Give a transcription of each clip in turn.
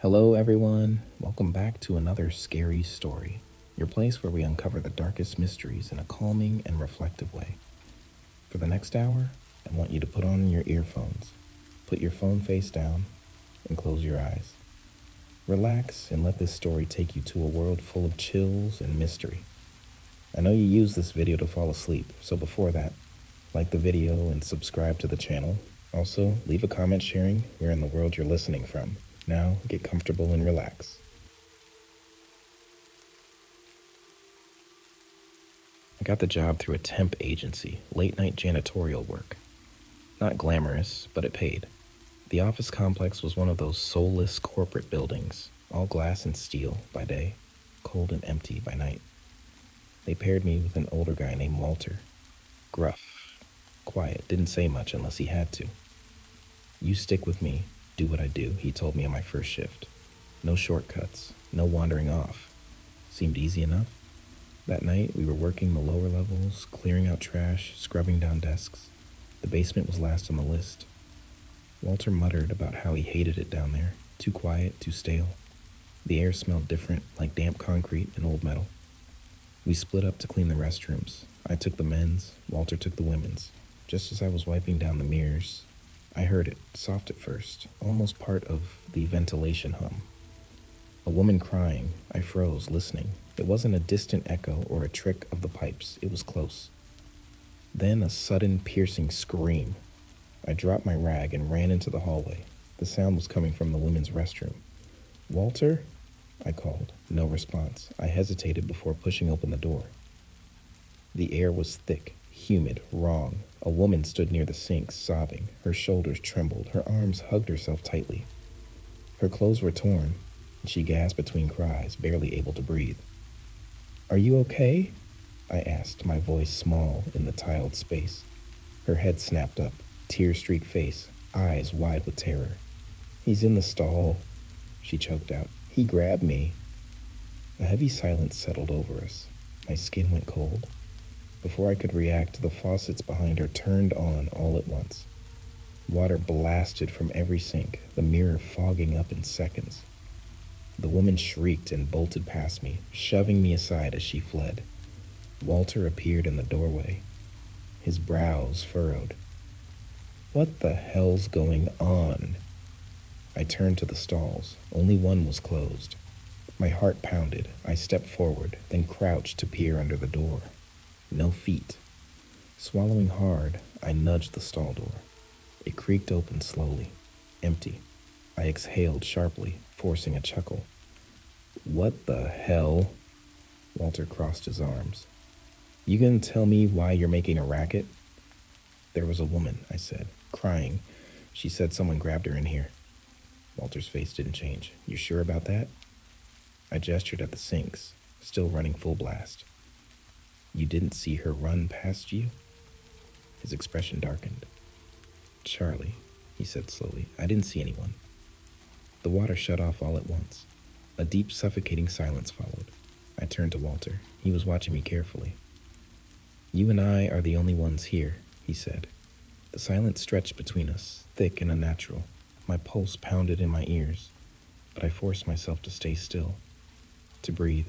Hello, everyone. Welcome back to another scary story, your place where we uncover the darkest mysteries in a calming and reflective way. For the next hour, I want you to put on your earphones, put your phone face down, and close your eyes. Relax and let this story take you to a world full of chills and mystery. I know you use this video to fall asleep, so before that, like the video and subscribe to the channel. Also, leave a comment sharing where in the world you're listening from. Now, get comfortable and relax. I got the job through a temp agency, late-night janitorial work. Not glamorous, but it paid. The office complex was one of those soulless corporate buildings, all glass and steel by day, cold and empty by night. They paired me with an older guy named Walter. Gruff, quiet, didn't say much unless he had to. You stick with me, do what I do, he told me on my first shift. No shortcuts, no wandering off. Seemed easy enough. That night, we were working the lower levels, clearing out trash, scrubbing down desks. The basement was last on the list. Walter muttered about how he hated it down there. Too quiet, too stale. The air smelled different, like damp concrete and old metal. We split up to clean the restrooms. I took the men's, Walter took the women's. Just as I was wiping down the mirrors, I heard it, soft at first, almost part of the ventilation hum. A woman crying. I froze, listening. It wasn't a distant echo or a trick of the pipes. It was close. Then a sudden, piercing scream. I dropped my rag and ran into the hallway. The sound was coming from the women's restroom. "Walter?" I called. No response. I hesitated before pushing open the door. The air was thick, humid, wrong. A woman stood near the sink, sobbing. Her shoulders trembled. Her arms hugged herself tightly. Her clothes were torn, and she gasped between cries, barely able to breathe. "Are you okay?" I asked, my voice small in the tiled space. Her head snapped up, tear-streaked face, eyes wide with terror. "He's in the stall," she choked out. "He grabbed me." A heavy silence settled over us. My skin went cold. Before I could react, the faucets behind her turned on all at once. Water blasted from every sink, the mirror fogging up in seconds. The woman shrieked and bolted past me, shoving me aside as she fled. Walter appeared in the doorway, his brows furrowed. "What the hell's going on?" I turned to the stalls. Only one was closed. My heart pounded. I stepped forward, then crouched to peer under the door. No feet. Swallowing hard, I nudged the stall door. It creaked open slowly, empty. I exhaled sharply, forcing a chuckle. "What the hell?" Walter crossed his arms. "You gonna tell me why you're making a racket?" "There was a woman," I said, crying. "She said someone grabbed her in here." Walter's face didn't change. "You sure about that?" I gestured at the sinks, still running full blast. "You didn't see her run past you?" His expression darkened. "Charlie," he said slowly, "I didn't see anyone." The water shut off all at once. A deep, suffocating silence followed. I turned to Walter. He was watching me carefully. "You and I are the only ones here," he said. The silence stretched between us, thick and unnatural. My pulse pounded in my ears, but I forced myself to stay still, to breathe.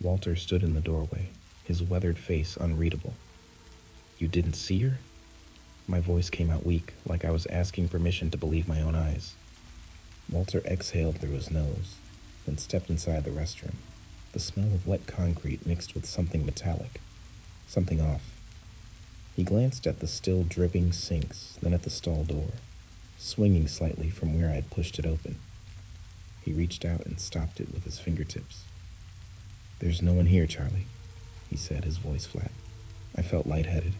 Walter stood in the doorway, his weathered face unreadable. "You didn't see her?" My voice came out weak, like I was asking permission to believe my own eyes. Walter exhaled through his nose, then stepped inside the restroom. The smell of wet concrete mixed with something metallic, something off. He glanced at the still dripping sinks, then at the stall door, swinging slightly from where I had pushed it open. He reached out and stopped it with his fingertips. "There's no one here, Charlie," he said, his voice flat. I felt lightheaded.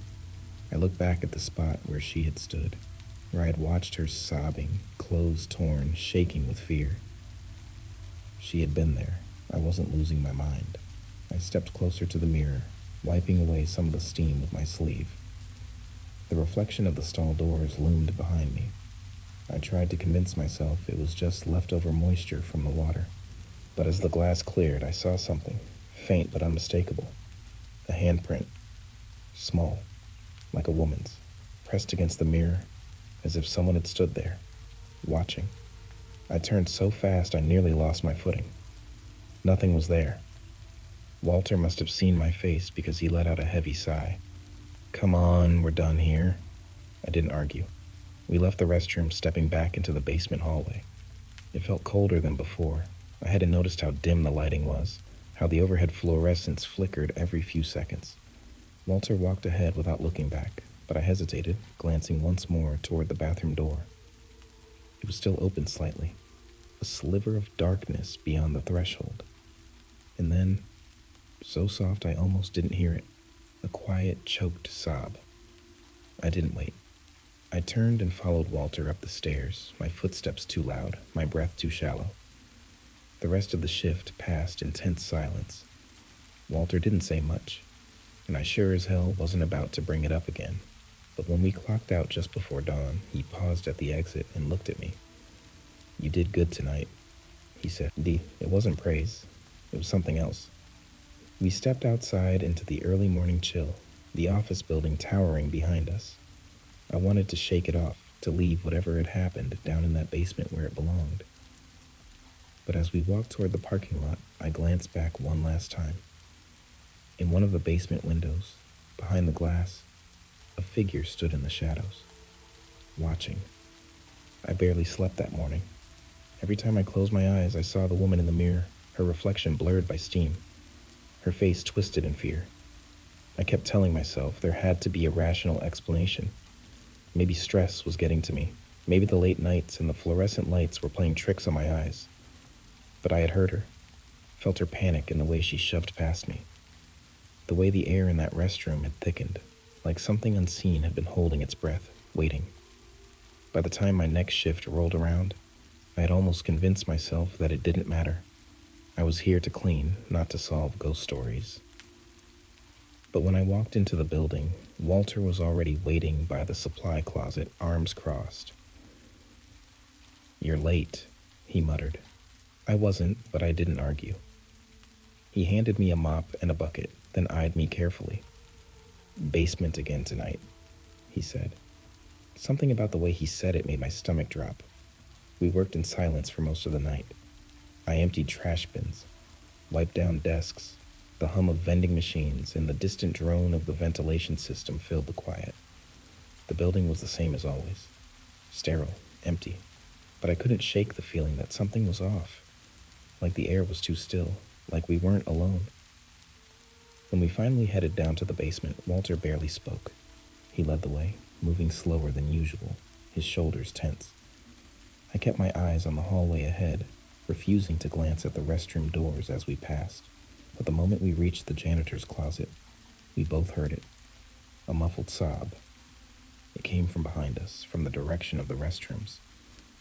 I looked back at the spot where she had stood, where I had watched her sobbing, clothes torn, shaking with fear. She had been there. I wasn't losing my mind. I stepped closer to the mirror, wiping away some of the steam with my sleeve. The reflection of the stall doors loomed behind me. I tried to convince myself it was just leftover moisture from the water. But as the glass cleared, I saw something, faint but unmistakable. A handprint, small, like a woman's, pressed against the mirror, as if someone had stood there, watching. I turned so fast I nearly lost my footing. Nothing was there. Walter must have seen my face because he let out a heavy sigh. "Come on, we're done here." I didn't argue. We left the restroom, stepping back into the basement hallway. It felt colder than before. I hadn't noticed how dim the lighting was, how the overhead fluorescents flickered every few seconds. Walter walked ahead without looking back, but I hesitated, glancing once more toward the bathroom door. It was still open slightly, a sliver of darkness beyond the threshold. And then, so soft I almost didn't hear it, a quiet, choked sob. I didn't wait. I turned and followed Walter up the stairs, my footsteps too loud, my breath too shallow. The rest of the shift passed in tense silence. Walter didn't say much, and I sure as hell wasn't about to bring it up again. But when we clocked out just before dawn, he paused at the exit and looked at me. "You did good tonight," he said. It wasn't praise. It was something else. We stepped outside into the early morning chill, the office building towering behind us. I wanted to shake it off, to leave whatever had happened down in that basement where it belonged. But as we walked toward the parking lot, I glanced back one last time. In one of the basement windows, behind the glass, a figure stood in the shadows, watching. I barely slept that morning. Every time I closed my eyes, I saw the woman in the mirror, her reflection blurred by steam, her face twisted in fear. I kept telling myself there had to be a rational explanation. Maybe stress was getting to me. Maybe the late nights and the fluorescent lights were playing tricks on my eyes. But I had heard her, felt her panic in the way she shoved past me, the way the air in that restroom had thickened, like something unseen had been holding its breath, waiting. By the time my next shift rolled around, I had almost convinced myself that it didn't matter. I was here to clean, not to solve ghost stories. But when I walked into the building, Walter was already waiting by the supply closet, arms crossed. "You're late," he muttered. I wasn't, but I didn't argue. He handed me a mop and a bucket, then eyed me carefully. "Basement again tonight," he said. Something about the way he said it made my stomach drop. We worked in silence for most of the night. I emptied trash bins, wiped down desks. The hum of vending machines and the distant drone of the ventilation system filled the quiet. The building was the same as always, sterile, empty, but I couldn't shake the feeling that something was off, like the air was too still, like we weren't alone. When we finally headed down to the basement, Walter barely spoke. He led the way, moving slower than usual, his shoulders tense. I kept my eyes on the hallway ahead, refusing to glance at the restroom doors as we passed. But the moment we reached the janitor's closet, we both heard it, a muffled sob. It came from behind us, from the direction of the restrooms.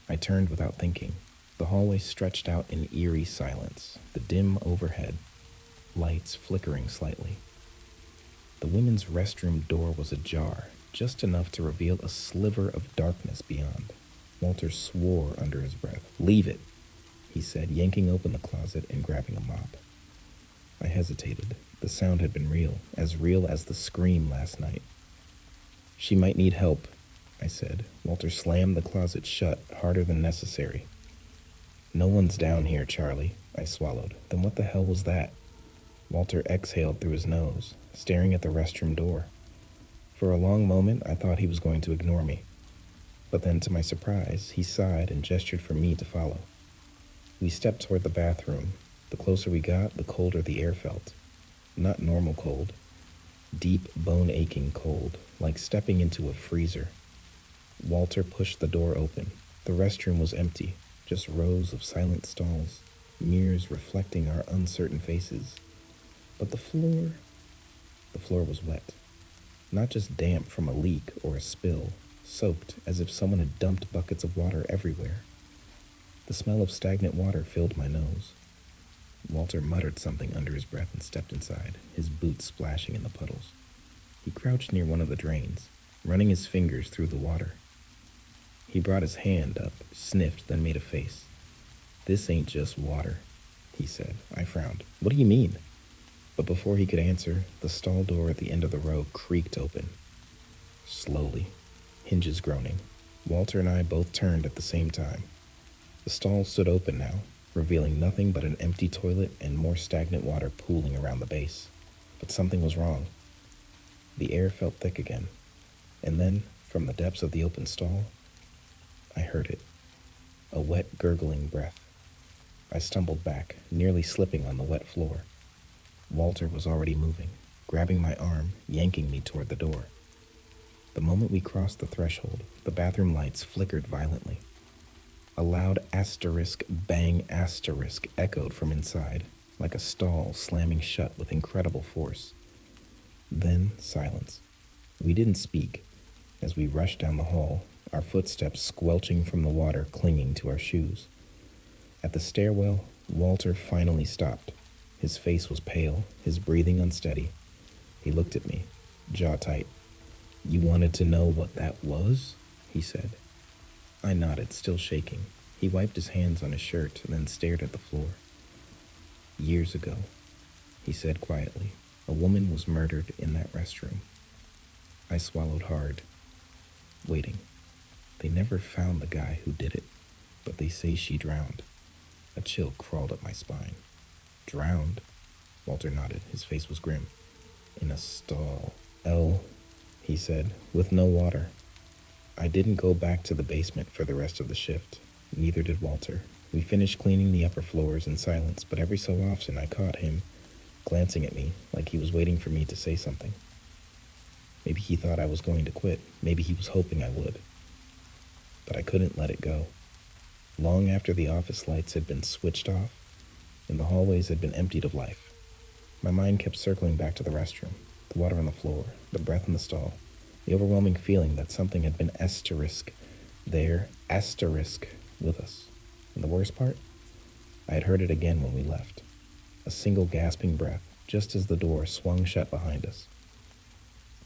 I turned without thinking. The hallway stretched out in eerie silence, the dim overhead, lights flickering slightly. The women's restroom door was ajar, just enough to reveal a sliver of darkness beyond. Walter swore under his breath. "Leave it," he said, yanking open the closet and grabbing a mop. I hesitated. The sound had been real as the scream last night. "She might need help," I said. Walter slammed the closet shut harder than necessary. "No one's down here, Charlie," I swallowed. Then what the hell was that? Walter exhaled through his nose, staring at the restroom door. For a long moment, I thought he was going to ignore me. But then, to my surprise, he sighed and gestured for me to follow. We stepped toward the bathroom. The closer we got, the colder the air felt. Not normal cold. Deep, bone-aching cold, like stepping into a freezer. Walter pushed the door open. The restroom was empty, just rows of silent stalls, mirrors reflecting our uncertain faces. But the floor was wet. Not just damp from a leak or a spill, soaked as if someone had dumped buckets of water everywhere. The smell of stagnant water filled my nose. Walter muttered something under his breath and stepped inside, his boots splashing in the puddles. He crouched near one of the drains, running his fingers through the water. He brought his hand up, sniffed, then made a face. "This ain't just water," he said. I frowned. "What do you mean?" But before he could answer, the stall door at the end of the row creaked open. Slowly, hinges groaning. Walter and I both turned at the same time. The stall stood open now, revealing nothing but an empty toilet and more stagnant water pooling around the base. But something was wrong. The air felt thick again, and then, from the depths of the open stall, I heard it. A wet, gurgling breath. I stumbled back, nearly slipping on the wet floor. Walter was already moving, grabbing my arm, yanking me toward the door. The moment we crossed the threshold, the bathroom lights flickered violently. A loud asterisk bang asterisk echoed from inside, like a stall slamming shut with incredible force. Then silence. We didn't speak. As we rushed down the hall, our footsteps squelching from the water clinging to our shoes. At the stairwell, Walter finally stopped. His face was pale, his breathing unsteady. He looked at me, jaw tight. "You wanted to know what that was?" he said. I nodded, still shaking. He wiped his hands on his shirt and then stared at the floor. "Years ago," he said quietly, "a woman was murdered in that restroom." I swallowed hard, waiting. They never found the guy who did it, but they say she drowned. A chill crawled up my spine. "Drowned?" Walter nodded. His face was grim. "In a stall." He said, "with no water." I didn't go back to the basement for the rest of the shift. Neither did Walter. We finished cleaning the upper floors in silence, but every so often I caught him glancing at me like he was waiting for me to say something. Maybe he thought I was going to quit. Maybe he was hoping I would. But I couldn't let it go. Long after the office lights had been switched off and the hallways had been emptied of life, my mind kept circling back to the restroom, the water on the floor, the breath in the stall, the overwhelming feeling that something had been there, with us. And the worst part? I had heard it again when we left. A single gasping breath, just as the door swung shut behind us.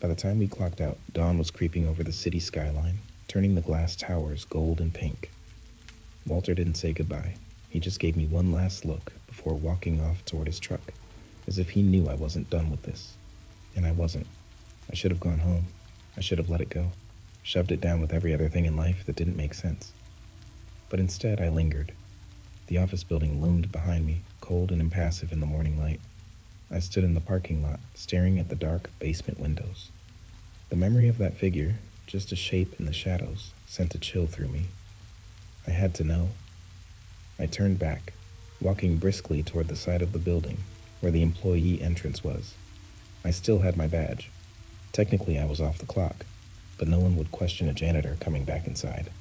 By the time we clocked out, dawn was creeping over the city skyline, turning the glass towers gold and pink. Walter didn't say goodbye. He just gave me one last look before walking off toward his truck, as if he knew I wasn't done with this. And I wasn't. I should have gone home. I should have let it go, shoved it down with every other thing in life that didn't make sense. But instead, I lingered. The office building loomed behind me, cold and impassive in the morning light. I stood in the parking lot, staring at the dark basement windows. The memory of that figure, just a shape in the shadows, sent a chill through me. I had to know. I turned back, walking briskly toward the side of the building where the employee entrance was. I still had my badge. Technically, I was off the clock, but no one would question a janitor coming back inside.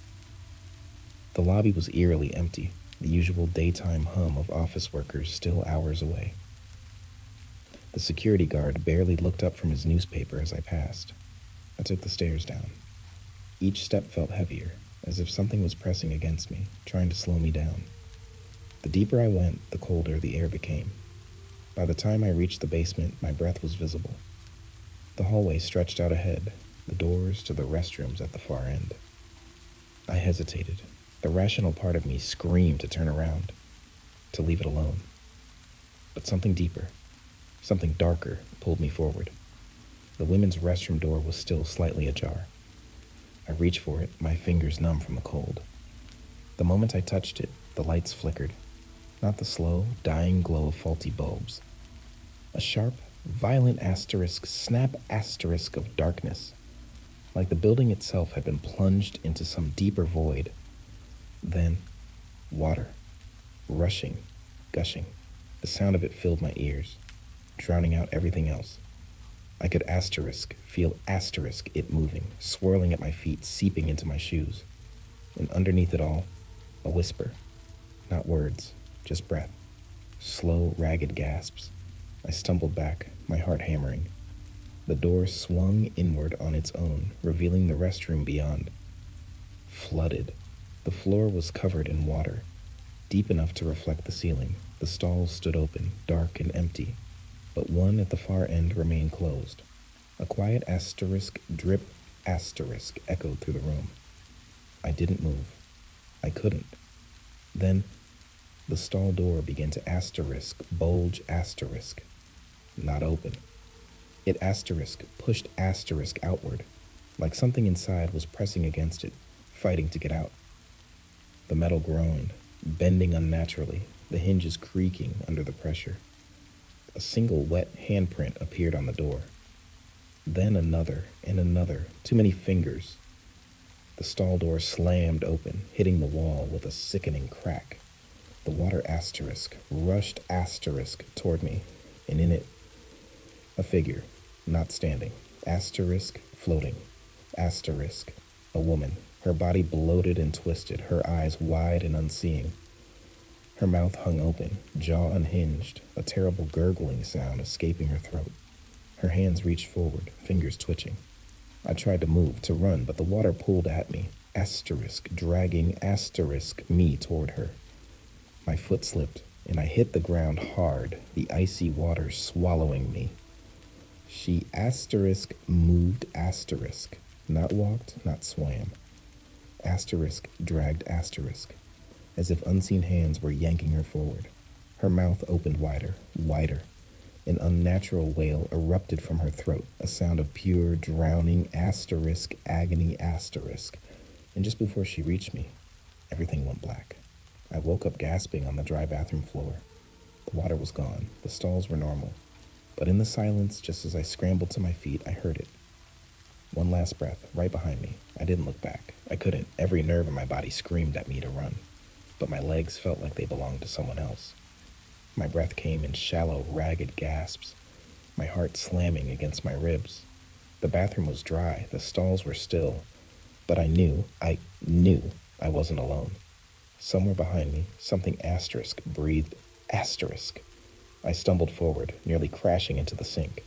The lobby was eerily empty, the usual daytime hum of office workers still hours away. The security guard barely looked up from his newspaper as I passed. I took the stairs down. Each step felt heavier, as if something was pressing against me, trying to slow me down. The deeper I went, the colder the air became. By the time I reached the basement, my breath was visible. The hallway stretched out ahead, the doors to the restrooms at the far end. I hesitated. The rational part of me screamed to turn around, to leave it alone. But something deeper, something darker, pulled me forward. The women's restroom door was still slightly ajar. I reached for it, my fingers numb from the cold. The moment I touched it, the lights flickered. Not the slow, dying glow of faulty bulbs. A sharp, violent snap asterisk of darkness, like the building itself had been plunged into some deeper void. Then, water, rushing, gushing. The sound of it filled my ears, drowning out everything else. I could feel it moving, swirling at my feet, seeping into my shoes. And underneath it all, a whisper. Not words, just breath. Slow, ragged gasps. I stumbled back, my heart hammering. The door swung inward on its own, revealing the restroom beyond. Flooded. The floor was covered in water, deep enough to reflect the ceiling. The stalls stood open, dark and empty, but one at the far end remained closed. A quiet drip echoed through the room. I didn't move. I couldn't. Then, the stall door began to bulge not open. It pushed outward, like something inside was pressing against it, fighting to get out. The metal groaned, bending unnaturally, the hinges creaking under the pressure. A single wet handprint appeared on the door. Then another and another, too many fingers. The stall door slammed open, hitting the wall with a sickening crack. The water asterisk rushed asterisk toward me, and in it, a figure, not standing, asterisk floating, asterisk, a woman, her body bloated and twisted, her eyes wide and unseeing. Her mouth hung open, jaw unhinged, a terrible gurgling sound escaping her throat. Her hands reached forward, fingers twitching. I tried to move, to run, but the water pulled at me, asterisk, dragging asterisk me toward her. My foot slipped, and I hit the ground hard, the icy water swallowing me. She asterisk moved asterisk, not walked, not swam. Asterisk dragged asterisk, as if unseen hands were yanking her forward. Her mouth opened wider, wider. An unnatural wail erupted from her throat, a sound of pure, drowning asterisk agony asterisk. And just before she reached me, everything went black. I woke up gasping on the dry bathroom floor. The water was gone. The stalls were normal. But in the silence, just as I scrambled to my feet, I heard it. One last breath, right behind me. I didn't look back. I couldn't. Every nerve in my body screamed at me to run. But my legs felt like they belonged to someone else. My breath came in shallow, ragged gasps, my heart slamming against my ribs. The bathroom was dry. The stalls were still. But I knew I wasn't alone. Somewhere behind me, something asterisk breathed asterisk. I stumbled forward, nearly crashing into the sink.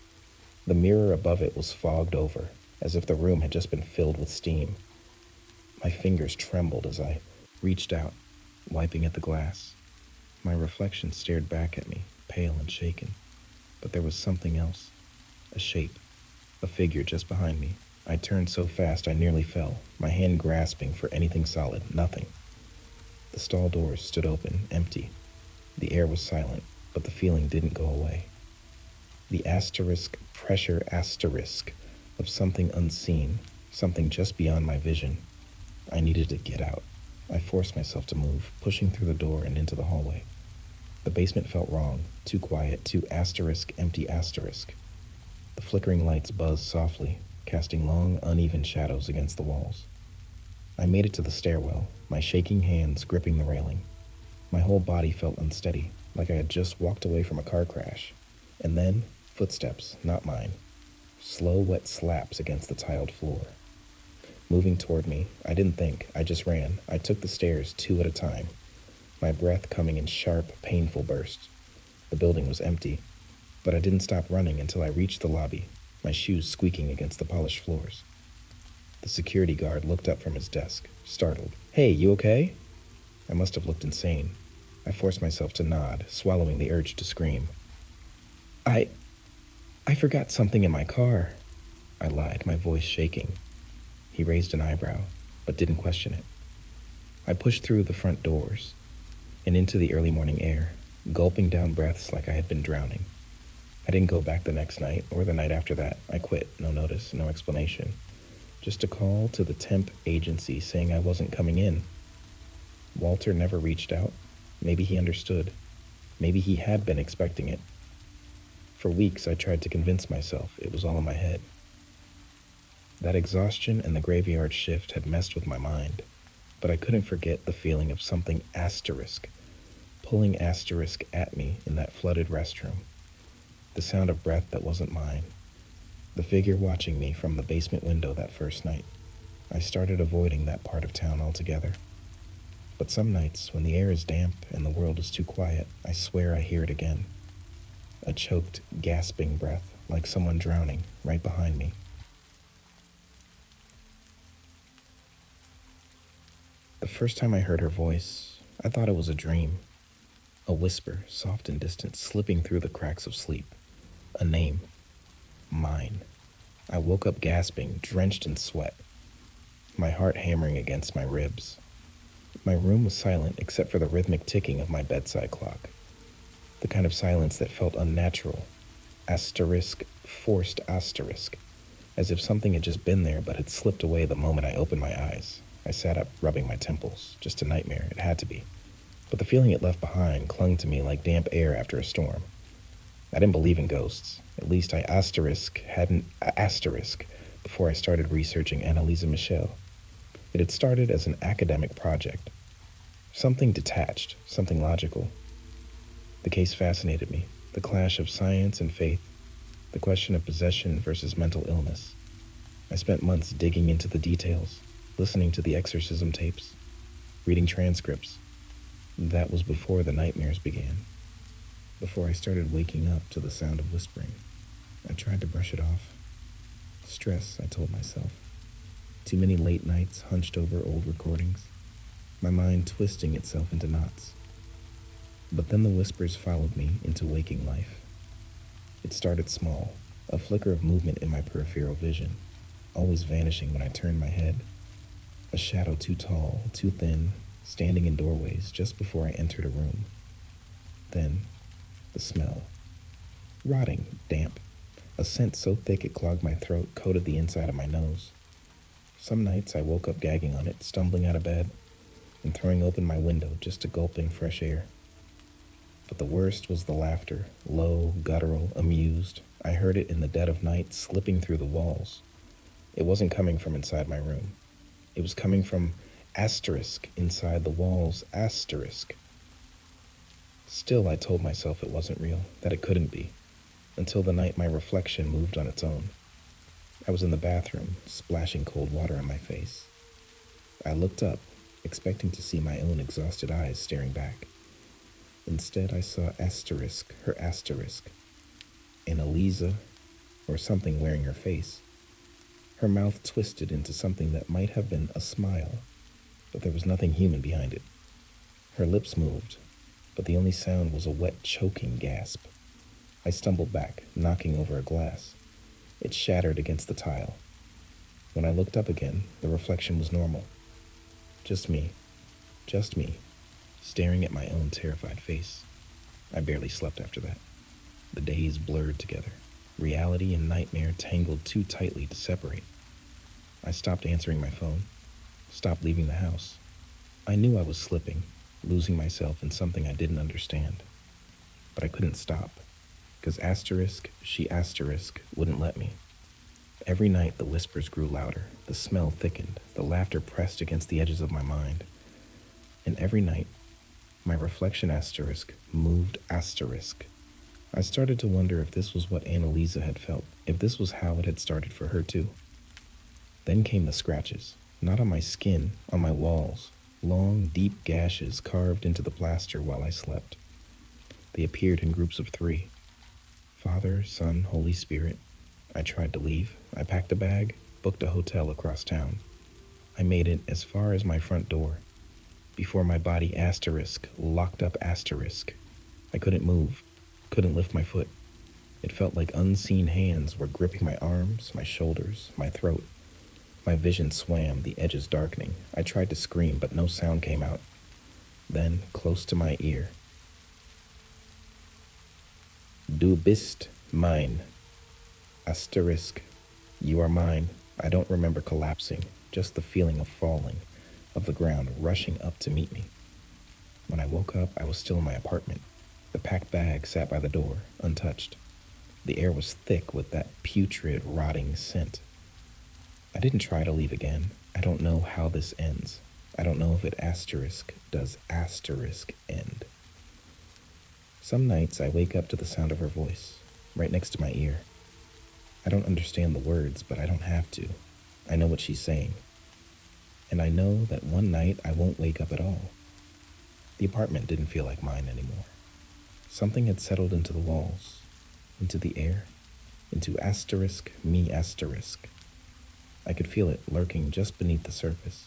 The mirror above it was fogged over, as if the room had just been filled with steam. My fingers trembled as I reached out, wiping at the glass. My reflection stared back at me, pale and shaken. But there was something else. A shape. A figure just behind me. I turned so fast I nearly fell, my hand grasping for anything solid. Nothing. The stall doors stood open, empty. The air was silent, but the feeling didn't go away. The asterisk pressure asterisk of something unseen, something just beyond my vision. I needed to get out. I forced myself to move, pushing through the door and into the hallway. The basement felt wrong, too quiet, too asterisk empty asterisk. The flickering lights buzzed softly, casting long, uneven shadows against the walls. I made it to the stairwell, my shaking hands gripping the railing. My whole body felt unsteady, like I had just walked away from a car crash. And then, footsteps, not mine. Slow, wet slaps against the tiled floor. Moving toward me, I didn't think, I just ran. I took the stairs 2 at a time, my breath coming in sharp, painful bursts. The building was empty, but I didn't stop running until I reached the lobby, my shoes squeaking against the polished floors. The security guard looked up from his desk, startled. "Hey, you okay?" I must have looked insane. I forced myself to nod, swallowing the urge to scream. I forgot something in my car," I lied, my voice shaking. He raised an eyebrow, but didn't question it. I pushed through the front doors and into the early morning air, gulping down breaths like I had been drowning. I didn't go back the next night or the night after that. I quit, no notice, no explanation. Just a call to the temp agency saying I wasn't coming in. Walter never reached out. Maybe he understood. Maybe he had been expecting it. For weeks, I tried to convince myself it was all in my head. That exhaustion and the graveyard shift had messed with my mind, but I couldn't forget the feeling of something asterisk, pulling asterisk at me in that flooded restroom. The sound of breath that wasn't mine. The figure watching me from the basement window that first night. I started avoiding that part of town altogether. But some nights, when the air is damp and the world is too quiet, I swear I hear it again. A choked, gasping breath, like someone drowning, right behind me. The first time I heard her voice, I thought it was a dream. A whisper, soft and distant, slipping through the cracks of sleep. A name. Mine. I woke up gasping, drenched in sweat, my heart hammering against my ribs. My room was silent except for the rhythmic ticking of my bedside clock. The kind of silence that felt unnatural. Asterisk, forced asterisk. As if something had just been there but had slipped away the moment I opened my eyes. I sat up, rubbing my temples. Just a nightmare. It had to be. but the feeling it left behind clung to me like damp air after a storm. I didn't believe in ghosts. At least I hadn't asterisk before I started researching Annalisa Michel. It had started as an academic project, something detached, something logical. The case fascinated me, the clash of science and faith, the question of possession versus mental illness. I spent months digging into the details, listening to the exorcism tapes, reading transcripts. That was before the nightmares began, before I started waking up to the sound of whispering. I tried to brush it off. Stress, I told myself. Too many late nights hunched over old recordings, my mind twisting itself into knots. But then the whispers followed me into waking life. It started small, a flicker of movement in my peripheral vision, always vanishing when I turned my head. A shadow too tall, too thin, standing in doorways just before I entered a room. Then, the smell. Rotting, damp. A scent so thick it clogged my throat, coated the inside of my nose. Some nights I woke up gagging on it, stumbling out of bed, and throwing open my window just to gulp in fresh air. But the worst was the laughter, low, guttural, amused. I heard it in the dead of night, slipping through the walls. It wasn't coming from inside my room. It was coming from asterisk inside the walls, asterisk. Still, I told myself it wasn't real, that it couldn't be, until the night my reflection moved on its own. I was in the bathroom, splashing cold water on my face. I looked up, expecting to see my own exhausted eyes staring back. Instead, I saw asterisk, her asterisk, Annalisa, or something wearing her face. Her mouth twisted into something that might have been a smile, but there was nothing human behind it. Her lips moved, but the only sound was a wet, choking gasp. I stumbled back, knocking over a glass. It shattered against the tile. When I looked up again, the reflection was normal. Just me, staring at my own terrified face. I barely slept after that. The days blurred together. Reality and nightmare tangled too tightly to separate. I stopped answering my phone, stopped leaving the house. I knew I was slipping, losing myself in something I didn't understand. But I couldn't stop, because she wouldn't let me. Every night the whispers grew louder, the smell thickened, the laughter pressed against the edges of my mind. And every night, my reflection moved I started to wonder if this was what Annalisa had felt, if this was how it had started for her too. Then came the scratches, not on my skin, on my walls, long, deep gashes carved into the plaster while I slept. They appeared in groups of 3. Father, Son, Holy Spirit. I tried to leave. I packed a bag, booked a hotel across town. I made it as far as my front door, before my body locked up. I couldn't move, couldn't lift my foot. It felt like unseen hands were gripping my arms, my shoulders, my throat. My vision swam, the edges darkening. I tried to scream, but no sound came out. Then, close to my ear, Du bist mine. You are mine. I don't remember collapsing, just the feeling of falling, of the ground rushing up to meet me. When I woke up, I was still in my apartment. The packed bag sat by the door, untouched. The air was thick with that putrid, rotting scent. I didn't try to leave again. I don't know how this ends. I don't know if it does end. Some nights I wake up to the sound of her voice, right next to my ear. I don't understand the words, but I don't have to. I know what she's saying. And I know that one night I won't wake up at all. The apartment didn't feel like mine anymore. Something had settled into the walls, into the air, into me. I could feel it lurking just beneath the surface,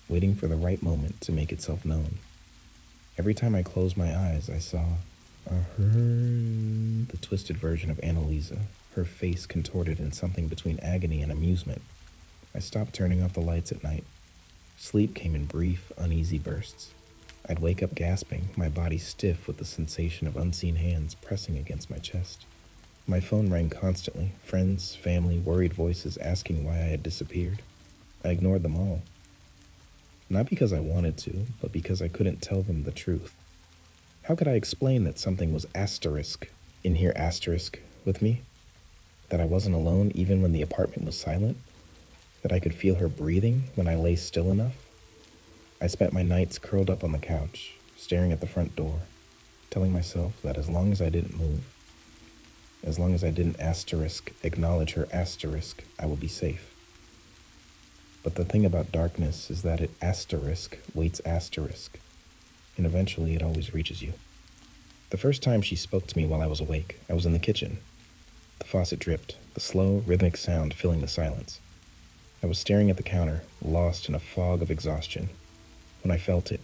waiting for the right moment to make itself known. Every time I closed my eyes, I saw the twisted version of Annalisa, her face contorted in something between agony and amusement. I stopped turning off the lights at night. Sleep came in brief, uneasy bursts. I'd wake up gasping, my body stiff with the sensation of unseen hands pressing against my chest. My phone rang constantly, friends, family, worried voices asking why I had disappeared. I ignored them all. Not because I wanted to, but because I couldn't tell them the truth. How could I explain that something was asterisk, in here asterisk, with me? That I wasn't alone even when the apartment was silent? That I could feel her breathing when I lay still enough? I spent my nights curled up on the couch, staring at the front door, telling myself that as long as I didn't move, as long as I didn't asterisk acknowledge her asterisk, I would be safe. But the thing about darkness is that it asterisk waits asterisk, and eventually it always reaches you. The first time she spoke to me while I was awake, I was in the kitchen. The faucet dripped, the slow, rhythmic sound filling the silence. I was staring at the counter, lost in a fog of exhaustion, when I felt it.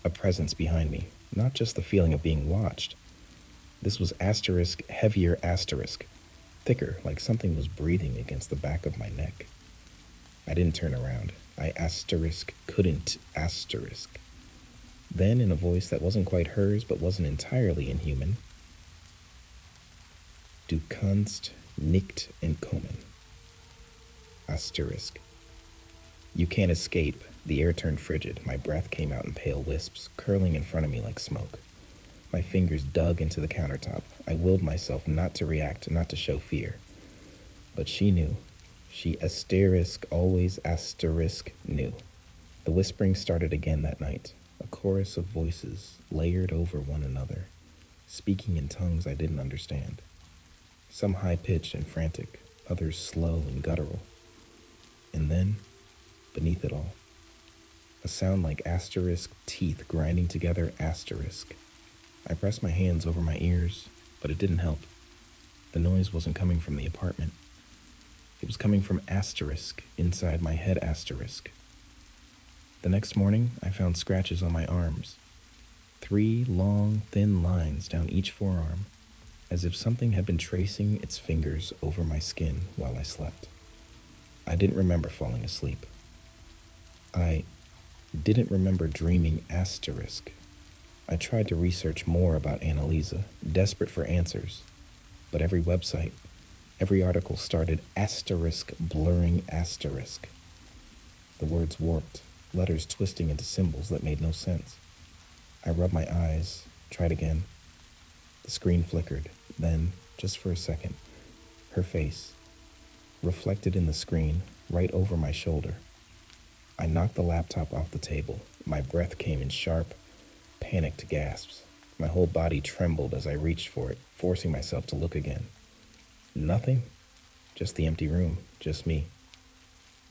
A presence behind me, not just the feeling of being watched. This was asterisk, heavier asterisk, thicker, like something was breathing against the back of my neck. I didn't turn around. I asterisk couldn't asterisk. Then, in a voice that wasn't quite hers but wasn't entirely inhuman, Du kannst nicht entkommen. Asterisk. You can't escape. The air turned frigid. My breath came out in pale wisps, curling in front of me like smoke. My fingers dug into the countertop. I willed myself not to react, not to show fear. But she knew. She asterisk, always asterisk, knew. The whispering started again that night, a chorus of voices layered over one another, speaking in tongues I didn't understand. Some high-pitched and frantic, others slow and guttural. And then, beneath it all, a sound like asterisk teeth grinding together asterisk. I pressed my hands over my ears, but it didn't help. The noise wasn't coming from the apartment. It was coming from asterisk inside my head asterisk. The next morning, I found scratches on my arms. 3 long, thin lines down each forearm, as if something had been tracing its fingers over my skin while I slept. I didn't remember falling asleep. I didn't remember dreaming asterisk. I tried to research more about Annalisa, desperate for answers, but every website, every article started asterisk blurring asterisk. The words warped, letters twisting into symbols that made no sense. I rubbed my eyes, tried again. The screen flickered, then, just for a second, her face, reflected in the screen, right over my shoulder. I knocked the laptop off the table. My breath came in sharp, panicked gasps. My whole body trembled as I reached for it, forcing myself to look again. Nothing? Just the empty room, just me.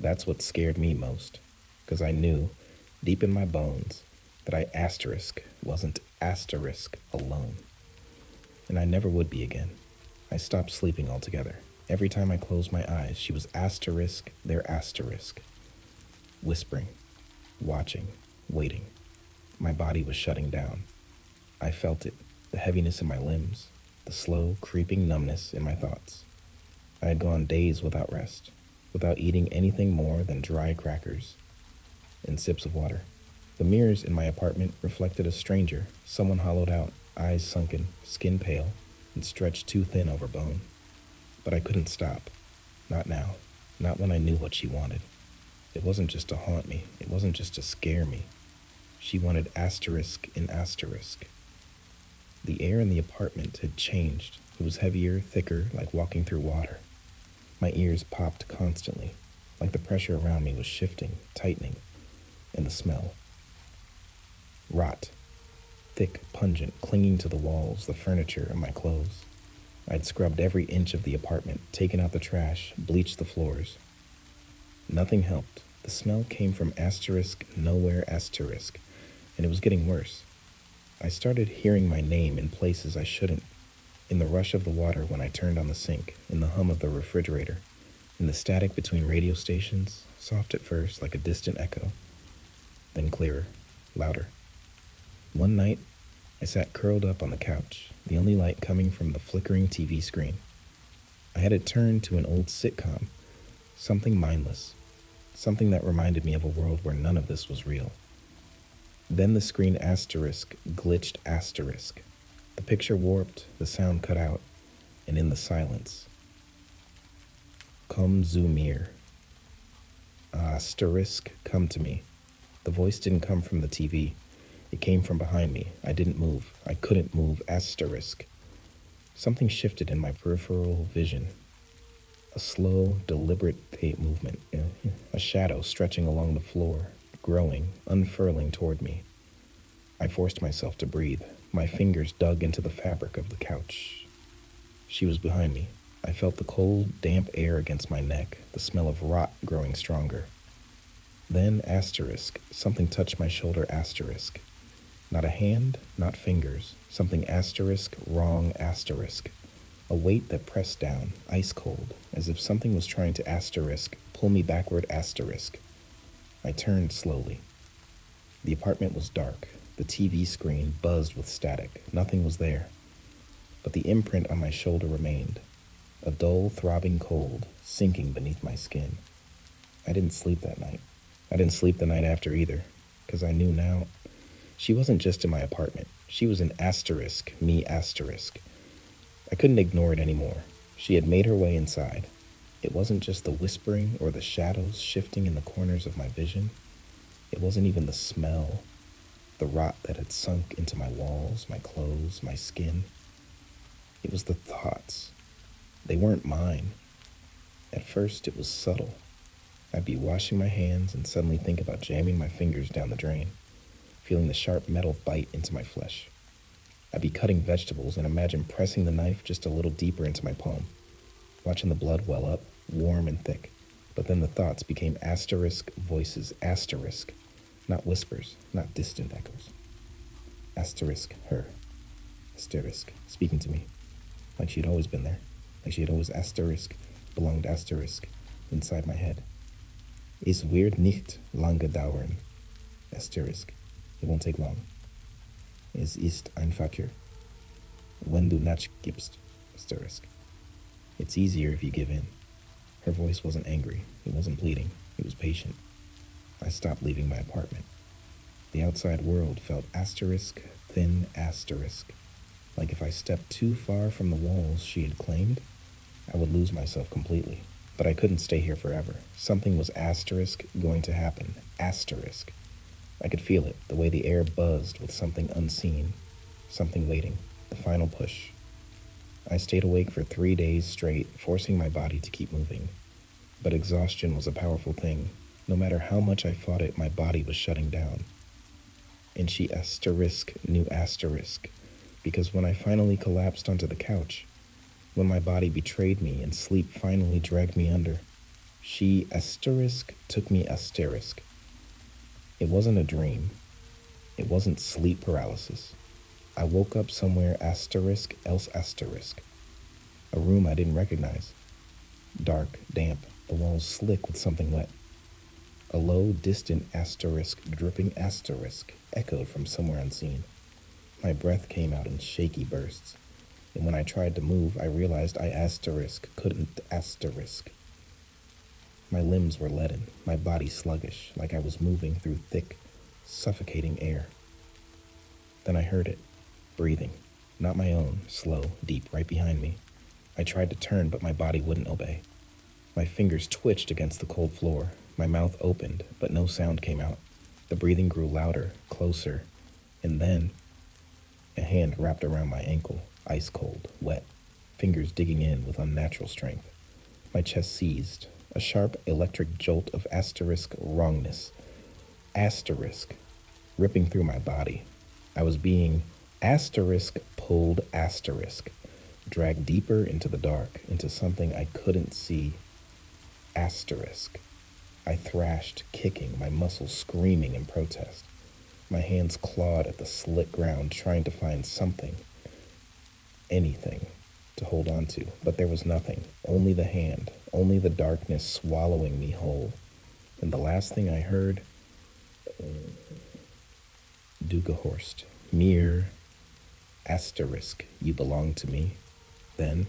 That's what scared me most, because I knew, deep in my bones, that I asterisk wasn't asterisk alone. And I never would be again. I stopped sleeping altogether. Every time I closed my eyes, she was asterisk, their asterisk. Whispering, watching, waiting. My body was shutting down. I felt it, the heaviness in my limbs, the slow, creeping numbness in my thoughts. I had gone days without rest, without eating anything more than dry crackers and sips of water. The mirrors in my apartment reflected a stranger, someone hollowed out, eyes sunken, skin pale, and stretched too thin over bone. But I couldn't stop. Not now. Not when I knew what she wanted. It wasn't just to haunt me. It wasn't just to scare me. She wanted asterisk in asterisk. The air in the apartment had changed. It was heavier, thicker, like walking through water. My ears popped constantly, like the pressure around me was shifting, tightening, and the smell. Rot. Thick, pungent, clinging to the walls, the furniture, and my clothes. I'd scrubbed every inch of the apartment, taken out the trash, bleached the floors. Nothing helped. The smell came from asterisk, nowhere asterisk, and it was getting worse. I started hearing my name in places I shouldn't, in the rush of the water when I turned on the sink, in the hum of the refrigerator, in the static between radio stations, soft at first like a distant echo, then clearer, louder. One night, I sat curled up on the couch, the only light coming from the flickering TV screen. I had it turned to an old sitcom, something mindless, something that reminded me of a world where none of this was real. Then the screen asterisk glitched asterisk. The picture warped, the sound cut out, and in the silence, Komm zu mir. Asterisk, come to me. The voice didn't come from the TV. It came from behind me. I didn't move. I couldn't move. Asterisk. Something shifted in my peripheral vision. A slow, deliberate tape movement. A shadow stretching along the floor, growing, unfurling toward me. I forced myself to breathe. My fingers dug into the fabric of the couch. She was behind me. I felt the cold, damp air against my neck, the smell of rot growing stronger. Then, asterisk, something touched my shoulder, asterisk. Not a hand, not fingers. Something asterisk, wrong, asterisk. A weight that pressed down, ice cold, as if something was trying to asterisk, pull me backward, asterisk. I turned slowly. The apartment was dark. The TV screen buzzed with static. Nothing was there. But the imprint on my shoulder remained. A dull, throbbing cold, sinking beneath my skin. I didn't sleep that night. I didn't sleep the night after either, because I knew now. She wasn't just in my apartment. She was an asterisk, me asterisk. I couldn't ignore it anymore. She had made her way inside. It wasn't just the whispering or the shadows shifting in the corners of my vision. It wasn't even the smell, the rot that had sunk into my walls, my clothes, my skin. It was the thoughts. They weren't mine. At first, it was subtle. I'd be washing my hands and suddenly think about jamming my fingers down the drain, feeling the sharp metal bite into my flesh. I'd be cutting vegetables and imagine pressing the knife just a little deeper into my palm, watching the blood well up, warm and thick. But then the thoughts became asterisk voices, asterisk, not whispers, not distant echoes. Asterisk, her, asterisk, speaking to me, like she'd always been there, like she had always asterisk, belonged asterisk, inside my head. Es wird nicht lange dauern, asterisk, it won't take long. Es ist einfacher, wenn du nachgibst, asterisk. It's easier if you give in. Her voice wasn't angry, it wasn't pleading, it was patient. I stopped leaving my apartment. The outside world felt asterisk, thin asterisk, like if I stepped too far from the walls she had claimed, I would lose myself completely. But I couldn't stay here forever. Something was asterisk going to happen, asterisk. I could feel it, the way the air buzzed with something unseen, something waiting, the final push. I stayed awake for 3 days straight, forcing my body to keep moving. But exhaustion was a powerful thing. No matter how much I fought it, my body was shutting down. And she asterisk knew asterisk, because when I finally collapsed onto the couch, when my body betrayed me and sleep finally dragged me under, she asterisk took me asterisk. It wasn't a dream. It wasn't sleep paralysis. I woke up somewhere asterisk else asterisk. A room I didn't recognize. Dark, damp, the walls slick with something wet. A low, distant asterisk, dripping asterisk, echoed from somewhere unseen. My breath came out in shaky bursts. And when I tried to move, I realized I asterisk couldn't asterisk. My limbs were leaden, my body sluggish, like I was moving through thick, suffocating air. Then I heard it, breathing, not my own, slow, deep, right behind me. I tried to turn, but my body wouldn't obey. My fingers twitched against the cold floor. My mouth opened, but no sound came out. The breathing grew louder, closer, and then a hand wrapped around my ankle, ice cold, wet, fingers digging in with unnatural strength. My chest seized, a sharp electric jolt of asterisk wrongness. Asterisk, ripping through my body. I was being asterisk pulled asterisk, dragged deeper into the dark, into something I couldn't see. Asterisk. I thrashed, kicking, my muscles screaming in protest. My hands clawed at the slick ground, trying to find something, anything, to hold on to. But there was nothing, only the hand, only the darkness swallowing me whole. And the last thing I heard, Du gehorst, mir, asterisk, you belong to me. Then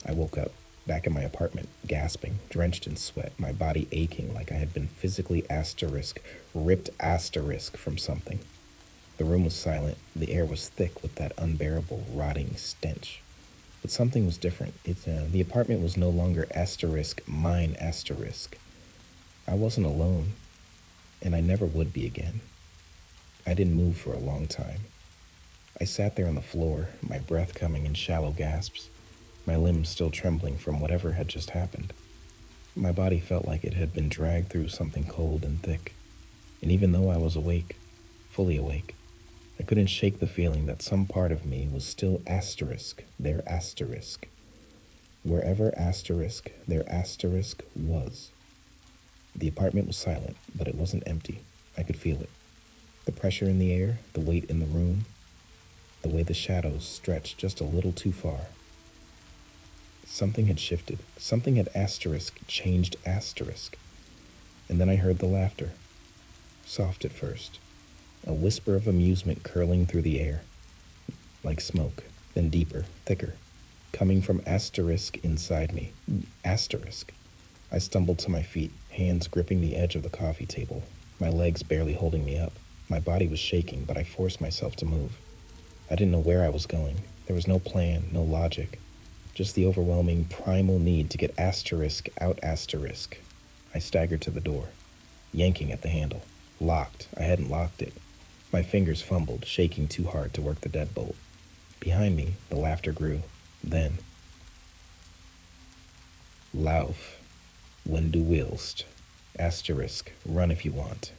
I woke up, back in my apartment, gasping, drenched in sweat, my body aching like I had been physically asterisk, ripped asterisk from something. The room was silent. The air was thick with that unbearable, rotting stench. But something was different. The apartment was no longer asterisk, mine asterisk. I wasn't alone. and I never would be again. I didn't move for a long time. I sat there on the floor, my breath coming in shallow gasps, my limbs still trembling from whatever had just happened. My body felt like it had been dragged through something cold and thick, and even though I was awake, fully awake, I couldn't shake the feeling that some part of me was still their asterisk. Wherever their asterisk was. The apartment was silent, but it wasn't empty. I could feel it. The pressure in the air, the weight in the room, the way the shadows stretched just a little too far. Something had shifted. Something had changed asterisk. And then I heard the laughter. Soft at first. A whisper of amusement curling through the air. Like smoke, then deeper, thicker. Coming from asterisk inside me. Asterisk. I stumbled to my feet, hands gripping the edge of the coffee table, my legs barely holding me up. My body was shaking, but I forced myself to move. I didn't know where I was going. There was no plan, no logic. Just the overwhelming primal need to get asterisk out asterisk. I staggered to the door, yanking at the handle. Locked. I hadn't locked it. My fingers fumbled, shaking too hard to work the deadbolt. Behind me, the laughter grew. Then, Lauf, when du willst, asterisk, run if you want.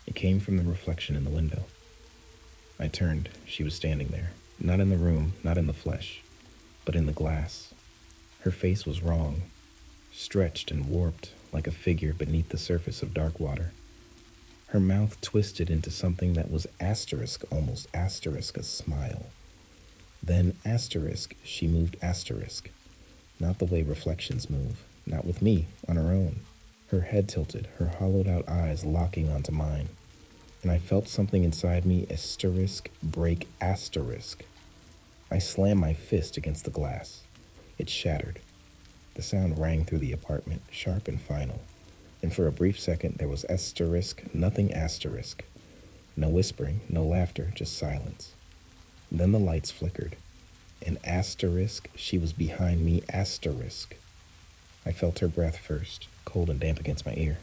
It came from the reflection in the window. I turned. She was standing there, not in the room, not in the flesh, but in the glass. Her face was wrong, stretched and warped like a figure beneath the surface of dark water. Her mouth twisted into something that was asterisk, almost asterisk, a smile. Then asterisk, she moved asterisk. Not the way reflections move, not with me, on her own. Her head tilted, her hollowed out eyes locking onto mine. And I felt something inside me asterisk break asterisk. I slammed my fist against the glass. It shattered. The sound rang through the apartment, sharp and final. And for a brief second, there was asterisk, nothing asterisk. No whispering, no laughter, just silence. Then the lights flickered. And asterisk, she was behind me, asterisk. I felt her breath first, cold and damp against my ear.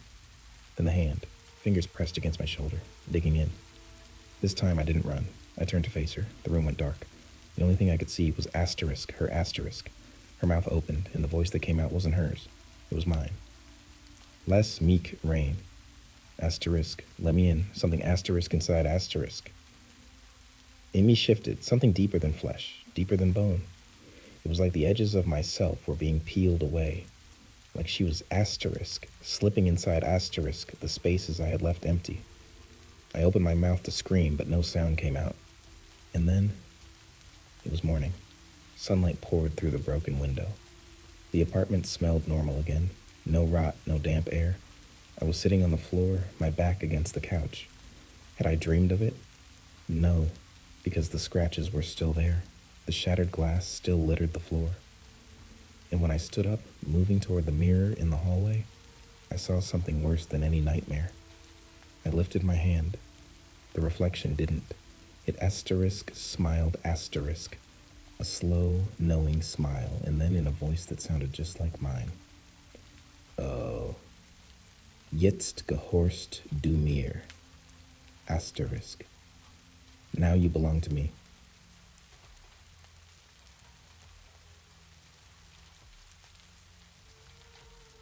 Then the hand, fingers pressed against my shoulder, digging in. This time I didn't run. I turned to face her. The room went dark. The only thing I could see was asterisk, her asterisk. Her mouth opened, and the voice that came out wasn't hers. It was mine. Less meek rain. Asterisk, let me in. Something asterisk inside asterisk. In me shifted, something deeper than flesh, deeper than bone. It was like the edges of myself were being peeled away. Like she was asterisk, slipping inside asterisk, the spaces I had left empty. I opened my mouth to scream, but no sound came out. And then, it was morning. Sunlight poured through the broken window. The apartment smelled normal again. No rot, no damp air. I was sitting on the floor, my back against the couch. Had I dreamed of it? No, because the scratches were still there. The shattered glass still littered the floor. And when I stood up, moving toward the mirror in the hallway, I saw something worse than any nightmare. I lifted my hand. The reflection didn't. It asterisk smiled asterisk. A slow, knowing smile, and then in a voice that sounded just like mine. Oh. Jetzt gehorst du mir. Asterisk. Now you belong to me.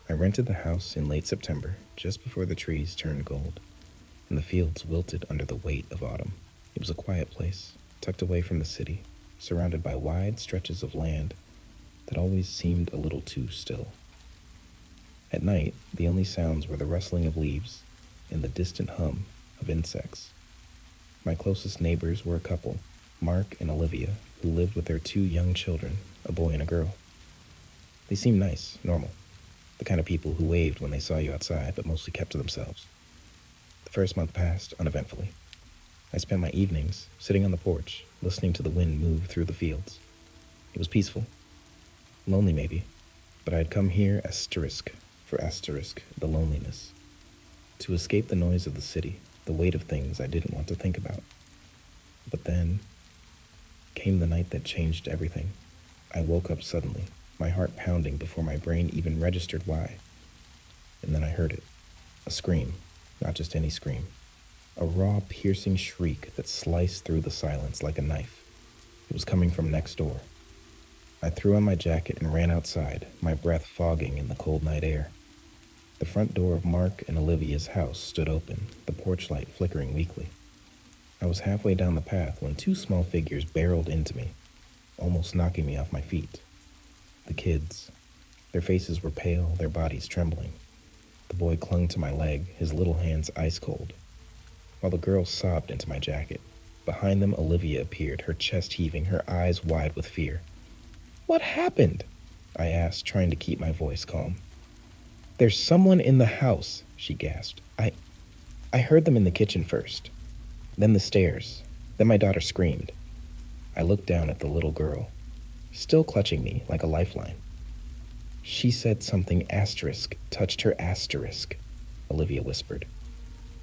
I rented the house in late September, just before the trees turned gold, and the fields wilted under the weight of autumn. It was a quiet place, tucked away from the city, surrounded by wide stretches of land that always seemed a little too still. At night, the only sounds were the rustling of leaves and the distant hum of insects. My closest neighbors were a couple, Mark and Olivia, who lived with their 2 young children, a boy and a girl. They seemed nice, normal, the kind of people who waved when they saw you outside, but mostly kept to themselves. The first month passed uneventfully. I spent my evenings sitting on the porch, listening to the wind move through the fields. It was peaceful. Lonely maybe, but I had come here asterisk for asterisk, the loneliness. To escape the noise of the city, the weight of things I didn't want to think about. But then came the night that changed everything. I woke up suddenly, my heart pounding before my brain even registered why. And then I heard it, a scream, Not just any scream. A raw, piercing shriek that sliced through the silence like a knife. It was coming from next door. I threw on my jacket and ran outside, my breath fogging in the cold night air. The front door of Mark and Olivia's house stood open, the porch light flickering weakly. I was halfway down the path when two small figures barreled into me, almost knocking me off my feet. The kids. Their faces were pale, their bodies trembling. The boy clung to my leg, his little hands ice cold, while the girl sobbed into my jacket. Behind them, Olivia appeared, her chest heaving, her eyes wide with fear. "What happened?" I asked, trying to keep my voice calm. "There's someone in the house," she gasped. I heard them in the kitchen first, then the stairs, then my daughter screamed." I looked down at the little girl, still clutching me like a lifeline. "She said something asterisk touched her asterisk," Olivia whispered.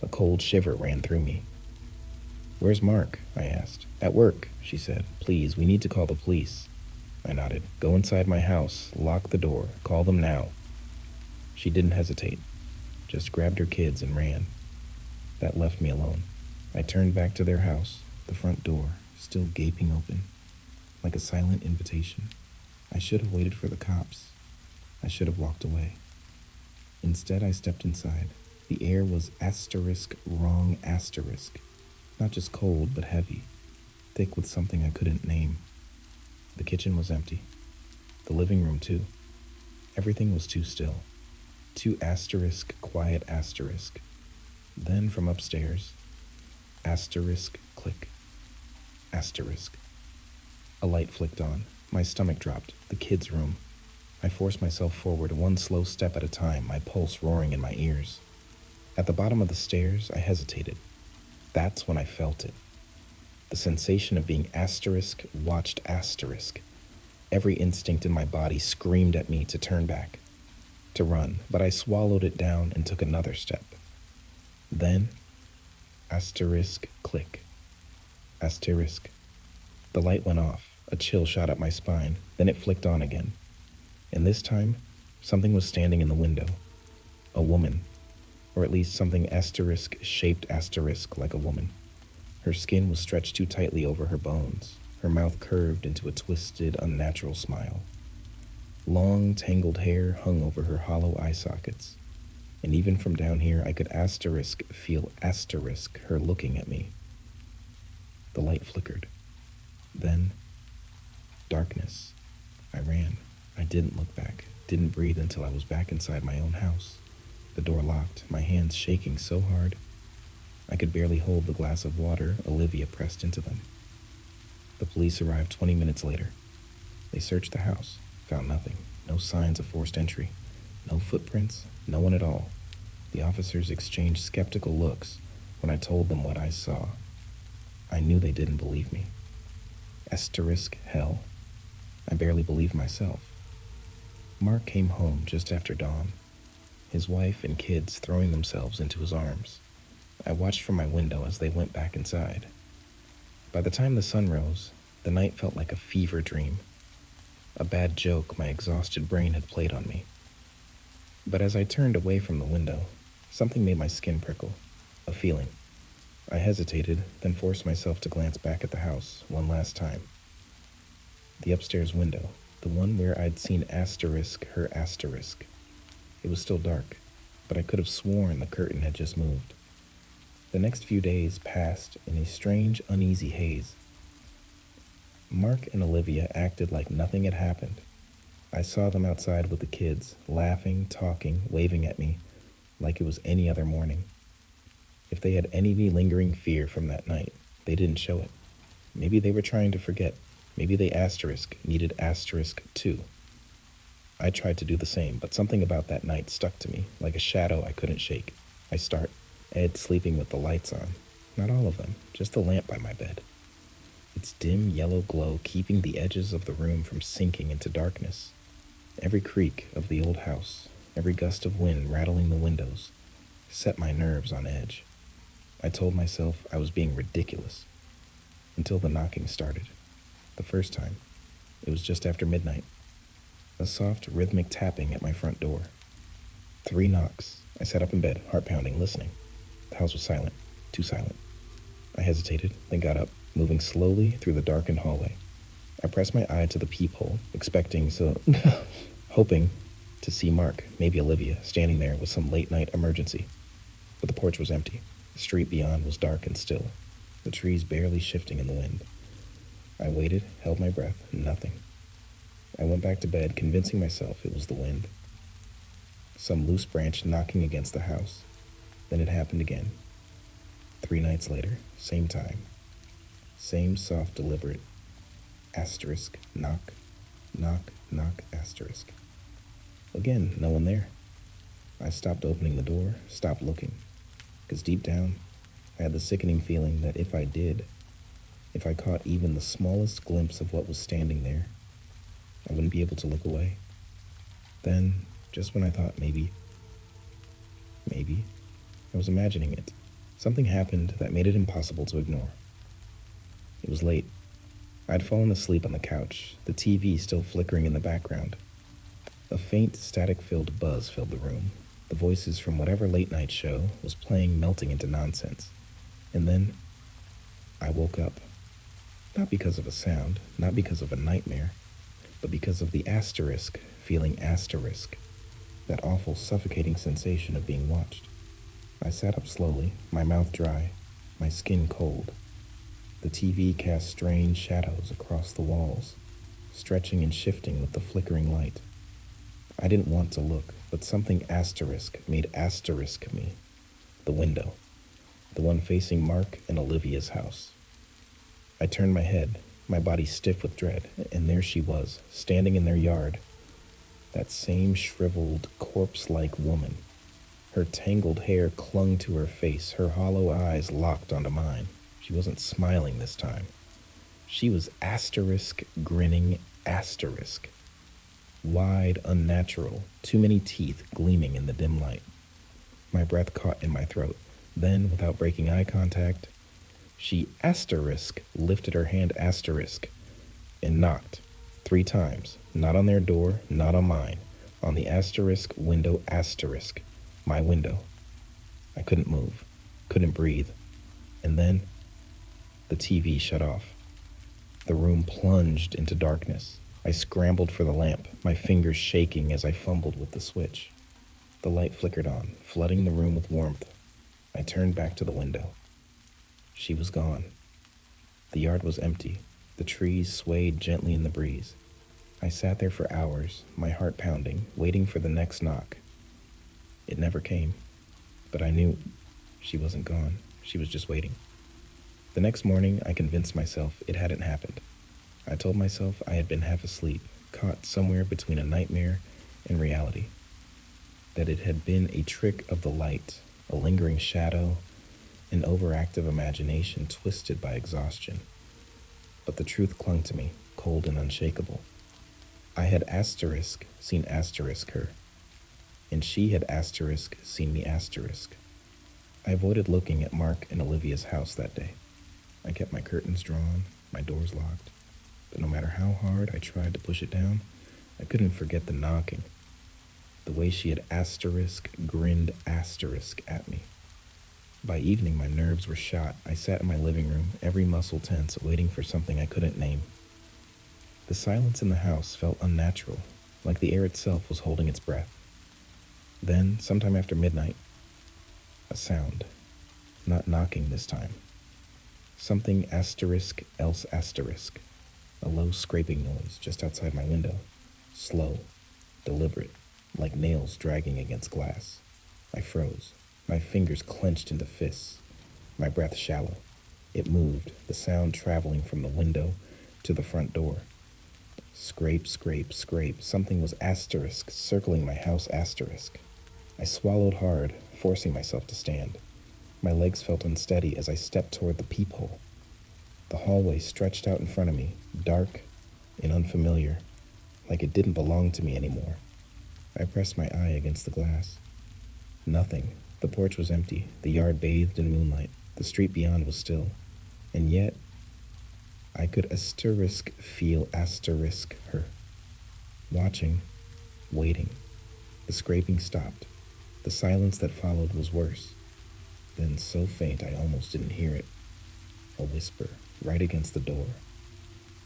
A cold shiver ran through me. "Where's Mark?" I asked. "At work," she said. "Please, we need to call the police." I nodded. "Go inside my house, lock the door, call them now." She didn't hesitate, just grabbed her kids and ran. That left me alone. I turned back to their house, the front door still gaping open, like a silent invitation. I should have waited for the cops. I should have walked away. Instead, I stepped inside. The air was asterisk wrong asterisk. Not just cold, but heavy, thick with something I couldn't name. The kitchen was empty. The living room, too. Everything was too still. Too asterisk, quiet asterisk. Then from upstairs, asterisk, click, asterisk. A light flicked on. My stomach dropped. The kids' room. I forced myself forward, one slow step at a time, my pulse roaring in my ears. At the bottom of the stairs, I hesitated. That's when I felt it. The sensation of being asterisk watched asterisk. Every instinct in my body screamed at me to turn back, to run, but I swallowed it down and took another step. Then, asterisk, click, asterisk. The light went off. A chill shot up my spine. Then it flicked on again. And this time, something was standing in the window. A woman. Or at least something asterisk-shaped asterisk like a woman. Her skin was stretched too tightly over her bones, her mouth curved into a twisted, unnatural smile. Long, tangled hair hung over her hollow eye sockets, and even from down here I could feel asterisk her looking at me. The light flickered. Then, darkness. I ran. I didn't look back, didn't breathe until I was back inside my own house. The door locked, my hands shaking so hard I could barely hold the glass of water Olivia pressed into them. The police arrived 20 minutes later. They searched the house, found nothing, no signs of forced entry, no footprints, no one at all. The officers exchanged skeptical looks when I told them what I saw. I knew they didn't believe me. Asterisk hell. I barely believed myself. Mark came home just after dawn, his wife and kids throwing themselves into his arms. I watched from my window as they went back inside. By the time the sun rose, the night felt like a fever dream, a bad joke my exhausted brain had played on me. But as I turned away from the window, something made my skin prickle, a feeling. I hesitated, then forced myself to glance back at the house one last time. The upstairs window, the one where I'd seen asterisk her asterisk. It was still dark, but I could have sworn the curtain had just moved. The next few days passed in a strange, uneasy haze. Mark and Olivia acted like nothing had happened. I saw them outside with the kids, laughing, talking, waving at me, like it was any other morning. If they had any lingering fear from that night, they didn't show it. Maybe they were trying to forget. Maybe they needed asterisk too. I tried to do the same, but something about that night stuck to me, like a shadow I couldn't shake. Ed sleeping with the lights on. Not all of them, just the lamp by my bed. Its dim yellow glow keeping the edges of the room from sinking into darkness. Every creak of the old house, every gust of wind rattling the windows, set my nerves on edge. I told myself I was being ridiculous, until the knocking started. The first time, it was just after midnight. A soft, rhythmic tapping at my front door. 3 knocks. I sat up in bed, heart pounding, listening. The house was silent, too silent. I hesitated, then got up, moving slowly through the darkened hallway. I pressed my eye to the peephole, hoping to see Mark, maybe Olivia, standing there with some late-night emergency. But the porch was empty. The street beyond was dark and still, the trees barely shifting in the wind. I waited, held my breath, nothing. I went back to bed, convincing myself it was the wind. Some loose branch knocking against the house. Then it happened again. 3 nights later, same time. Same soft, deliberate asterisk, knock, knock, knock, asterisk. Again, no one there. I stopped opening the door, stopped looking, because deep down, I had the sickening feeling that if I caught even the smallest glimpse of what was standing there, I wouldn't be able to look away. Then, just when I thought maybe, I was imagining it. Something happened that made it impossible to ignore. It was late. I'd fallen asleep on the couch, the TV still flickering in the background. A faint, static-filled buzz filled the room. The voices from whatever late-night show was playing melting into nonsense. And then, I woke up. Not because of a sound, not because of a nightmare, but because of the asterisk feeling asterisk, that awful suffocating sensation of being watched. I sat up slowly, my mouth dry, my skin cold. The TV cast strange shadows across the walls, stretching and shifting with the flickering light. I didn't want to look, but something asterisk made asterisk me. The window, the one facing Mark and Olivia's house. I turned my head, my body stiff with dread, and there she was, standing in their yard. That same shriveled, corpse-like woman. Her tangled hair clung to her face, her hollow eyes locked onto mine. She wasn't smiling this time. She was asterisk, grinning asterisk. Wide, unnatural, too many teeth gleaming in the dim light. My breath caught in my throat. Then, without breaking eye contact, she asterisk lifted her hand asterisk and knocked 3 times, not on their door, not on mine, on the asterisk window asterisk, my window. I couldn't move, couldn't breathe. And then, the TV shut off. The room plunged into darkness. I scrambled for the lamp, my fingers shaking as I fumbled with the switch. The light flickered on, flooding the room with warmth. I turned back to the window. She was gone. The yard was empty. The trees swayed gently in the breeze. I sat there for hours, my heart pounding, waiting for the next knock. It never came, but I knew she wasn't gone. She was just waiting. The next morning, I convinced myself it hadn't happened. I told myself I had been half asleep, caught somewhere between a nightmare and reality. That it had been a trick of the light, a lingering shadow, an overactive imagination twisted by exhaustion. But the truth clung to me, cold and unshakable. I had asterisk seen asterisk her, and she had asterisk seen me asterisk. I avoided looking at Mark and Olivia's house that day. I kept my curtains drawn, my doors locked, but no matter how hard I tried to push it down, I couldn't forget the knocking, the way she had asterisk grinned asterisk at me. By evening, my nerves were shot. I sat in my living room, every muscle tense, waiting for something I couldn't name. The silence in the house felt unnatural, like the air itself was holding its breath. Then, sometime after midnight, a sound, not knocking this time. Something asterisk else asterisk, a low scraping noise just outside my window, slow, deliberate, like nails dragging against glass. I froze, my fingers clenched into fists, my breath shallow. It moved, the sound traveling from the window to the front door. Scrape, scrape, scrape, something was asterisk circling my house asterisk. I swallowed hard, forcing myself to stand. My legs felt unsteady as I stepped toward the peephole. The hallway stretched out in front of me, dark and unfamiliar, like it didn't belong to me anymore. I pressed my eye against the glass. Nothing. The porch was empty, the yard bathed in moonlight. The street beyond was still. And yet, I could asterisk feel asterisk her. Watching, waiting. The scraping stopped. The silence that followed was worse. Then so faint I almost didn't hear it. A whisper, right against the door.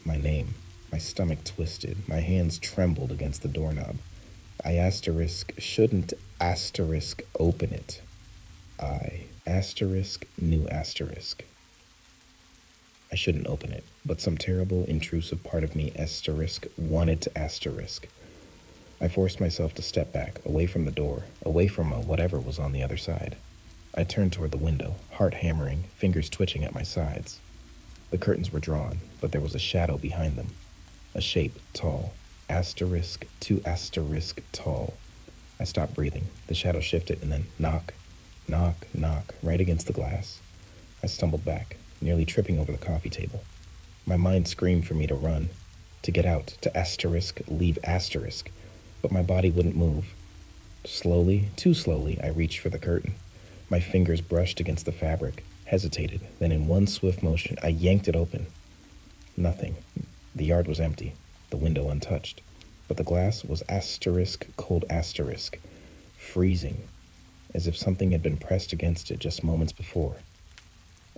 My name. My stomach twisted. My hands trembled against the doorknob. I shouldn't open it. I new I shouldn't open it, but some terrible, intrusive part of me wanted to I forced myself to step back, away from the door, away from whatever was on the other side. I turned toward the window, heart hammering, fingers twitching at my sides. The curtains were drawn, but there was a shadow behind them. A shape, tall, tall. I stopped breathing. The shadow shifted and then knock, knock, knock, right against the glass. I stumbled back, nearly tripping over the coffee table. My mind screamed for me to run, to get out, to leave but my body wouldn't move. Slowly, too slowly, I reached for the curtain. My fingers brushed against the fabric, hesitated, then in one swift motion, I yanked it open. Nothing. The yard was empty, the window untouched, but the glass was cold freezing, as if something had been pressed against it just moments before.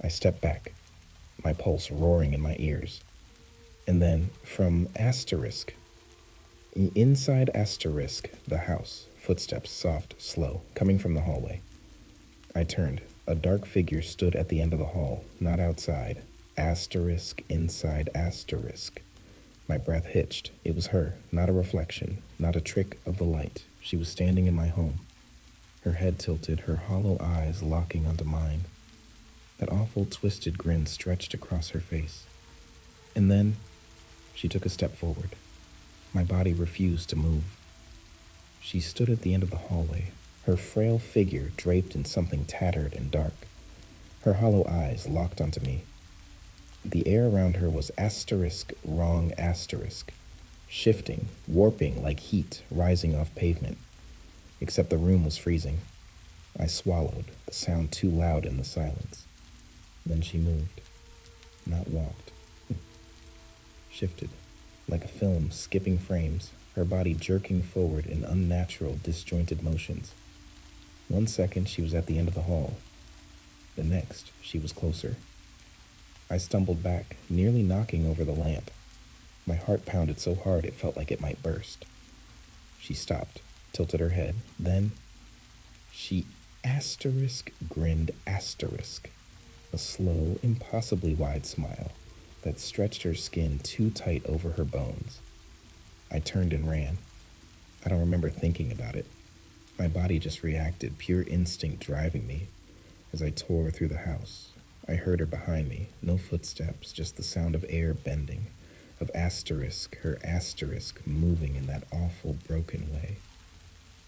I stepped back, my pulse roaring in my ears. And then, from inside the house, footsteps, soft, slow, coming from the hallway. I turned. A dark figure stood at the end of the hall, not outside. Inside. My breath hitched. It was her, not a reflection, not a trick of the light. She was standing in my home. Her head tilted, her hollow eyes locking onto mine. That awful twisted grin stretched across her face. And then she took a step forward. My body refused to move. She stood at the end of the hallway, her frail figure draped in something tattered and dark. Her hollow eyes locked onto me. The air around her was wrong, shifting, warping like heat rising off pavement. Except the room was freezing. I swallowed, the sound too loud in the silence. Then she moved, not walked, shifted, like a film skipping frames, her body jerking forward in unnatural, disjointed motions. 1 second she was at the end of the hall. The next, she was closer. I stumbled back, nearly knocking over the lamp. My heart pounded so hard it felt like it might burst. She stopped, tilted her head. Then she grinned a slow, impossibly wide smile that stretched her skin too tight over her bones. I turned and ran. I don't remember thinking about it. My body just reacted, pure instinct driving me. As I tore through the house, I heard her behind me, no footsteps, just the sound of air bending, of her moving in that awful broken way.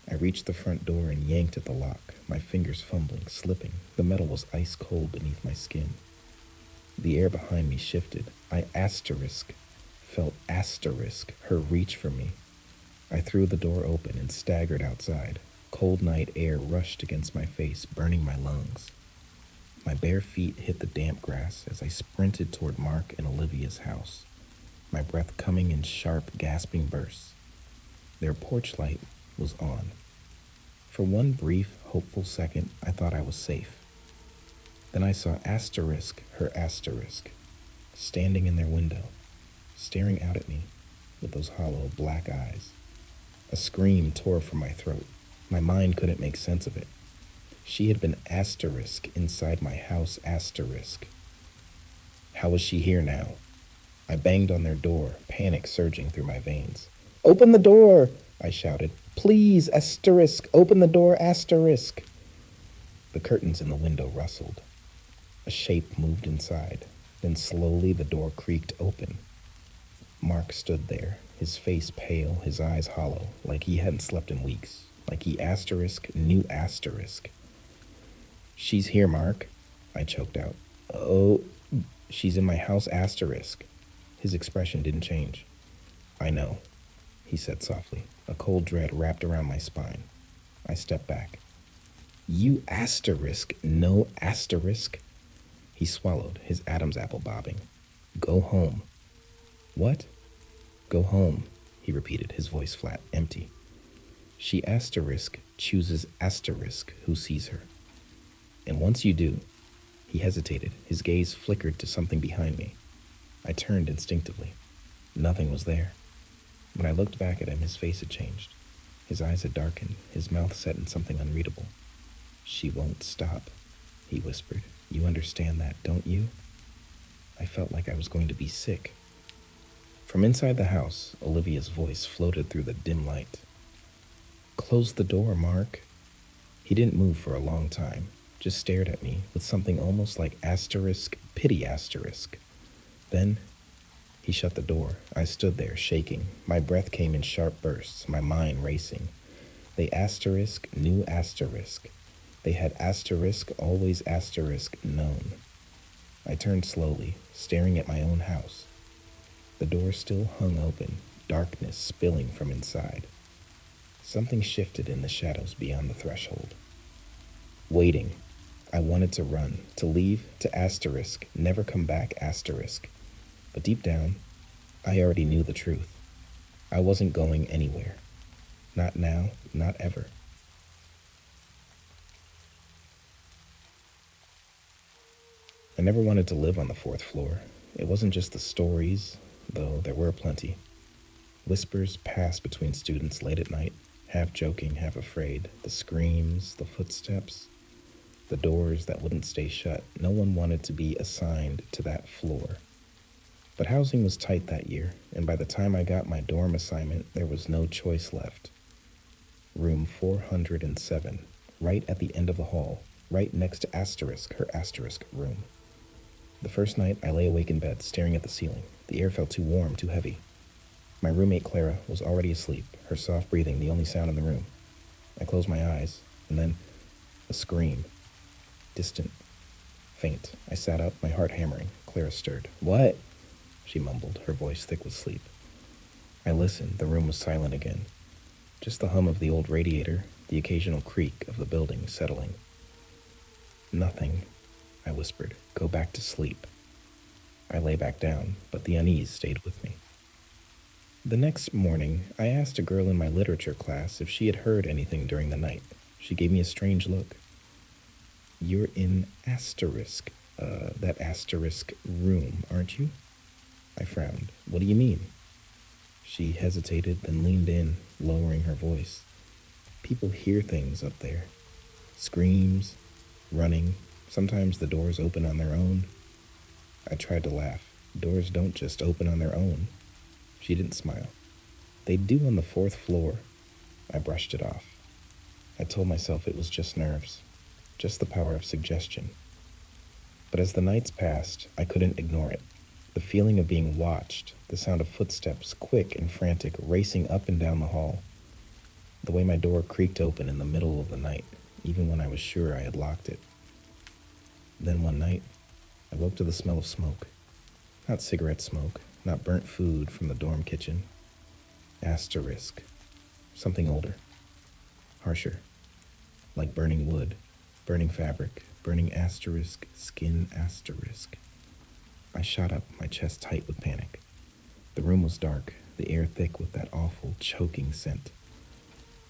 I reached the front door and yanked at the lock, my fingers fumbling, slipping. The metal was ice cold beneath my skin. The air behind me shifted. I felt her reach for me. I threw the door open and staggered outside. Cold night air rushed against my face, burning my lungs. My bare feet hit the damp grass as I sprinted toward Mark and Olivia's house, my breath coming in sharp, gasping bursts. Their porch light was on. For one brief, hopeful second, I thought I was safe. Then I saw her standing in their window, staring out at me with those hollow black eyes. A scream tore from my throat. My mind couldn't make sense of it. She had been inside my house. How was she here now? I banged on their door, panic surging through my veins. Open the door, I shouted. Please, open the door, The curtains in the window rustled. A shape moved inside. Then slowly the door creaked open. Mark stood there, his face pale, his eyes hollow, like he hadn't slept in weeks, like he knew She's here, Mark, I choked out. Oh, she's in my house, His expression didn't change. I know, he said softly. A cold dread wrapped around my spine. I stepped back. You no He swallowed, his Adam's apple bobbing. Go home. What? Go home, he repeated, his voice flat, empty. She chooses who sees her. And once you do, he hesitated. His gaze flickered to something behind me. I turned instinctively. Nothing was there. When I looked back at him, his face had changed. His eyes had darkened, his mouth set in something unreadable. "She won't stop," he whispered. "You understand that, don't you?" I felt like I was going to be sick. From inside the house, Olivia's voice floated through the dim light. "Close the door, Mark." He didn't move for a long time, just stared at me with something almost like pity asterisk. Then he shut the door. I stood there, shaking. My breath came in sharp bursts, my mind racing. They knew asterisk. They had asterisk, always asterisk, known. I turned slowly, staring at my own house. The door still hung open, darkness spilling from inside. Something shifted in the shadows beyond the threshold. Waiting. I wanted to run, to leave, to asterisk, never come back asterisk. But deep down, I already knew the truth. I wasn't going anywhere. Not now, not ever. I never wanted to live on the fourth floor. It wasn't just the stories, though there were plenty. Whispers passed between students late at night, half joking, half afraid. The screams, the footsteps, the doors that wouldn't stay shut. No one wanted to be assigned to that floor. But housing was tight that year, and by the time I got my dorm assignment, there was no choice left. Room 407, right at the end of the hall, right next to asterisk, her asterisk room. The first night, I lay awake in bed, staring at the ceiling. The air felt too warm, too heavy. My roommate, Clara, was already asleep, her soft breathing the only sound in the room. I closed my eyes, and then a scream. Distant, faint. I sat up, my heart hammering. Clara stirred. "What?" she mumbled, her voice thick with sleep. I listened. The room was silent again. Just the hum of the old radiator, the occasional creak of the building settling. "Nothing," I whispered. "Go back to sleep." I lay back down, but the unease stayed with me. The next morning, I asked a girl in my literature class if she had heard anything during the night. She gave me a strange look. "You're in that asterisk room, aren't you?" I frowned. "What do you mean?" She hesitated, then leaned in, lowering her voice. "People hear things up there. Screams, running. Sometimes the doors open on their own." I tried to laugh. "Doors don't just open on their own." She didn't smile. "They do on the fourth floor." I brushed it off. I told myself it was just nerves, just the power of suggestion. But as the nights passed, I couldn't ignore it. The feeling of being watched, the sound of footsteps, quick and frantic, racing up and down the hall. The way my door creaked open in the middle of the night, even when I was sure I had locked it. Then one night, I woke to the smell of smoke. Not cigarette smoke, not burnt food from the dorm kitchen. Asterisk. Something older. Harsher. Like burning wood, burning fabric, burning asterisk, skin asterisk. I shot up, my chest tight with panic. The room was dark, the air thick with that awful, choking scent.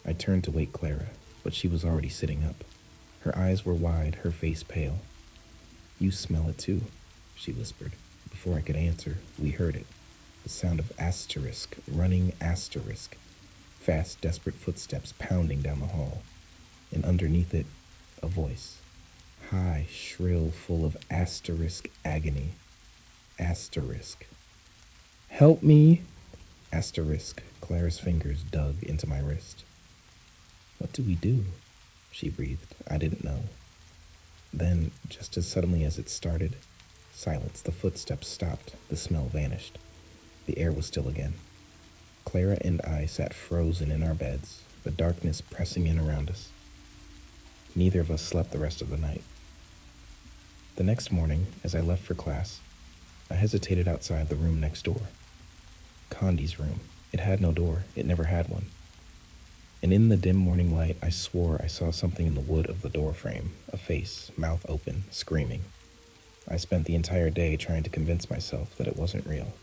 I turned to wake Clara, but she was already sitting up. Her eyes were wide, her face pale. "You smell it too," she whispered. Before I could answer, we heard it. The sound of asterisk, running asterisk. Fast, desperate footsteps pounding down the hall. And underneath it, a voice. High, shrill, full of asterisk agony. Asterisk. "Help me!" Asterisk. Clara's fingers dug into my wrist. "What do we do?" she breathed. I didn't know. Then, just as suddenly as it started, silence. The footsteps stopped. The smell vanished. The air was still again. Clara and I sat frozen in our beds, the darkness pressing in around us. Neither of us slept the rest of the night. The next morning, as I left for class, I hesitated outside the room next door. Condi's room. It had no door. It never had one. And in the dim morning light, I swore I saw something in the wood of the door frame, a face, mouth open, screaming. I spent the entire day trying to convince myself that it wasn't real.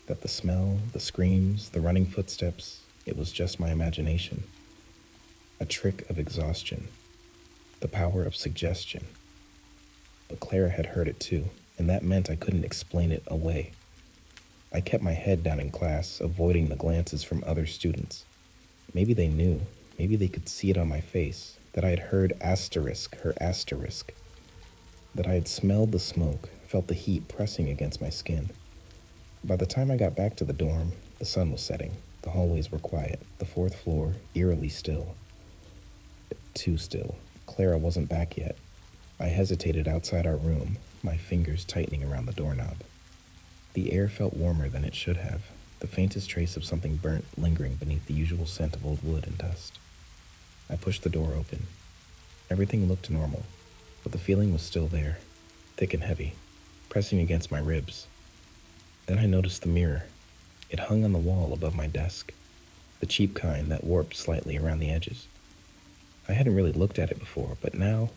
That the smell, the screams, the running footsteps, it was just my imagination. A trick of exhaustion. The power of suggestion. But Clara had heard it too, and that meant I couldn't explain it away. I kept my head down in class, avoiding the glances from other students. Maybe they knew, maybe they could see it on my face, that I had heard her asterisk, that I had smelled the smoke, felt the heat pressing against my skin. By the time I got back to the dorm, the sun was setting. The hallways were quiet, the fourth floor eerily still. Too still. Clara wasn't back yet. I hesitated outside our room, my fingers tightening around the doorknob. The air felt warmer than it should have, the faintest trace of something burnt lingering beneath the usual scent of old wood and dust. I pushed the door open. Everything looked normal, but the feeling was still there, thick and heavy, pressing against my ribs. Then I noticed the mirror. It hung on the wall above my desk, the cheap kind that warped slightly around the edges. I hadn't really looked at it before, but now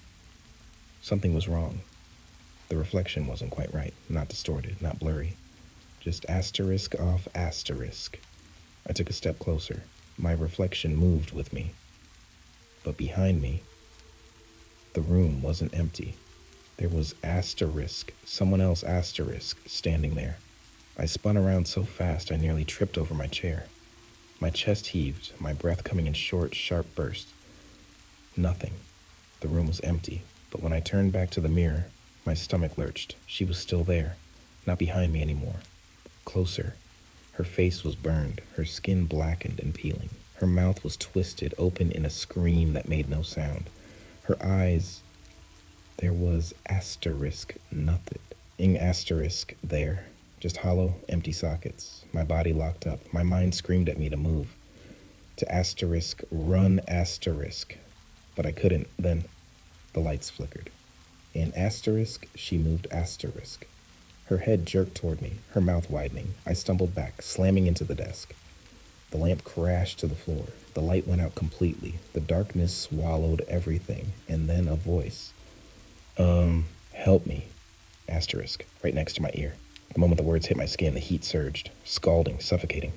something was wrong. The reflection wasn't quite right, not distorted, not blurry. Just asterisk off asterisk. I took a step closer. My reflection moved with me. But behind me, the room wasn't empty. There was asterisk, someone else asterisk, standing there. I spun around so fast I nearly tripped over my chair. My chest heaved, my breath coming in short, sharp bursts. Nothing. The room was empty, but when I turned back to the mirror, my stomach lurched. She was still there, not behind me anymore. Closer. Her face was burned, her skin blackened and peeling. Her mouth was twisted open in a scream that made no sound. Her eyes... There was asterisk nothing. Asterisk there. Just hollow, empty sockets. My body locked up. My mind screamed at me to move. To asterisk, run asterisk. But I couldn't. Then the lights flickered. In asterisk, she moved asterisk. Her head jerked toward me, her mouth widening. I stumbled back, slamming into the desk. The lamp crashed to the floor. The light went out completely. The darkness swallowed everything. And then a voice. Help me. Asterisk, right next to my ear. The moment the words hit my skin, the heat surged, scalding, suffocating.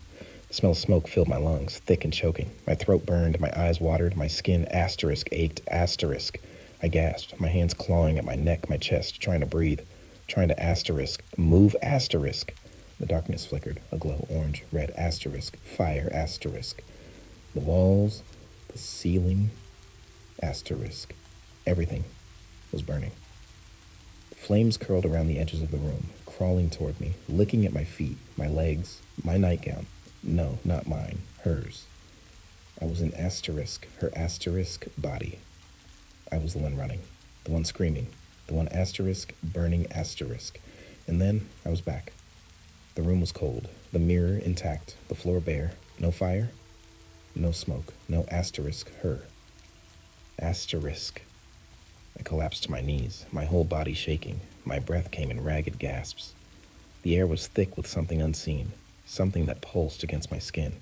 The smell of smoke filled my lungs, thick and choking. My throat burned, my eyes watered, my skin asterisk ached, asterisk. I gasped, my hands clawing at my neck, my chest, trying to breathe, trying to asterisk, move asterisk. The darkness flickered, a glow, orange, red, asterisk, fire, asterisk. The walls, the ceiling, asterisk. Everything was burning. Flames curled around the edges of the room, crawling toward me, licking at my feet, my legs, my nightgown. No, not mine, hers. I was an asterisk, her asterisk body. I was the one running, the one screaming, the one asterisk burning asterisk. And then I was back. The room was cold, the mirror intact, the floor bare. No fire, no smoke, no asterisk her. Asterisk. I collapsed to my knees, my whole body shaking. My breath came in ragged gasps. The air was thick with something unseen, something that pulsed against my skin.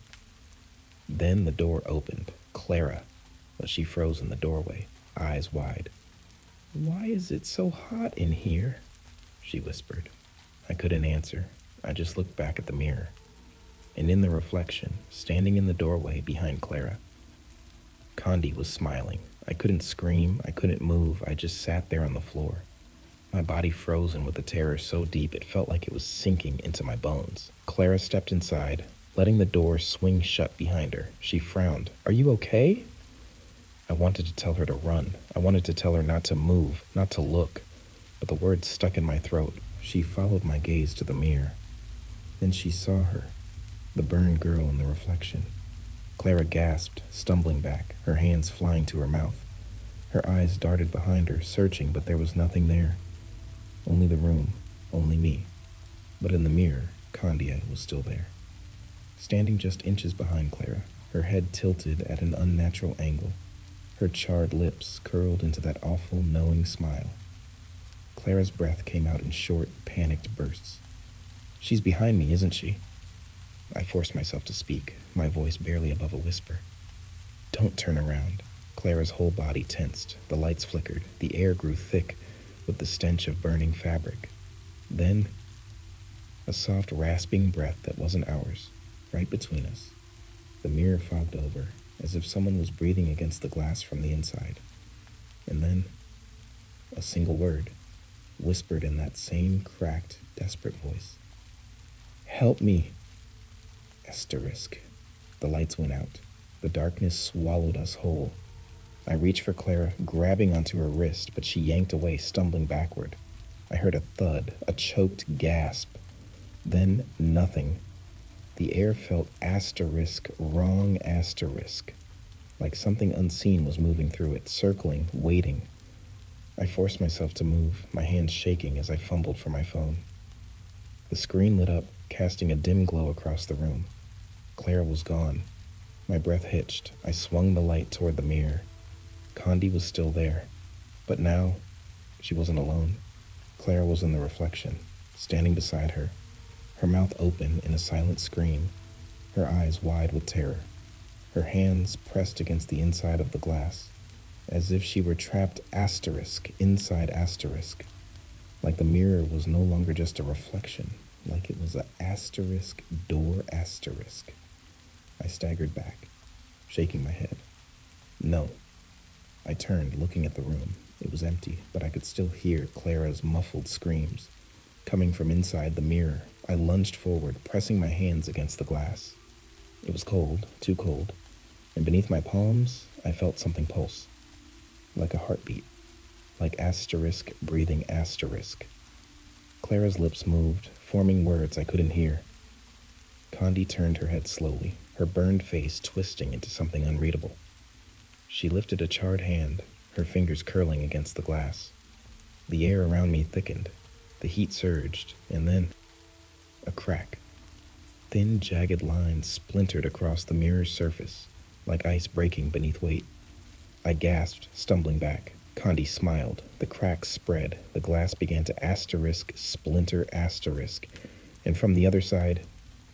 Then the door opened. Clara, but she froze in the doorway, eyes wide. "Why is it so hot in here?" she whispered. I couldn't answer. I just looked back at the mirror. And in the reflection, standing in the doorway behind Clara, Condi was smiling. I couldn't scream, I couldn't move, I just sat there on the floor. My body frozen with the terror so deep it felt like it was sinking into my bones. Clara stepped inside, letting the door swing shut behind her. She frowned. "Are you okay?" I wanted to tell her to run. I wanted to tell her not to move, not to look. But the words stuck in my throat. She followed my gaze to the mirror. Then she saw her, the burned girl in the reflection. Clara gasped, stumbling back, her hands flying to her mouth. Her eyes darted behind her, searching, but there was nothing there. Only the room, only me. But in the mirror, Candia was still there. Standing just inches behind Clara, her head tilted at an unnatural angle, her charred lips curled into that awful, knowing smile. Clara's breath came out in short, panicked bursts. "She's behind me, isn't she?" I forced myself to speak, my voice barely above a whisper. "Don't turn around." Clara's whole body tensed, the lights flickered, the air grew thick with the stench of burning fabric. Then, a soft, rasping breath that wasn't ours, right between us. The mirror fogged over, as if someone was breathing against the glass from the inside. And then a single word, whispered in that same cracked, desperate voice. Help me! Asterisk. The lights went out. The darkness swallowed us whole. I reached for Clara, grabbing onto her wrist, but she yanked away, stumbling backward. I heard a thud, a choked gasp. Then nothing. The air felt asterisk, wrong asterisk, like something unseen was moving through it, circling, waiting. I forced myself to move, my hands shaking as I fumbled for my phone. The screen lit up, casting a dim glow across the room. Clara was gone. My breath hitched. I swung the light toward the mirror. Condi was still there, but now she wasn't alone. Clara was in the reflection, standing beside her, her mouth open in a silent scream, her eyes wide with terror, her hands pressed against the inside of the glass, as if she were trapped asterisk inside asterisk, like the mirror was no longer just a reflection, like it was a asterisk door asterisk. I staggered back, shaking my head. No. I turned, looking at the room. It was empty, but I could still hear Clara's muffled screams. Coming from inside the mirror, I lunged forward, pressing my hands against the glass. It was cold, too cold, and beneath my palms, I felt something pulse. Like a heartbeat, like asterisk breathing asterisk. Clara's lips moved, forming words I couldn't hear. Condi turned her head slowly, her burned face twisting into something unreadable. She lifted a charred hand, her fingers curling against the glass. The air around me thickened, the heat surged, and then a crack. Thin, jagged lines splintered across the mirror's surface, like ice breaking beneath weight. I gasped, stumbling back. Condi smiled. The cracks spread. The glass began to asterisk, splinter asterisk. And from the other side,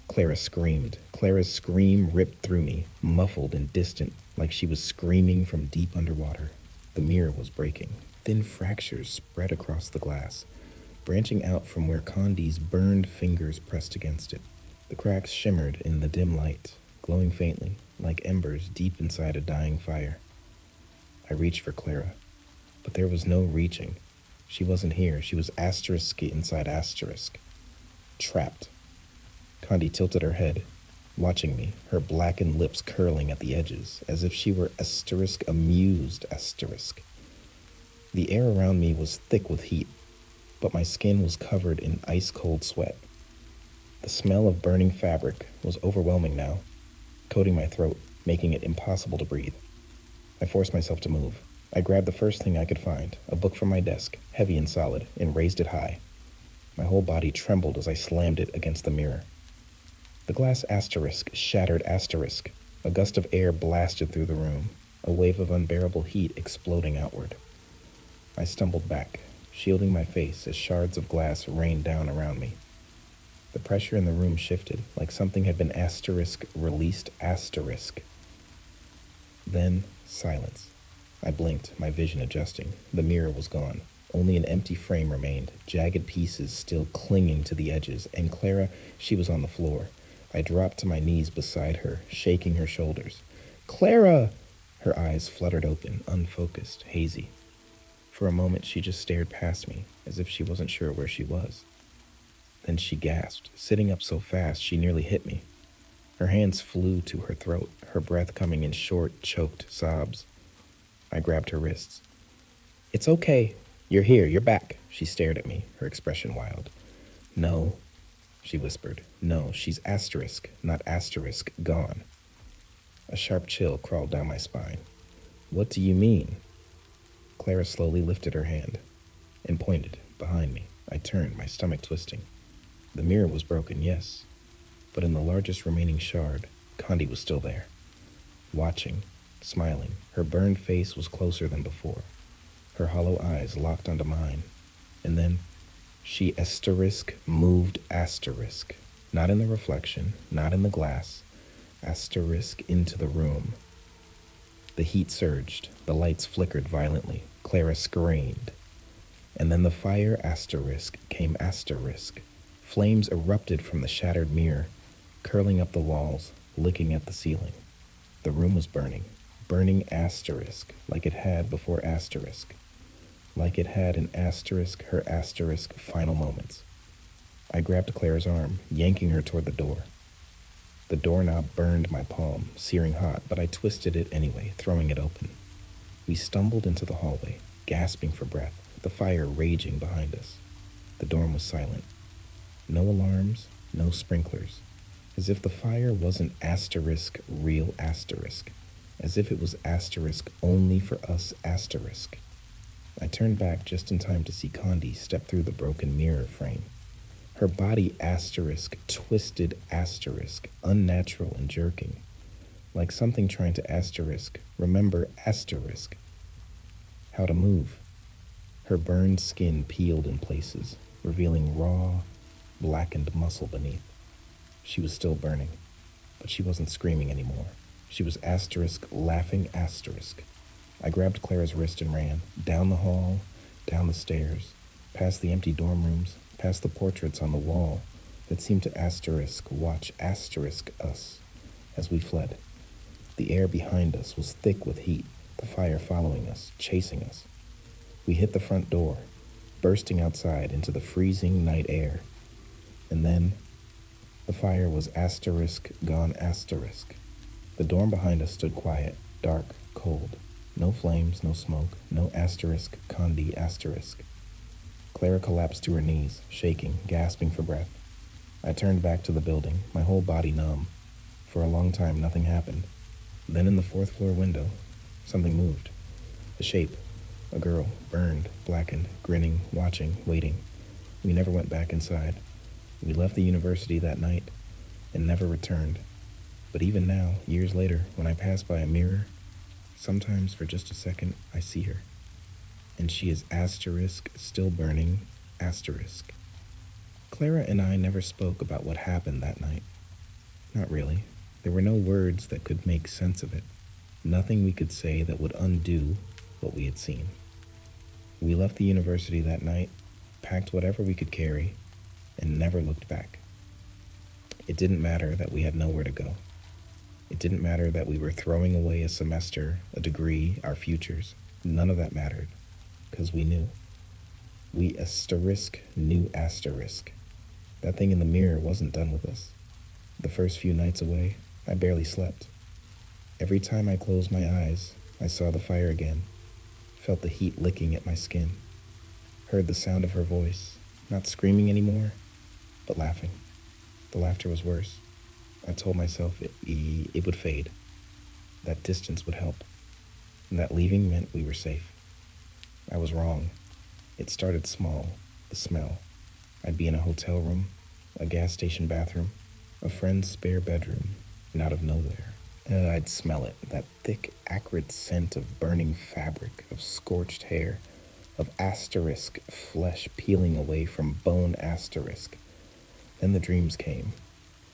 Clara screamed. Clara's scream ripped through me, muffled and distant, like she was screaming from deep underwater. The mirror was breaking. Thin fractures spread across the glass, branching out from where Condi's burned fingers pressed against it. The cracks shimmered in the dim light, glowing faintly, like embers deep inside a dying fire. I reached for Clara, but there was no reaching. She wasn't here. She was asterisk inside asterisk. Trapped. Condi tilted her head, watching me, her blackened lips curling at the edges, as if she were asterisk amused asterisk. The air around me was thick with heat, but my skin was covered in ice-cold sweat. The smell of burning fabric was overwhelming now, coating my throat, making it impossible to breathe. I forced myself to move. I grabbed the first thing I could find, a book from my desk, heavy and solid, and raised it high. My whole body trembled as I slammed it against the mirror. The glass asterisk shattered asterisk. A gust of air blasted through the room, a wave of unbearable heat exploding outward. I stumbled back, shielding my face as shards of glass rained down around me. The pressure in the room shifted, like something had been asterisk released asterisk. Then, silence. I blinked, my vision adjusting. The mirror was gone. Only an empty frame remained, jagged pieces still clinging to the edges, and Clara, she was on the floor. I dropped to my knees beside her, shaking her shoulders. Clara! Her eyes fluttered open, unfocused, hazy. For a moment, she just stared past me, as if she wasn't sure where she was. Then she gasped, sitting up so fast she nearly hit me. Her hands flew to her throat, her breath coming in short, choked sobs. I grabbed her wrists. It's okay. You're here. You're back. She stared at me, her expression wild. No, she whispered. No, she's asterisk, not asterisk, gone. A sharp chill crawled down my spine. What do you mean? Clara slowly lifted her hand and pointed behind me. I turned, my stomach twisting. The mirror was broken, yes, but in the largest remaining shard, Condi was still there, watching, smiling. Her burned face was closer than before, her hollow eyes locked onto mine. And then she asterisk moved asterisk, not in the reflection, not in the glass, asterisk into the room. The heat surged, the lights flickered violently. Clara screamed. And then the fire asterisk came asterisk. Flames erupted from the shattered mirror, curling up the walls, licking at the ceiling. The room was burning, burning asterisk like it had before asterisk, like it had in asterisk her asterisk final moments. I grabbed Claire's arm, yanking her toward the door. The doorknob burned my palm, searing hot, but I twisted it anyway, throwing it open. We stumbled into the hallway, gasping for breath, the fire raging behind us. The dorm was silent. No alarms, no sprinklers. As if the fire wasn't asterisk real asterisk. As if it was asterisk only for us asterisk. I turned back just in time to see Condi step through the broken mirror frame. Her body asterisk, twisted asterisk, unnatural and jerking. Like something trying to asterisk, remember asterisk. How to move. Her burned skin peeled in places, revealing raw, blackened muscle beneath. She was still burning, but she wasn't screaming anymore. She was asterisk, laughing asterisk. I grabbed Claire's wrist and ran, down the hall, down the stairs, past the empty dorm rooms, past the portraits on the wall that seemed to asterisk, watch asterisk us as we fled. The air behind us was thick with heat, the fire following us, chasing us. We hit the front door, bursting outside into the freezing night air. And then the fire was asterisk gone asterisk. The dorm behind us stood quiet, dark, cold. No flames, no smoke, no asterisk, Condi asterisk. Clara collapsed to her knees, shaking, gasping for breath. I turned back to the building, my whole body numb. For a long time, nothing happened. Then in the fourth floor window, something moved. A shape. A girl, burned, blackened, grinning, watching, waiting. We never went back inside. We left the university that night and never returned. But even now, years later, when I pass by a mirror, sometimes for just a second, I see her. And she is asterisk, still burning, asterisk. Clara and I never spoke about what happened that night. Not really. There were no words that could make sense of it. Nothing we could say that would undo what we had seen. We left the university that night, packed whatever we could carry, and never looked back. It didn't matter that we had nowhere to go. It didn't matter that we were throwing away a semester, a degree, our futures. None of that mattered, because we knew. We asterisk knew asterisk. That thing in the mirror wasn't done with us. The first few nights away, I barely slept. Every time I closed my eyes, I saw the fire again, felt the heat licking at my skin, heard the sound of her voice, not screaming anymore, but laughing. The laughter was worse. I told myself it would fade, that distance would help, and that leaving meant we were safe. I was wrong. It started small, the smell. I'd be in a hotel room, a gas station bathroom, a friend's spare bedroom, and out of nowhere, I'd smell it, that thick, acrid scent of burning fabric, of scorched hair, of asterisk flesh peeling away from bone asterisk. Then the dreams came.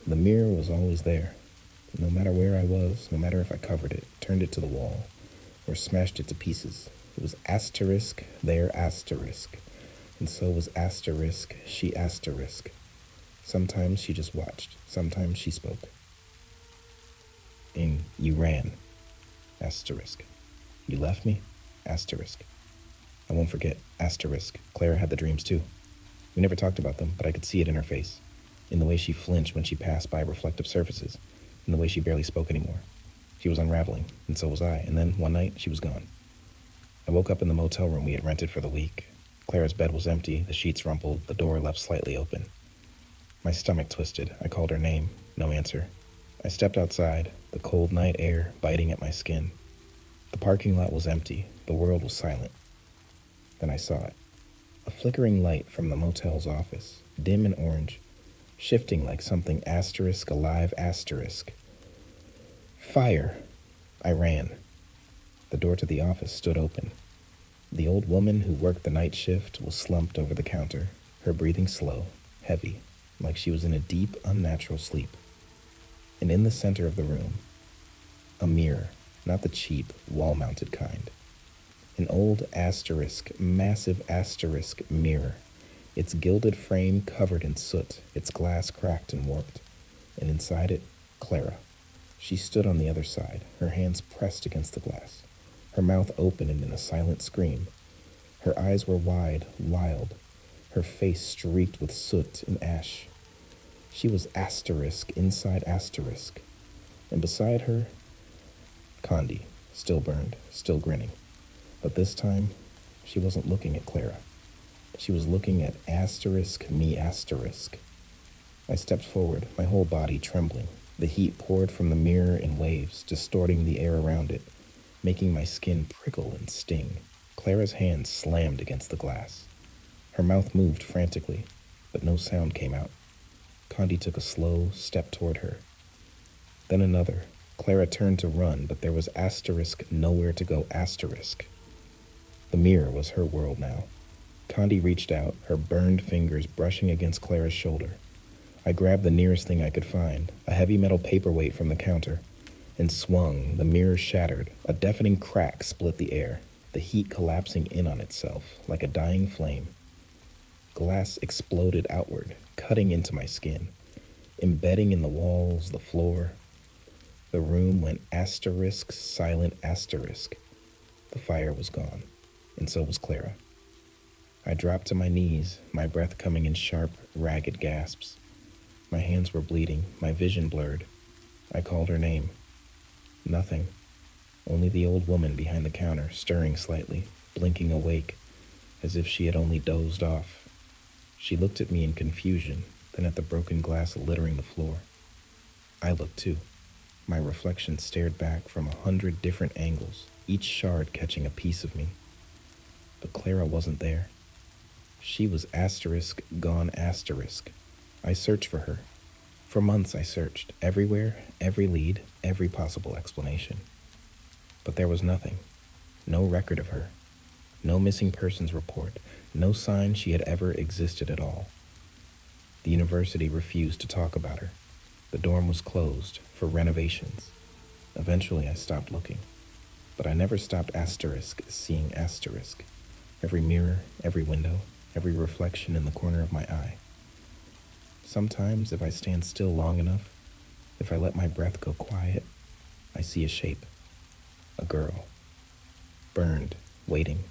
The mirror was always there. No matter where I was, no matter if I covered it, turned it to the wall, or smashed it to pieces, it was asterisk, there asterisk. And so was asterisk, she asterisk. Sometimes she just watched, sometimes she spoke. And you ran, asterisk. You left me, asterisk. I won't forget, asterisk. Clara had the dreams too. We never talked about them, but I could see it in her face, in the way she flinched when she passed by reflective surfaces, in the way she barely spoke anymore. She was unraveling, and so was I, and then one night she was gone. I woke up in the motel room we had rented for the week. Clara's bed was empty, the sheets rumpled, the door left slightly open. My stomach twisted. I called her name. No answer. I stepped outside, the cold night air biting at my skin. The parking lot was empty. The world was silent. Then I saw it. A flickering light from the motel's office, dim and orange, shifting like something asterisk alive asterisk. Fire! I ran. The door to the office stood open. The old woman who worked the night shift was slumped over the counter, her breathing slow, heavy, like she was in a deep, unnatural sleep. And in the center of the room, a mirror, not the cheap, wall-mounted kind. An old asterisk, massive asterisk mirror, its gilded frame covered in soot, its glass cracked and warped, and inside it, Clara. She stood on the other side, her hands pressed against the glass, her mouth open in a silent scream. Her eyes were wide, wild, her face streaked with soot and ash. She was asterisk inside asterisk, and beside her, Condi, still burned, still grinning. But this time, she wasn't looking at Clara. She was looking at asterisk me asterisk. I stepped forward, my whole body trembling. The heat poured from the mirror in waves, distorting the air around it, making my skin prickle and sting. Clara's hand slammed against the glass. Her mouth moved frantically, but no sound came out. Condi took a slow step toward her. Then another. Clara turned to run, but there was asterisk nowhere to go asterisk. The mirror was her world now. Condi reached out, her burned fingers brushing against Clara's shoulder. I grabbed the nearest thing I could find, a heavy metal paperweight from the counter, and swung. The mirror shattered. A deafening crack split the air, the heat collapsing in on itself like a dying flame. Glass exploded outward, cutting into my skin, embedding in the walls, the floor. The room went asterisk, silent asterisk. The fire was gone, and so was Clara. I dropped to my knees, my breath coming in sharp, ragged gasps. My hands were bleeding, my vision blurred. I called her name. Nothing. Only the old woman behind the counter, stirring slightly, blinking awake, as if she had only dozed off. She looked at me in confusion, then at the broken glass littering the floor. I looked too. My reflection stared back from 100 different angles, each shard catching a piece of me. But Clara wasn't there. She was asterisk gone asterisk. I searched for her. For months I searched, everywhere, every lead, every possible explanation. But there was nothing. No record of her. No missing persons report. No sign she had ever existed at all. The university refused to talk about her. The dorm was closed for renovations. Eventually I stopped looking. But I never stopped asterisk seeing asterisk. Every mirror, every window, every reflection in the corner of my eye. Sometimes, if I stand still long enough, if I let my breath go quiet, I see a shape. A girl. Burned, waiting.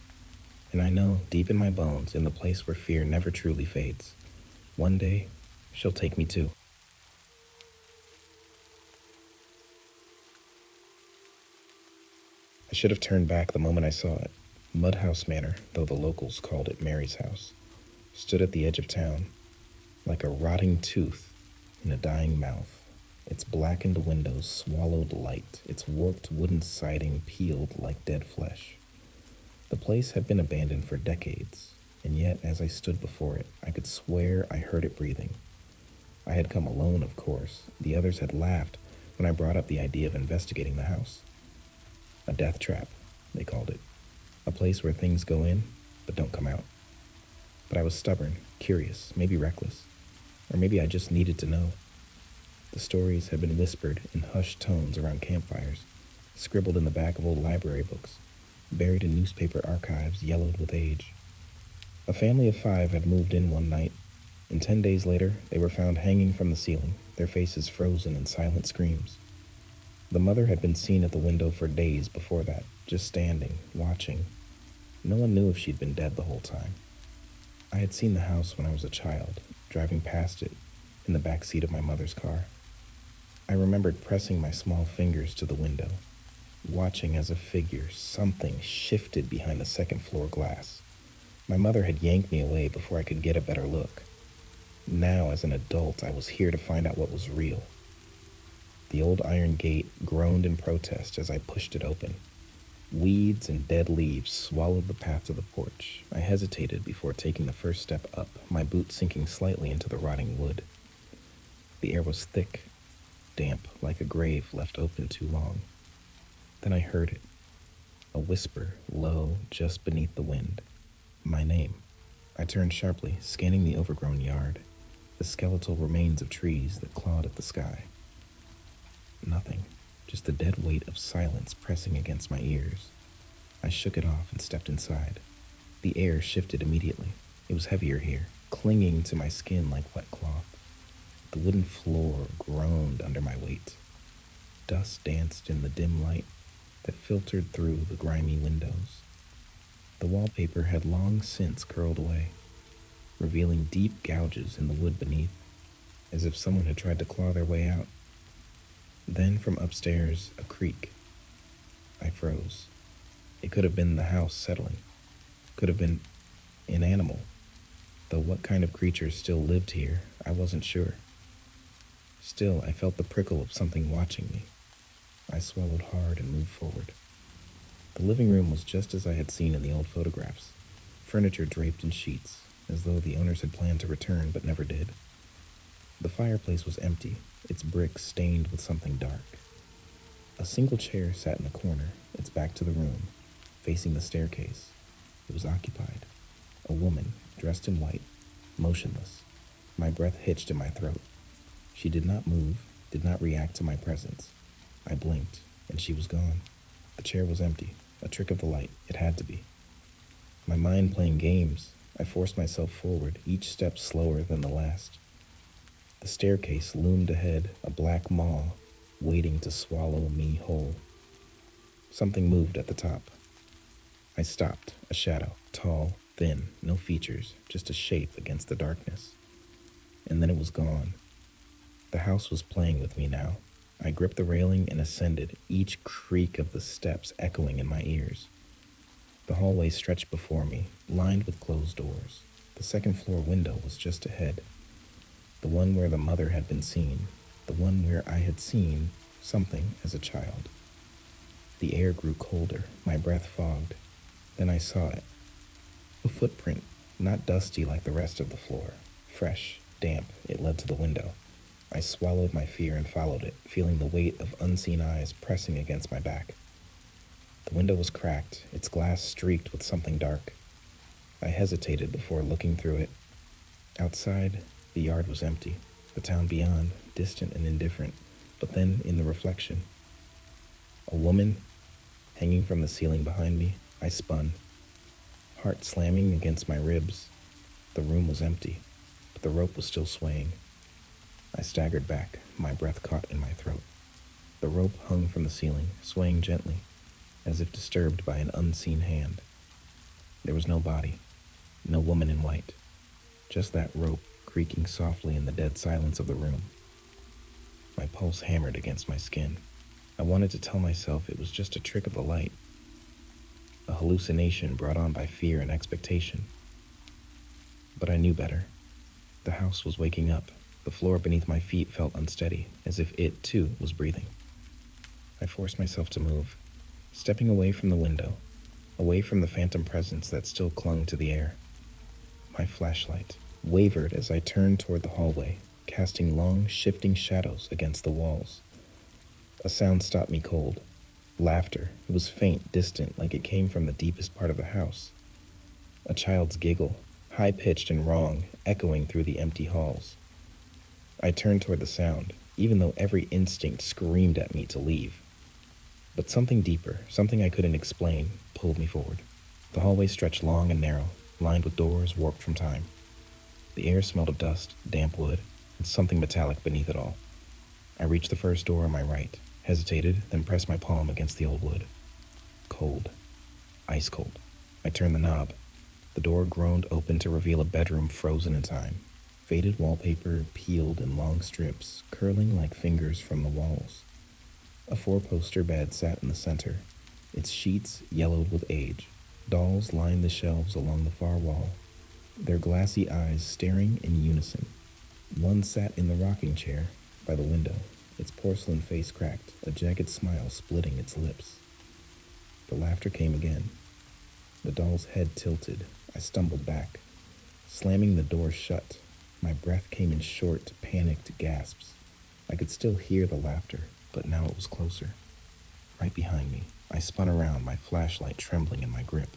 And I know, deep in my bones, in the place where fear never truly fades, one day, she'll take me too. I should have turned back the moment I saw it. Mudhouse Manor, though the locals called it Mary's house, stood at the edge of town, like a rotting tooth in a dying mouth. Its blackened windows swallowed light, its warped wooden siding peeled like dead flesh. The place had been abandoned for decades, and yet as I stood before it, I could swear I heard it breathing. I had come alone, of course. The others had laughed when I brought up the idea of investigating the house. A death trap, they called it. A place where things go in, but don't come out. But I was stubborn, curious, maybe reckless. Or maybe I just needed to know. The stories had been whispered in hushed tones around campfires, scribbled in the back of old library books, buried in newspaper archives yellowed with age. A family of 5 had moved in one night, and 10 days later they were found hanging from the ceiling, their faces frozen in silent screams. The mother had been seen at the window for days before that, just standing, watching. No one knew if she'd been dead the whole time. I had seen the house when I was a child, driving past it in the back seat of my mother's car. I remembered pressing my small fingers to the window, watching as a figure, something, shifted behind the second floor glass. My mother had yanked me away before I could get a better look. Now, as an adult, I was here to find out what was real. The old iron gate groaned in protest as I pushed it open. Weeds and dead leaves swallowed the path to the porch. I hesitated before taking the first step up, my boot sinking slightly into the rotting wood. The air was thick, damp, like a grave left open too long. Then I heard it, a whisper, low, just beneath the wind. My name. I turned sharply, scanning the overgrown yard, the skeletal remains of trees that clawed at the sky. Nothing. Just the dead weight of silence pressing against my ears. I shook it off and stepped inside. The air shifted immediately. It was heavier here, clinging to my skin like wet cloth. The wooden floor groaned under my weight. Dust danced in the dim light that filtered through the grimy windows. The wallpaper had long since curled away, revealing deep gouges in the wood beneath, as if someone had tried to claw their way out. Then from upstairs, a creak. I froze. It could have been the house settling. Could have been an animal, though what kind of creature still lived here, I wasn't sure. Still, I felt the prickle of something watching me. I swallowed hard and moved forward. The living room was just as I had seen in the old photographs, furniture draped in sheets, as though the owners had planned to return but never did. The fireplace was empty, its bricks stained with something dark. A single chair sat in the corner, its back to the room, facing the staircase. It was occupied. A woman, dressed in white, motionless. My breath hitched in my throat. She did not move, did not react to my presence. I blinked, and she was gone. The chair was empty, a trick of the light. It had to be. My mind playing games, I forced myself forward, each step slower than the last. The staircase loomed ahead, a black maw, waiting to swallow me whole. Something moved at the top. I stopped, a shadow, tall, thin, no features, just a shape against the darkness. And then it was gone. The house was playing with me now. I gripped the railing and ascended, each creak of the steps echoing in my ears. The hallway stretched before me, lined with closed doors. The second floor window was just ahead. The one where the mother had been seen. The one where I had seen something as a child. The air grew colder, my breath fogged. Then I saw it. A footprint, not dusty like the rest of the floor. Fresh, damp, it led to the window. I swallowed my fear and followed it, feeling the weight of unseen eyes pressing against my back. The window was cracked, its glass streaked with something dark. I hesitated before looking through it. Outside, the yard was empty, the town beyond, distant and indifferent, but then in the reflection. A woman, hanging from the ceiling behind me, I spun, heart slamming against my ribs. The room was empty, but the rope was still swaying. I staggered back, my breath caught in my throat. The rope hung from the ceiling, swaying gently, as if disturbed by an unseen hand. There was no body, no woman in white, just that rope creaking softly in the dead silence of the room. My pulse hammered against my skin. I wanted to tell myself it was just a trick of the light, a hallucination brought on by fear and expectation. But I knew better. The house was waking up. The floor beneath my feet felt unsteady, as if it, too, was breathing. I forced myself to move, stepping away from the window, away from the phantom presence that still clung to the air. My flashlight wavered as I turned toward the hallway, casting long, shifting shadows against the walls. A sound stopped me cold. Laughter. It was faint, distant, like it came from the deepest part of the house. A child's giggle, high-pitched and wrong, echoing through the empty halls. I turned toward the sound, even though every instinct screamed at me to leave. But something deeper, something I couldn't explain, pulled me forward. The hallway stretched long and narrow, lined with doors warped from time. The air smelled of dust, damp wood, and something metallic beneath it all. I reached the first door on my right, hesitated, then pressed my palm against the old wood. Cold. Ice cold. I turned the knob. The door groaned open to reveal a bedroom frozen in time. Faded wallpaper peeled in long strips, curling like fingers from the walls. A four-poster bed sat in the center, its sheets yellowed with age. Dolls lined the shelves along the far wall, their glassy eyes staring in unison. One sat in the rocking chair by the window, its porcelain face cracked, a jagged smile splitting its lips. The laughter came again. The doll's head tilted. I stumbled back, slamming the door shut. My breath came in short, panicked gasps. I could still hear the laughter, but now it was closer. Right behind me, I spun around, my flashlight trembling in my grip.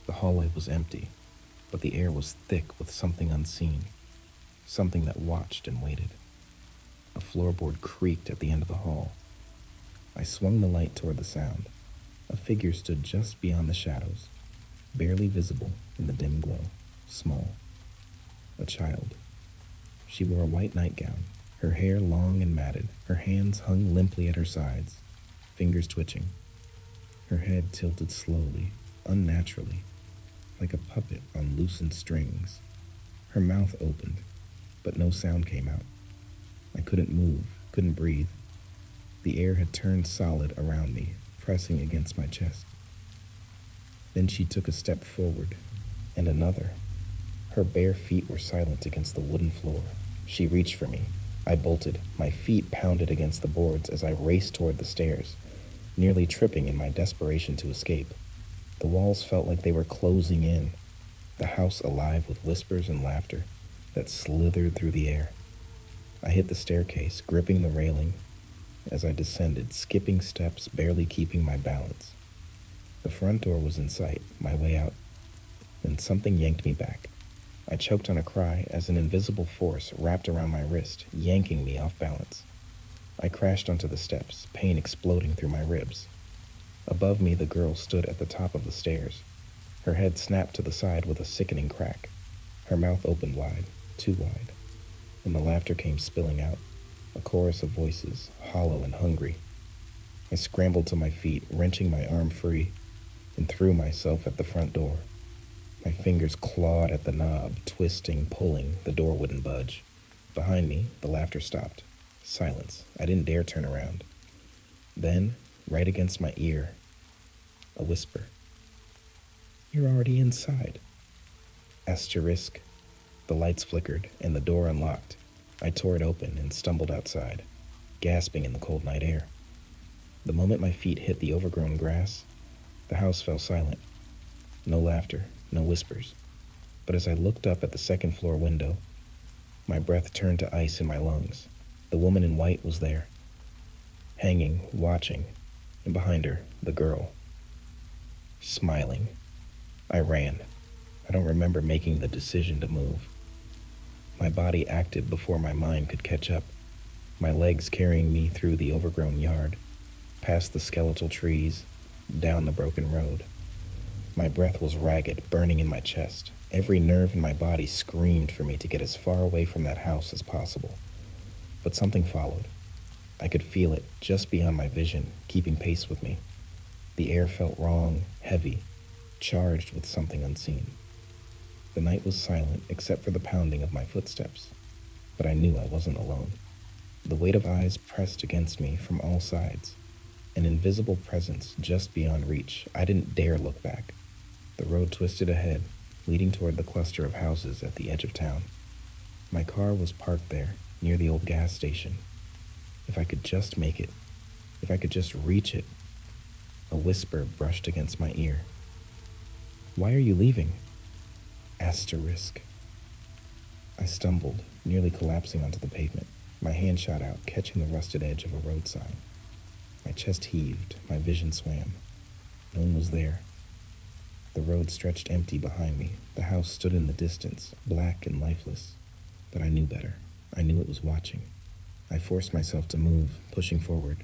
The hallway was empty, but the air was thick with something unseen, something that watched and waited. A floorboard creaked at the end of the hall. I swung the light toward the sound. A figure stood just beyond the shadows, barely visible in the dim glow, small. A child. She wore a white nightgown, Her hair long and matted, her hands hung limply at her sides, fingers twitching. Her head tilted slowly, unnaturally, like a puppet on loosened strings. Her mouth opened, but no sound came out. I couldn't move, couldn't breathe. The air had turned solid around me, pressing against my chest. Then she took a step forward, and another. Her bare feet were silent against the wooden floor. She reached for me. I bolted. My feet pounded against the boards as I raced toward the stairs, nearly tripping in my desperation to escape. The walls felt like they were closing in, the house alive with whispers and laughter that slithered through the air. I hit the staircase, gripping the railing as I descended, skipping steps, barely keeping my balance. The front door was in sight, my way out. Then something yanked me back. I choked on a cry as an invisible force wrapped around my wrist, yanking me off balance. I crashed onto the steps, pain exploding through my ribs. Above me, the girl stood at the top of the stairs. Her head snapped to the side with a sickening crack. Her mouth opened wide, too wide, and the laughter came spilling out, a chorus of voices, hollow and hungry. I scrambled to my feet, wrenching my arm free, and threw myself at the front door. My fingers clawed at the knob, twisting, pulling. The door wouldn't budge. Behind me, the laughter stopped. Silence. I didn't dare turn around. Then, right against my ear, a whisper. "You're already inside." Asterisk. The lights flickered, and the door unlocked. I tore it open and stumbled outside, gasping in the cold night air. The moment my feet hit the overgrown grass, the house fell silent. No laughter, no whispers. But as I looked up at the second floor window, my breath turned to ice in my lungs. The woman in white was there, hanging, watching, and behind her, the girl, smiling. I ran. I don't remember making the decision to move. My body acted before my mind could catch up, my legs carrying me through the overgrown yard, past the skeletal trees, down the broken road. My breath was ragged, burning in my chest. Every nerve in my body screamed for me to get as far away from that house as possible. But something followed. I could feel it just beyond my vision, keeping pace with me. The air felt wrong, heavy, charged with something unseen. The night was silent except for the pounding of my footsteps, but I knew I wasn't alone. The weight of eyes pressed against me from all sides, an invisible presence just beyond reach. I didn't dare look back. The road twisted ahead, leading toward the cluster of houses at the edge of town. My car was parked there, near the old gas station. If I could just make it, if I could just reach it. A whisper brushed against my ear. "Why are you leaving?" Asterisk. I stumbled, nearly collapsing onto the pavement. My hand shot out, catching the rusted edge of a road sign. My chest heaved, my vision swam. No one was there. The road stretched empty behind me. The house stood in the distance, black and lifeless. But I knew better. I knew it was watching. I forced myself to move, pushing forward,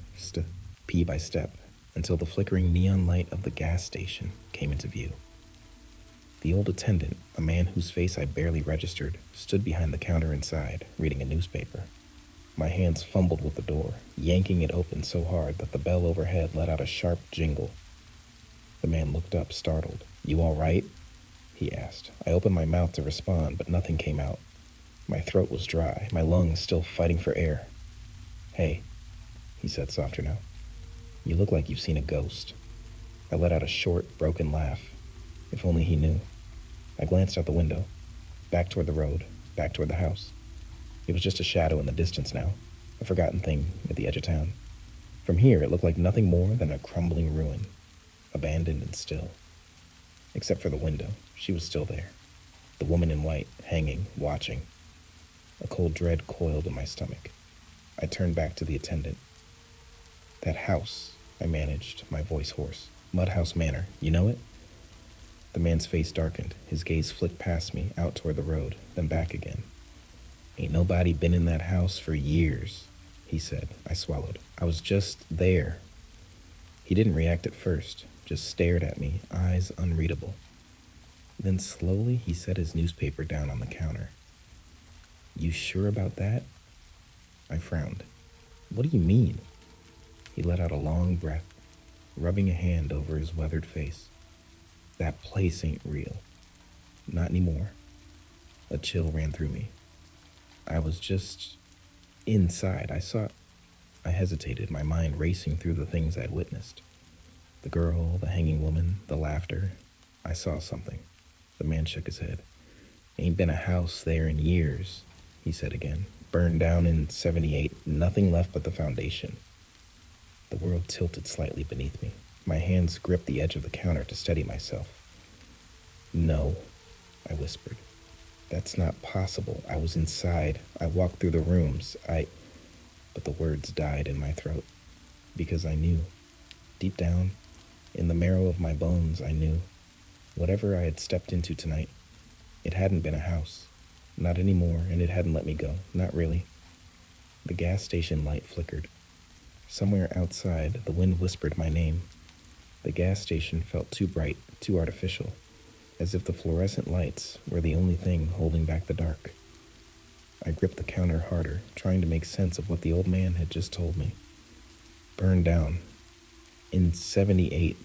pea by step, until the flickering neon light of the gas station came into view. The old attendant, a man whose face I barely registered, stood behind the counter inside, reading a newspaper. My hands fumbled with the door, yanking it open so hard that the bell overhead let out a sharp jingle. The man looked up, startled. "You all right?" he asked. I opened my mouth to respond, but nothing came out. My throat was dry, my lungs still fighting for air. "Hey," he said softer now. "You look like you've seen a ghost." I let out a short, broken laugh. If only he knew. I glanced out the window, back toward the road, back toward the house. It was just a shadow in the distance now, a forgotten thing at the edge of town. From here, it looked like nothing more than a crumbling ruin, abandoned and still. Except for the window, she was still there. The woman in white, hanging, watching. A cold dread coiled in my stomach. I turned back to the attendant. "That house," I managed, my voice hoarse. "Mudhouse Manor, you know it?" The man's face darkened. His gaze flicked past me, out toward the road, then back again. "Ain't nobody been in that house for years," he said. I swallowed. "I was just there." He didn't react at first, just stared at me, eyes unreadable. Then slowly he set his newspaper down on the counter. "You sure about that?" I frowned. What do you mean? He let out a long breath, rubbing a hand over his weathered face. That place ain't real. Not anymore. A chill ran through me. I was just inside. I hesitated, my mind racing through the things I'd witnessed. The girl, the hanging woman, the laughter. I saw something. The man shook his head. Ain't been a house there in years, he said again. Burned down in 78, nothing left but the foundation. The world tilted slightly beneath me. My hands gripped the edge of the counter to steady myself. No, I whispered. That's not possible. I was inside. I walked through the rooms. But the words died in my throat. Because I knew. Deep down, in the marrow of my bones, I knew. Whatever I had stepped into tonight, it hadn't been a house. Not anymore, and it hadn't let me go. Not really. The gas station light flickered. Somewhere outside, the wind whispered my name. The gas station felt too bright, too artificial, as if the fluorescent lights were the only thing holding back the dark. I gripped the counter harder, trying to make sense of what the old man had just told me. Burned down. In 78,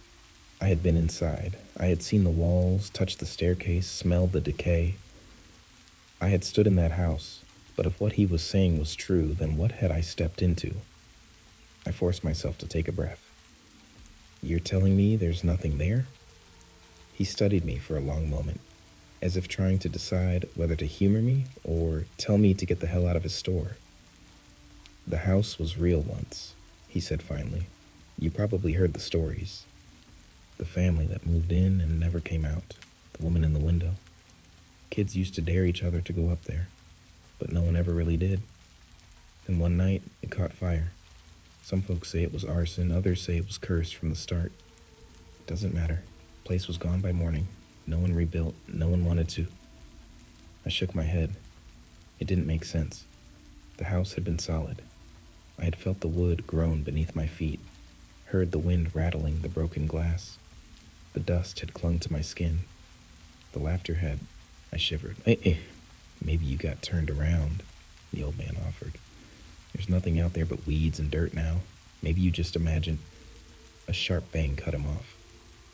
I had been inside. I had seen the walls, touched the staircase, smelled the decay. I had stood in that house, but if what he was saying was true, then what had I stepped into? I forced myself to take a breath. You're telling me there's nothing there? He studied me for a long moment, as if trying to decide whether to humor me or tell me to get the hell out of his store. The house was real once, he said finally. You probably heard the stories. The family that moved in and never came out, the woman in the window. Kids used to dare each other to go up there, but no one ever really did. And one night, it caught fire. Some folks say it was arson, others say it was cursed from the start. It doesn't matter. The place was gone by morning. No one rebuilt. No one wanted to. I shook my head. It didn't make sense. The house had been solid. I had felt the wood groan beneath my feet, heard the wind rattling the broken glass. The dust had clung to my skin. The laughter had... I shivered. Maybe you got turned around, the old man offered. There's nothing out there but weeds and dirt now. Maybe you just imagined... A sharp bang cut him off.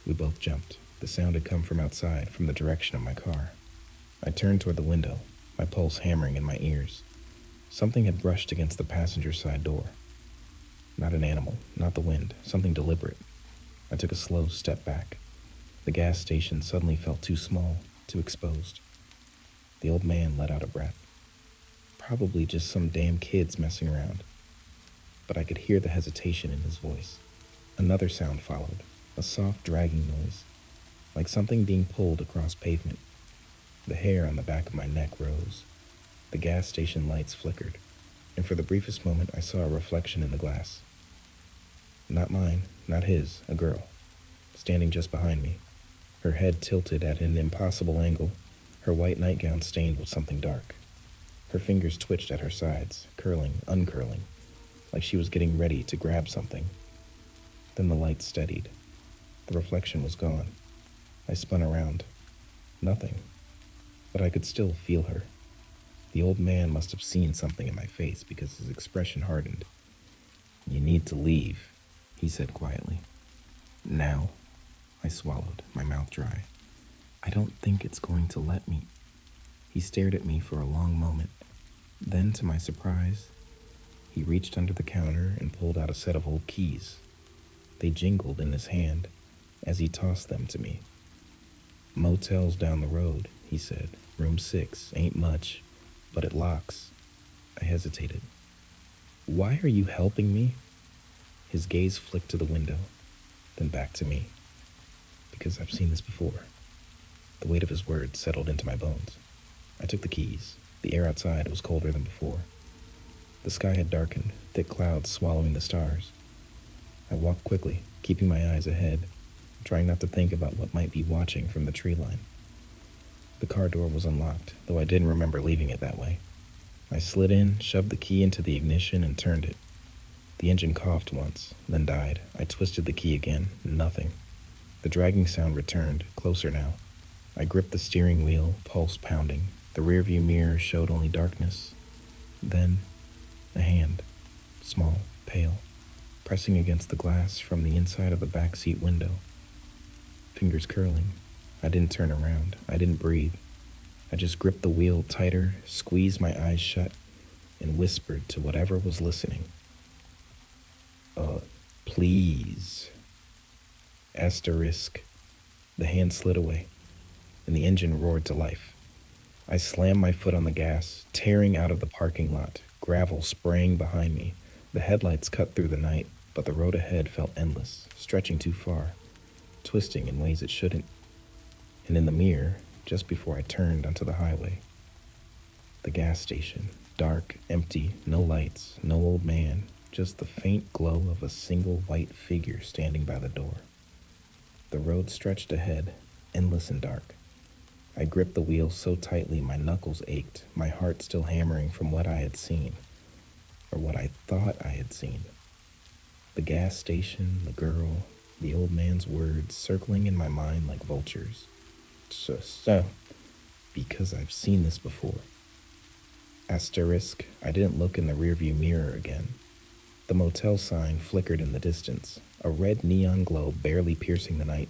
We both jumped. The sound had come from outside, from the direction of my car. I turned toward the window, my pulse hammering in my ears. Something had brushed against the passenger side door. Not an animal, not the wind, something deliberate. I took a slow step back. The gas station suddenly felt too small, too exposed. The old man let out a breath. Probably just some damn kids messing around. But I could hear the hesitation in his voice. Another sound followed, a soft dragging noise, like something being pulled across pavement. The hair on the back of my neck rose. The gas station lights flickered, and for the briefest moment I saw a reflection in the glass. Not mine, not his, a girl, standing just behind me, her head tilted at an impossible angle, her white nightgown stained with something dark. Her fingers twitched at her sides, curling, uncurling, like she was getting ready to grab something. Then the light steadied. The reflection was gone. I spun around. Nothing. But I could still feel her. The old man must have seen something in my face because his expression hardened. You need to leave, he said quietly. Now, I swallowed, my mouth dry. I don't think it's going to let me. He stared at me for a long moment. Then, to my surprise, he reached under the counter and pulled out a set of old keys. They jingled in his hand as he tossed them to me. Motel's down the road, he said. Room 6, ain't much, but it locks. I hesitated. Why are you helping me? His gaze flicked to the window, then back to me. Because I've seen this before. The weight of his words settled into my bones. I took the keys. The air outside was colder than before. The sky had darkened, thick clouds swallowing the stars. I walked quickly, keeping my eyes ahead, trying not to think about what might be watching from the tree line. The car door was unlocked, though I didn't remember leaving it that way. I slid in, shoved the key into the ignition, and turned it. The engine coughed once, then died. I twisted the key again. Nothing. The dragging sound returned, closer now. I gripped the steering wheel, pulse pounding. The rearview mirror showed only darkness. Then, A hand, small, pale, pressing against the glass from the inside of the back seat window. Fingers curling. I didn't turn around. I didn't breathe. I just gripped the wheel tighter, squeezed my eyes shut, and whispered to whatever was listening. Please. Asterisk. The hand slid away, and the engine roared to life. I slammed my foot on the gas, tearing out of the parking lot, gravel spraying behind me. The headlights cut through the night, but the road ahead felt endless, stretching too far, twisting in ways it shouldn't. And in the mirror, just before I turned onto the highway, the gas station, dark, empty, no lights, no old man, just the faint glow of a single white figure standing by the door. The road stretched ahead, endless and dark. I gripped the wheel so tightly my knuckles ached, my heart still hammering from what I had seen, or what I thought I had seen. The gas station, the girl, the old man's words circling in my mind like vultures. So, because I've seen this before. Asterisk, I didn't look in the rearview mirror again. The motel sign flickered in the distance, a red neon glow barely piercing the night.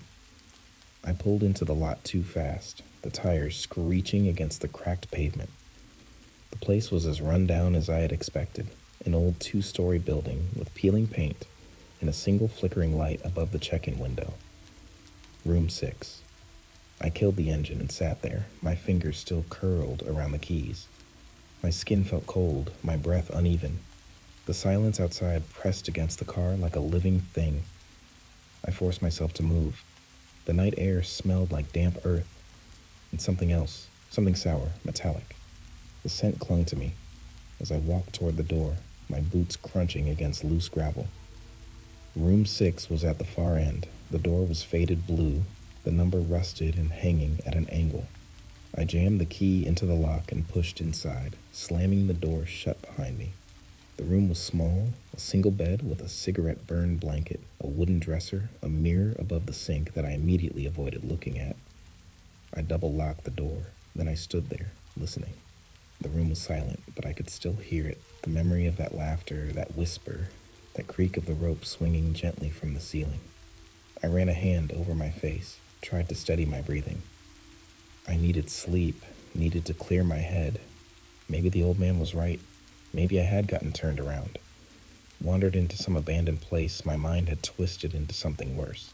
I pulled into the lot too fast, the tires screeching against the cracked pavement. The place was as run down as I had expected, an old 2-story building with peeling paint and a single flickering light above the check-in window. Room 6. I killed the engine and sat there, my fingers still curled around the keys. My skin felt cold, my breath uneven. The silence outside pressed against the car like a living thing. I forced myself to move. The night air smelled like damp earth and something else, something sour, metallic. The scent clung to me as I walked toward the door, my boots crunching against loose gravel. Room 6 was at the far end. The door was faded blue, the number rusted and hanging at an angle. I jammed the key into the lock and pushed inside, slamming the door shut behind me. The room was small, a single bed with a cigarette-burned blanket, a wooden dresser, a mirror above the sink that I immediately avoided looking at. I double-locked the door, then I stood there, listening. The room was silent, but I could still hear it, the memory of that laughter, that whisper, that creak of the rope swinging gently from the ceiling. I ran a hand over my face, tried to steady my breathing. I needed sleep, needed to clear my head. Maybe the old man was right. Maybe I had gotten turned around. Wandered into some abandoned place my mind had twisted into something worse.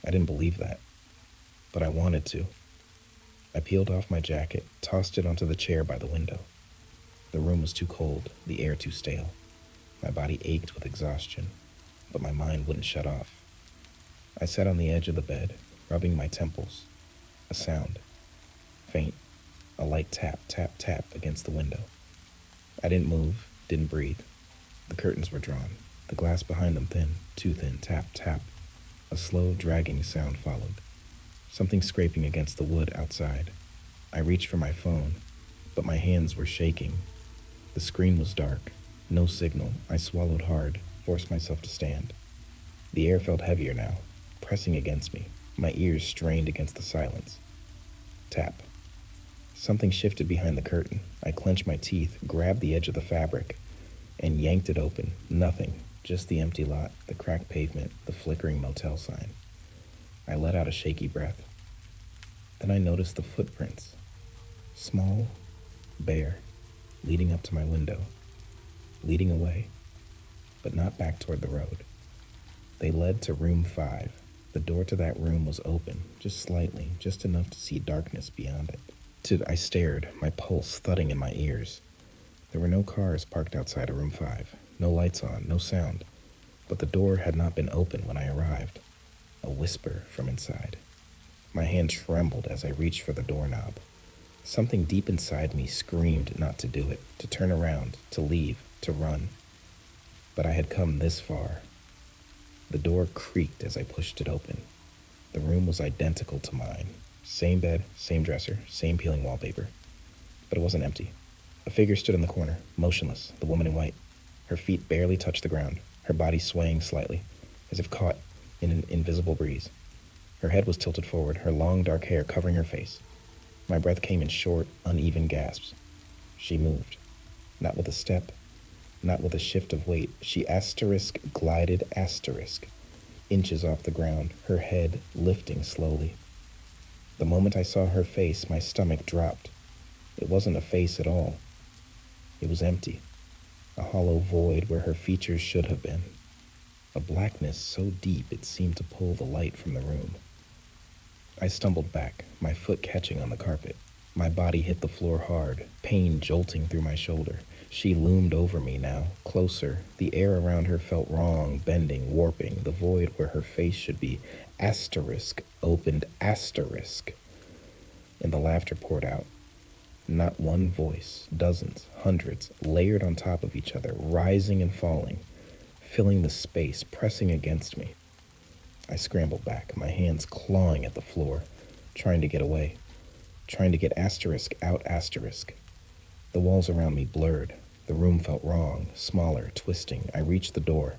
I didn't believe that, but I wanted to. I peeled off my jacket, tossed it onto the chair by the window. The room was too cold, the air too stale. My body ached with exhaustion, but my mind wouldn't shut off. I sat on the edge of the bed, rubbing my temples. A sound. Faint. A light tap, tap, tap against the window. I didn't move, didn't breathe. The curtains were drawn, the glass behind them thin, too thin, tap, tap. A slow, dragging sound followed. Something scraping against the wood outside. I reached for my phone, but my hands were shaking. The screen was dark. No signal. I swallowed hard, forced myself to stand. The air felt heavier now, pressing against me, my ears strained against the silence. Tap. Something shifted behind the curtain. I clenched my teeth, grabbed the edge of the fabric, and yanked it open. Nothing, just the empty lot, the cracked pavement, the flickering motel sign. I let out a shaky breath. Then I noticed the footprints. Small, bare, leading up to my window, leading away, but not back toward the road. They led to room 5. The door to that room was open, just slightly, just enough to see darkness beyond it. I stared, my pulse thudding in my ears. There were no cars parked outside of room 5, no lights on, no sound, but the door had not been open when I arrived. A whisper from inside. My hand trembled as I reached for the doorknob. Something deep inside me screamed not to do it, to turn around, to leave, to run. But I had come this far. The door creaked as I pushed it open. The room was identical to mine. Same bed, same dresser, same peeling wallpaper. But it wasn't empty. A figure stood in the corner, motionless, the woman in white. Her feet barely touched the ground, her body swaying slightly, as if caught in an invisible breeze. Her head was tilted forward, her long dark hair covering her face. My breath came in short, uneven gasps. She moved, not with a step, Not with a shift of weight. She glided inches off the ground, her head lifting slowly. The moment I saw her face, my stomach dropped. It wasn't a face at all. It was empty, a hollow void where her features should have been. A blackness so deep it seemed to pull the light from the room. I stumbled back, my foot catching on the carpet. My body hit the floor hard, pain jolting through my shoulder. She loomed over me now, closer. The air around her felt wrong, bending, warping. The void where her face should be opened. And the laughter poured out. Not one voice, dozens, hundreds, layered on top of each other, rising and falling, filling the space, pressing against me. I scrambled back, my hands clawing at the floor, trying to get away, trying to get out. The walls around me blurred. The room felt wrong, smaller, twisting. I reached the door,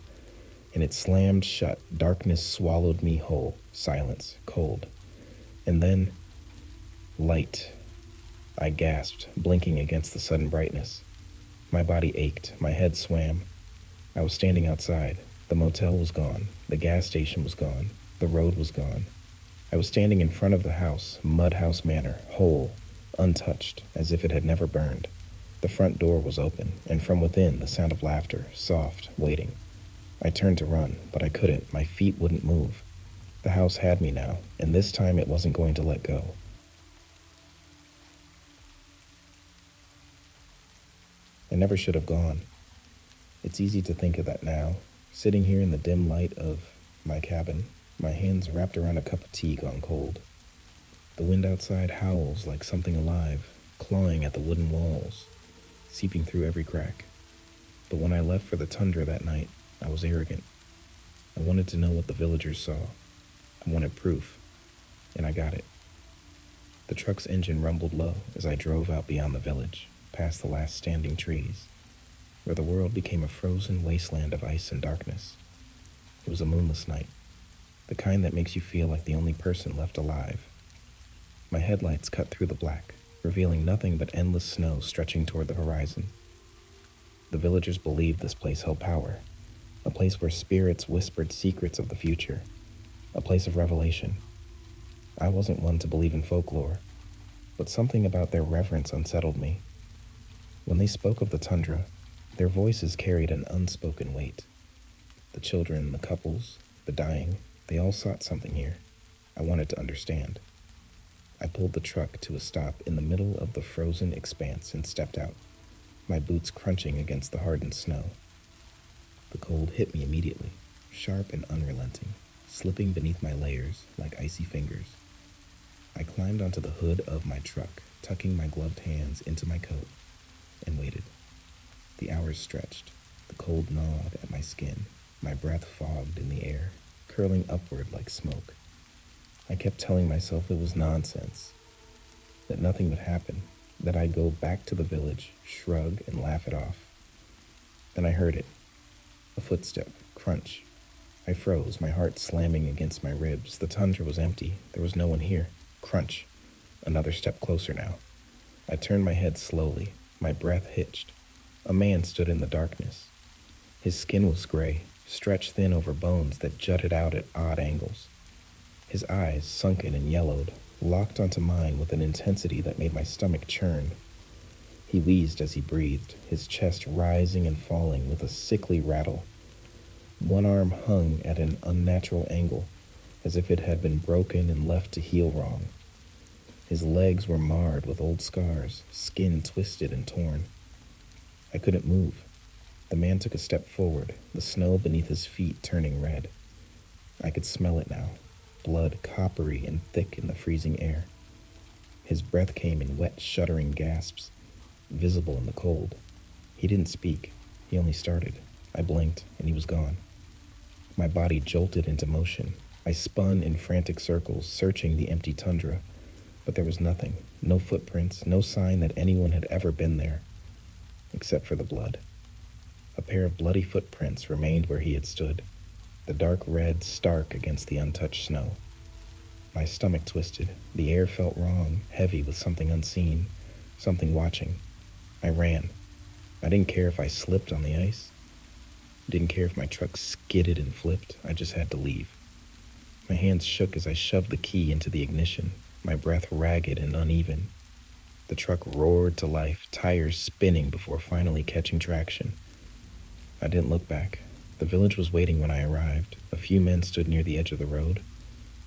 and it slammed shut. Darkness swallowed me whole. Silence, cold. And then, light. I gasped, blinking against the sudden brightness. My body ached, my head swam. I was standing outside. The motel was gone. The gas station was gone. The road was gone. I was standing in front of the house, Mud House Manor, whole, untouched, as if it had never burned. The front door was open, and from within the sound of laughter, soft, waiting. I turned to run, but I couldn't. My feet wouldn't move. The house had me now, and this time it wasn't going to let go. I never should have gone. It's easy to think of that now, sitting here in the dim light of my cabin, my hands wrapped around a cup of tea gone cold. The wind outside howls like something alive, clawing at the wooden walls, seeping through every crack. But when I left for the tundra that night, I was arrogant. I wanted to know what the villagers saw. I wanted proof, and I got it. The truck's engine rumbled low as I drove out beyond the village, past the last standing trees, where the world became a frozen wasteland of ice and darkness. It was a moonless night, the kind that makes you feel like the only person left alive. My headlights cut through the black, revealing nothing but endless snow stretching toward the horizon. The villagers believed this place held power, a place where spirits whispered secrets of the future, a place of revelation. I wasn't one to believe in folklore, but something about their reverence unsettled me. When they spoke of the tundra, their voices carried an unspoken weight. The children, the couples, the dying, they all sought something here. I wanted to understand. I pulled the truck to a stop in the middle of the frozen expanse and stepped out, my boots crunching against the hardened snow. The cold hit me immediately, sharp and unrelenting, slipping beneath my layers like icy fingers. I climbed onto the hood of my truck, tucking my gloved hands into my coat, and waited. The hours stretched, the cold gnawed at my skin, my breath fogged in the air, curling upward like smoke. I kept telling myself it was nonsense, that nothing would happen, that I'd go back to the village, shrug and laugh it off. Then I heard it, a footstep, crunch. I froze, my heart slamming against my ribs. The tundra was empty. There was no one here. Crunch. Another step closer now. I turned my head slowly, my breath hitched. A man stood in the darkness. His skin was gray, stretched thin over bones that jutted out at odd angles. His eyes, sunken and yellowed, locked onto mine with an intensity that made my stomach churn. He wheezed as he breathed, his chest rising and falling with a sickly rattle. One arm hung at an unnatural angle, as if it had been broken and left to heal wrong. His legs were marred with old scars, skin twisted and torn. I couldn't move. The man took a step forward, the snow beneath his feet turning red. I could smell it now, blood coppery and thick in the freezing air. His breath came in wet, shuddering gasps, visible in the cold. He didn't speak. He only started. I blinked, and he was gone. My body jolted into motion. I spun in frantic circles, searching the empty tundra, but there was nothing, no footprints, no sign that anyone had ever been there, except for the blood. A pair of bloody footprints remained where he had stood, the dark red stark against the untouched snow. My stomach twisted. The air felt wrong, heavy with something unseen, something watching. I ran. I didn't care if I slipped on the ice. Didn't care if my truck skidded and flipped. I just had to leave. My hands shook as I shoved the key into the ignition, my breath ragged and uneven. The truck roared to life, tires spinning before finally catching traction. I didn't look back. The village was waiting when I arrived. A few men stood near the edge of the road,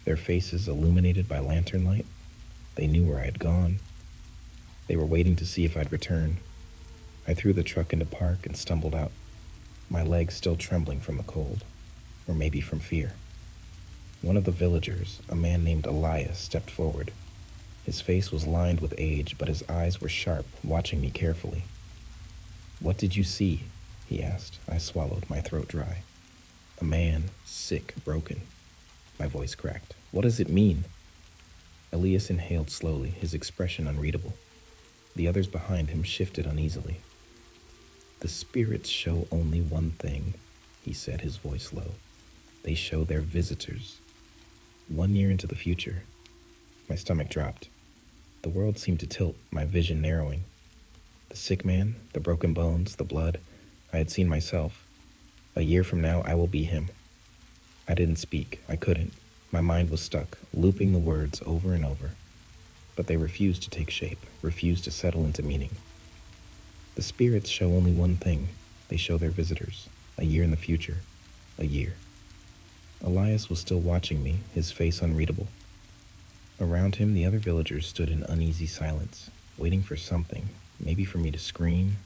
their faces illuminated by lantern light. They knew where I had gone. They were waiting to see if I'd return. I threw the truck into park and stumbled out, my legs still trembling from the cold, or maybe from fear. One of the villagers, a man named Elias, stepped forward. His face was lined with age, but his eyes were sharp, watching me carefully. "What did you see?" he asked. I swallowed, my throat dry. "A man, sick, broken." My voice cracked. "What does it mean?" Elias inhaled slowly, his expression unreadable. The others behind him shifted uneasily. "The spirits show only one thing," he said, his voice low. "They show their visitors." 1 year into the future, my stomach dropped. The world seemed to tilt, my vision narrowing. The sick man, the broken bones, the blood, I had seen myself. A year from now, I will be him. I didn't speak. I couldn't. My mind was stuck, looping the words over and over. But they refused to take shape, refused to settle into meaning. The spirits show only one thing. They show their visitors. A year in the future. A year. Elias was still watching me, his face unreadable. Around him, the other villagers stood in uneasy silence, waiting for something, maybe for me to scream,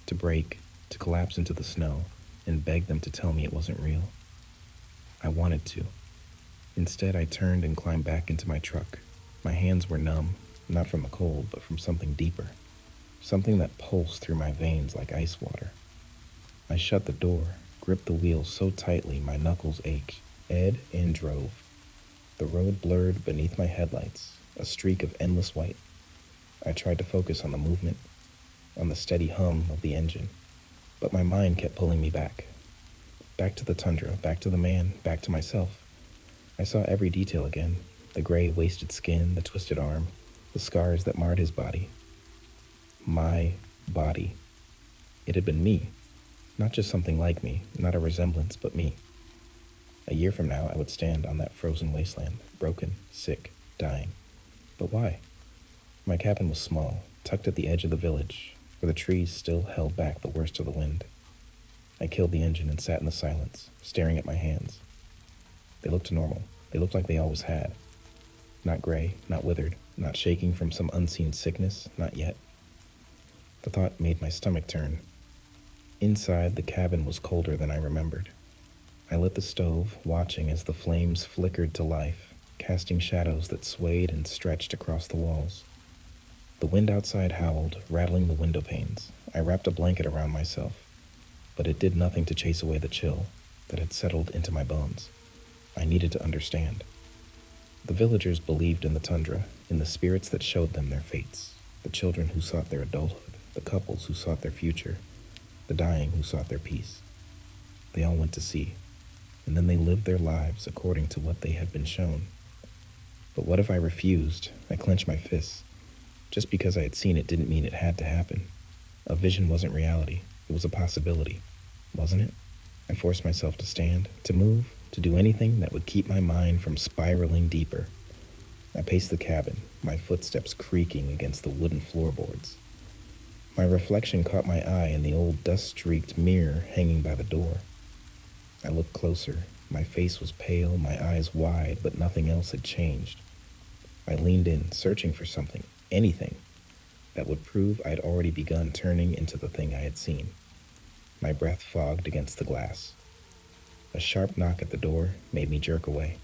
to break, to collapse into the snow, and beg them to tell me it wasn't real. I wanted to. Instead, I turned and climbed back into my truck. My hands were numb, not from the cold, but from something deeper. Something that pulsed through my veins like ice water. I shut the door, gripped the wheel so tightly my knuckles ached, and drove. The road blurred beneath my headlights, a streak of endless white. I tried to focus on the movement, on the steady hum of the engine, but my mind kept pulling me back. Back to the tundra, back to the man, back to myself. I saw every detail again, the gray, wasted skin, the twisted arm, the scars that marred his body. My body. It had been me. Not just something like me, not a resemblance, but me. A year from now, I would stand on that frozen wasteland, broken, sick, dying. But why? My cabin was small, tucked at the edge of the village, where the trees still held back the worst of the wind. I killed the engine and sat in the silence, staring at my hands. They looked normal. They looked like they always had. Not gray, not withered, not shaking from some unseen sickness, not yet. The thought made my stomach turn. Inside, the cabin was colder than I remembered. I lit the stove, watching as the flames flickered to life, casting shadows that swayed and stretched across the walls. The wind outside howled, rattling the window panes. I wrapped a blanket around myself, but it did nothing to chase away the chill that had settled into my bones. I needed to understand. The villagers believed in the tundra, in the spirits that showed them their fates, the children who sought their adulthood, the couples who sought their future, the dying who sought their peace. They all went to sea, and then they lived their lives according to what they had been shown. But what if I refused? I clenched my fists. Just because I had seen it didn't mean it had to happen. A vision wasn't reality. It was a possibility, wasn't it? I forced myself to stand, to move, to do anything that would keep my mind from spiraling deeper. I paced the cabin, my footsteps creaking against the wooden floorboards. My reflection caught my eye in the old dust-streaked mirror hanging by the door. I looked closer. My face was pale, my eyes wide, but nothing else had changed. I leaned in, searching for something, anything, that would prove I'd already begun turning into the thing I had seen. My breath fogged against the glass. A sharp knock at the door made me jerk away.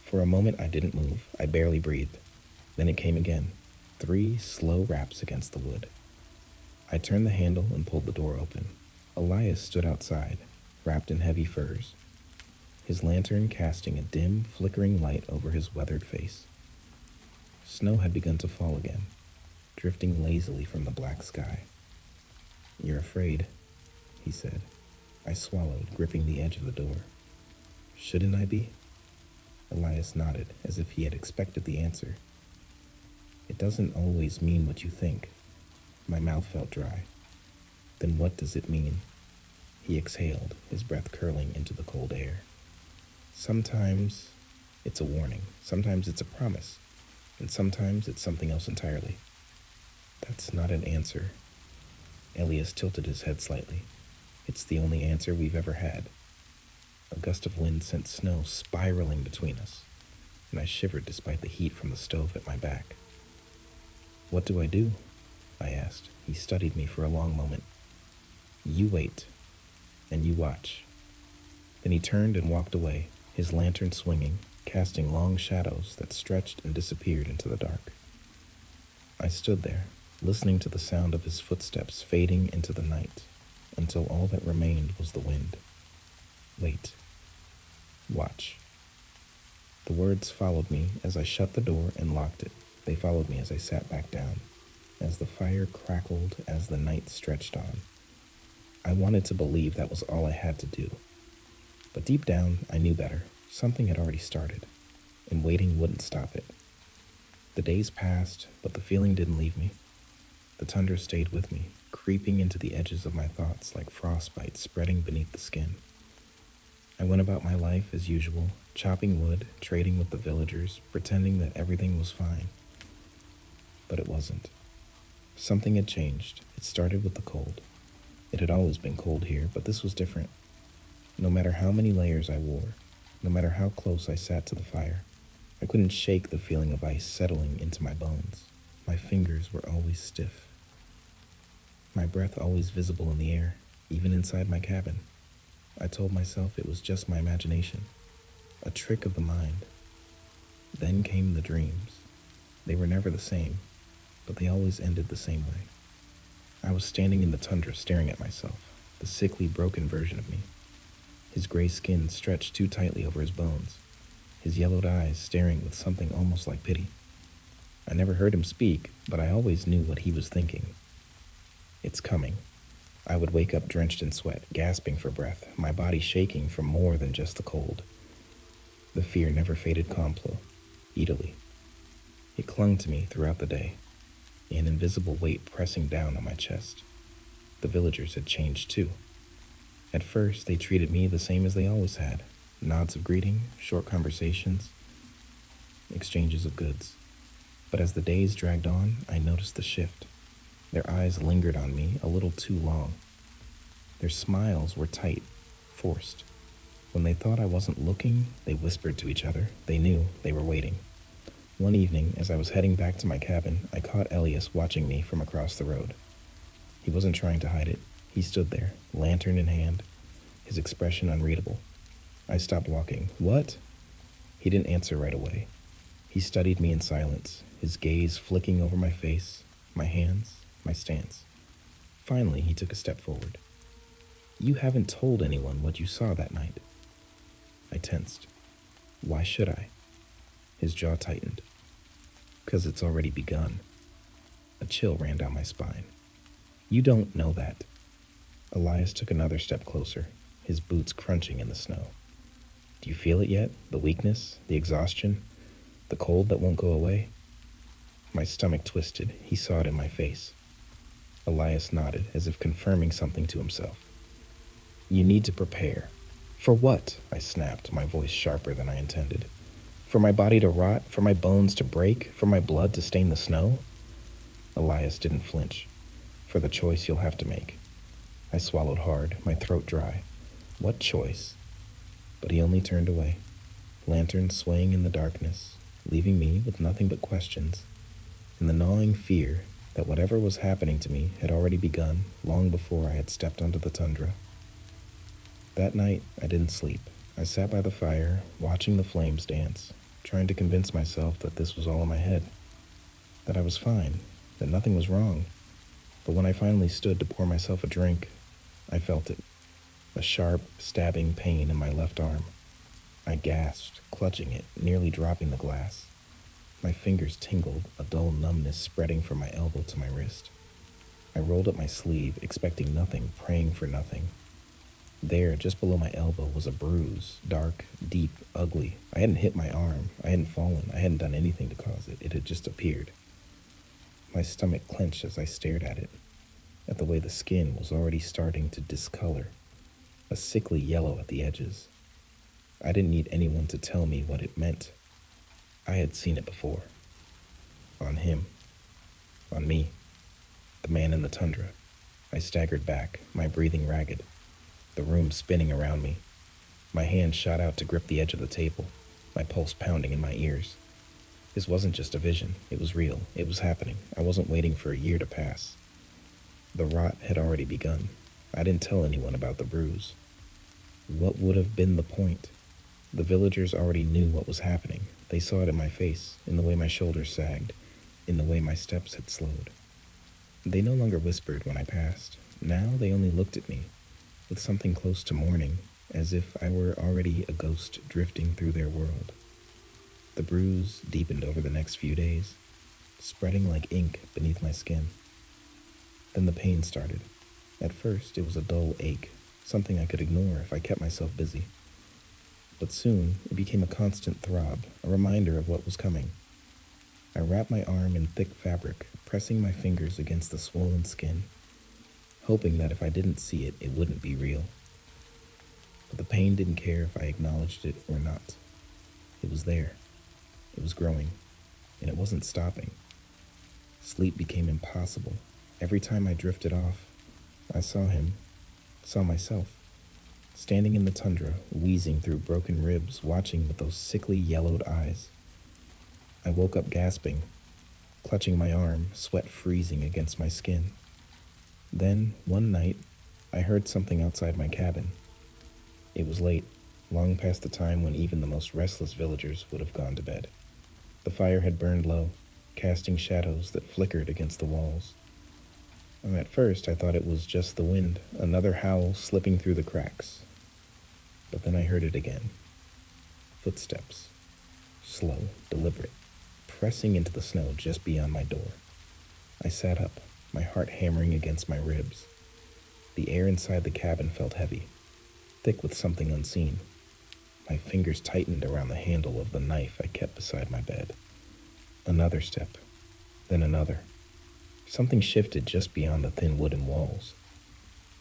For a moment, I didn't move. I barely breathed. Then it came again, 3 slow raps against the wood. I turned the handle and pulled the door open. Elias stood outside, wrapped in heavy furs, his lantern casting a dim, flickering light over his weathered face. Snow had begun to fall again, drifting lazily from the black sky. "You're afraid," he said. I swallowed, gripping the edge of the door. "Shouldn't I be?" Elias nodded, as if he had expected the answer. "It doesn't always mean what you think." My mouth felt dry. Then what does it mean? He exhaled, his breath curling into the cold air. Sometimes it's a warning, sometimes it's a promise, and sometimes it's something else entirely. That's not an answer. Elias tilted his head slightly. It's the only answer we've ever had. A gust of wind sent snow spiraling between us, and I shivered despite the heat from the stove at my back. What do I do? I asked. He studied me for a long moment. You wait, and you watch. Then he turned and walked away, his lantern swinging, casting long shadows that stretched and disappeared into the dark. I stood there, listening to the sound of his footsteps fading into the night, until all that remained was the wind. Wait. Watch. The words followed me as I shut the door and locked it. They followed me as I sat back down, as the fire crackled, as the night stretched on. I wanted to believe that was all I had to do. But deep down, I knew better. Something had already started, and waiting wouldn't stop it. The days passed, but the feeling didn't leave me. The tundra stayed with me, creeping into the edges of my thoughts like frostbite spreading beneath the skin. I went about my life as usual, chopping wood, trading with the villagers, pretending that everything was fine. But it wasn't. Something had changed. It started with the cold. It had always been cold here, but this was different. No matter how many layers I wore, no matter how close I sat to the fire, I couldn't shake the feeling of ice settling into my bones. My fingers were always stiff. My breath always visible in the air, even inside my cabin. I told myself it was just my imagination, a trick of the mind. Then came the dreams. They were never the same, but they always ended the same way. I was standing in the tundra staring at myself, the sickly, broken version of me. His gray skin stretched too tightly over his bones, his yellowed eyes staring with something almost like pity. I never heard him speak, but I always knew what he was thinking. It's coming. I would wake up drenched in sweat, gasping for breath, my body shaking from more than just the cold. The fear never faded easily. It clung to me throughout the day, an invisible weight pressing down on my chest. The villagers had changed too. At first, they treated me the same as they always had. Nods of greeting, short conversations, exchanges of goods. But as the days dragged on, I noticed the shift. Their eyes lingered on me a little too long. Their smiles were tight, forced. When they thought I wasn't looking, they whispered to each other. They knew they were waiting. One evening, as I was heading back to my cabin, I caught Elias watching me from across the road. He wasn't trying to hide it. He stood there, lantern in hand, his expression unreadable. I stopped walking. What? He didn't answer right away. He studied me in silence, his gaze flicking over my face, my hands, my stance. Finally, he took a step forward. You haven't told anyone what you saw that night. I tensed. Why should I? His jaw tightened. Because it's already begun. A chill ran down my spine. You don't know that. Elias took another step closer, his boots crunching in the snow. Do you feel it yet? The weakness, the exhaustion, the cold that won't go away? My stomach twisted. He saw it in my face. Elias nodded, as if confirming something to himself. You need to prepare. For what? I snapped, my voice sharper than I intended. For my body to rot? For my bones to break? For my blood to stain the snow? Elias didn't flinch. For the choice you'll have to make. I swallowed hard, my throat dry. What choice? But he only turned away, lantern swaying in the darkness, leaving me with nothing but questions, and the gnawing fear that whatever was happening to me had already begun long before I had stepped onto the tundra. That night, I didn't sleep. I sat by the fire, watching the flames dance, trying to convince myself that this was all in my head, that I was fine, that nothing was wrong. But when I finally stood to pour myself a drink, I felt it, a sharp, stabbing pain in my left arm. I gasped, clutching it, nearly dropping the glass. My fingers tingled, a dull numbness spreading from my elbow to my wrist. I rolled up my sleeve, expecting nothing, praying for nothing. There, just below my elbow, was a bruise, dark, deep, ugly. I hadn't hit my arm. I hadn't fallen. I hadn't done anything to cause it. It had just appeared. My stomach clenched as I stared at it. at the way the skin was already starting to discolor, a sickly yellow at the edges. I didn't need anyone to tell me what it meant. I had seen it before. On him. On me. The man in the tundra. I staggered back, my breathing ragged, the room spinning around me. My hand shot out to grip the edge of the table, my pulse pounding in my ears. This wasn't just a vision. It was real. It was happening. I wasn't waiting for a year to pass. The rot had already begun. I didn't tell anyone about the bruise. What would have been the point? The villagers already knew what was happening. They saw it in my face, in the way my shoulders sagged, in the way my steps had slowed. They no longer whispered when I passed. Now they only looked at me, with something close to mourning, as if I were already a ghost drifting through their world. The bruise deepened over the next few days, spreading like ink beneath my skin. Then the pain started. At first, it was a dull ache, something I could ignore if I kept myself busy. But soon, it became a constant throb, a reminder of what was coming. I wrapped my arm in thick fabric, pressing my fingers against the swollen skin, hoping that if I didn't see it, it wouldn't be real. But the pain didn't care if I acknowledged it or not. It was there. It was growing, and it wasn't stopping. Sleep became impossible. Every time I drifted off, I saw him, saw myself, standing in the tundra, wheezing through broken ribs, watching with those sickly yellowed eyes. I woke up gasping, clutching my arm, sweat freezing against my skin. Then, one night, I heard something outside my cabin. It was late, long past the time when even the most restless villagers would have gone to bed. The fire had burned low, casting shadows that flickered against the walls. And at first, I thought it was just the wind, another howl slipping through the cracks. But then I heard it again. Footsteps. Slow, deliberate, pressing into the snow just beyond my door. I sat up, my heart hammering against my ribs. The air inside the cabin felt heavy, thick with something unseen. My fingers tightened around the handle of the knife I kept beside my bed. Another step, then another. Something shifted just beyond the thin wooden walls.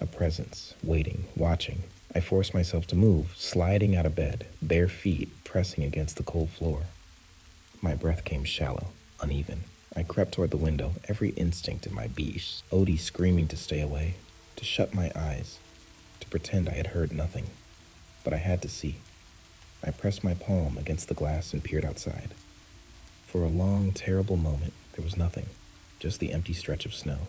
A presence, waiting, watching. I forced myself to move, sliding out of bed, bare feet pressing against the cold floor. My breath came shallow, uneven. I crept toward the window, every instinct in my beast, Odie screaming to stay away, to shut my eyes, to pretend I had heard nothing. But I had to see. I pressed my palm against the glass and peered outside. For a long, terrible moment, there was nothing, just the empty stretch of snow.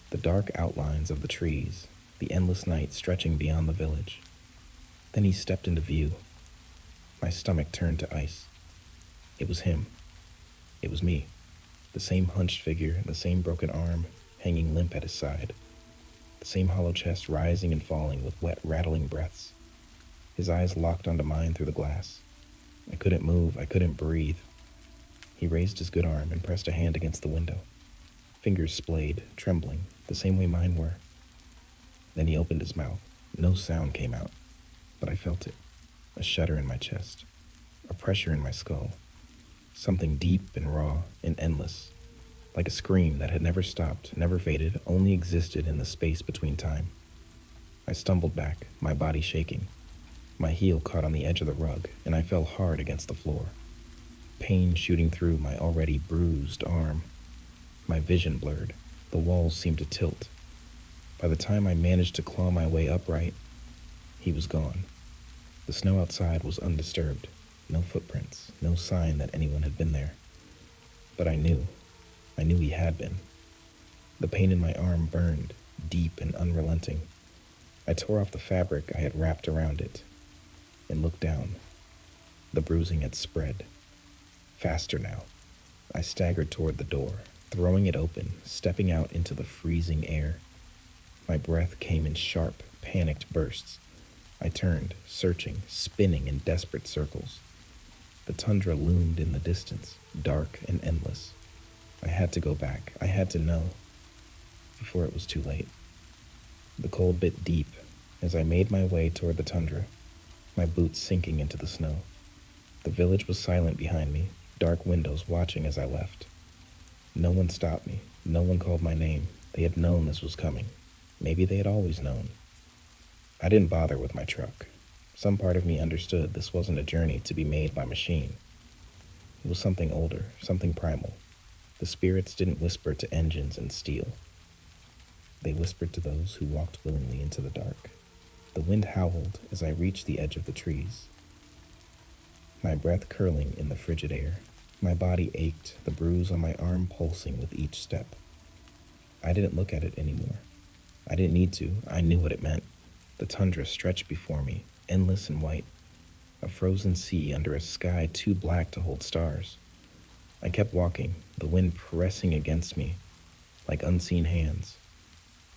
The dark outlines of the trees, the endless night stretching beyond the village. Then he stepped into view. My stomach turned to ice. It was him. It was me. The same hunched figure, the same broken arm, hanging limp at his side. The same hollow chest rising and falling with wet, rattling breaths. His eyes locked onto mine through the glass. I couldn't move. I couldn't breathe. He raised his good arm and pressed a hand against the window. Fingers splayed, trembling, the same way mine were. Then he opened his mouth. No sound came out, but I felt it. A shudder in my chest. A pressure in my skull. Something deep and raw and endless. Like a scream that had never stopped, never faded, only existed in the space between time. I stumbled back, my body shaking. My heel caught on the edge of the rug, and I fell hard against the floor. Pain shooting through my already bruised arm. My vision blurred. The walls seemed to tilt. By the time I managed to claw my way upright, he was gone. The snow outside was undisturbed. No footprints, no sign that anyone had been there. But I knew he had been. The pain in my arm burned, deep and unrelenting. I tore off the fabric I had wrapped around it and looked down. The bruising had spread. Faster now. I staggered toward the door, throwing it open, stepping out into the freezing air. My breath came in sharp, panicked bursts. I turned, searching, spinning in desperate circles. The tundra loomed in the distance, dark and endless. I had to go back. I had to know, before it was too late. The cold bit deep as I made my way toward the tundra, my boots sinking into the snow. The village was silent behind me, dark windows watching as I left. No one stopped me. No one called my name. They had known this was coming. Maybe they had always known. I didn't bother with my truck. Some part of me understood this wasn't a journey to be made by machine. It was something older, something primal. The spirits didn't whisper to engines and steel. They whispered to those who walked willingly into the dark. The wind howled as I reached the edge of the trees, my breath curling in the frigid air. My body ached, the bruise on my arm pulsing with each step. I didn't look at it anymore. I didn't need to. I knew what it meant. The tundra stretched before me, endless and white, a frozen sea under a sky too black to hold stars. I kept walking, the wind pressing against me like unseen hands.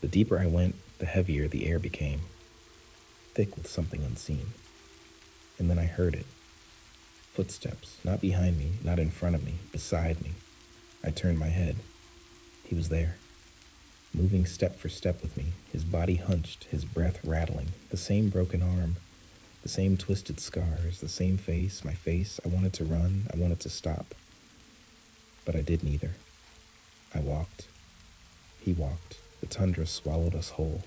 The deeper I went, the heavier the air became, thick with something unseen. And then I heard it. Footsteps, not behind me, not in front of me, beside me. I turned my head. He was there, moving step for step with me, his body hunched, his breath rattling, the same broken arm, the same twisted scars, the same face, my face. I wanted to run, I wanted to stop, but I did neither. I walked. He walked. The tundra swallowed us whole.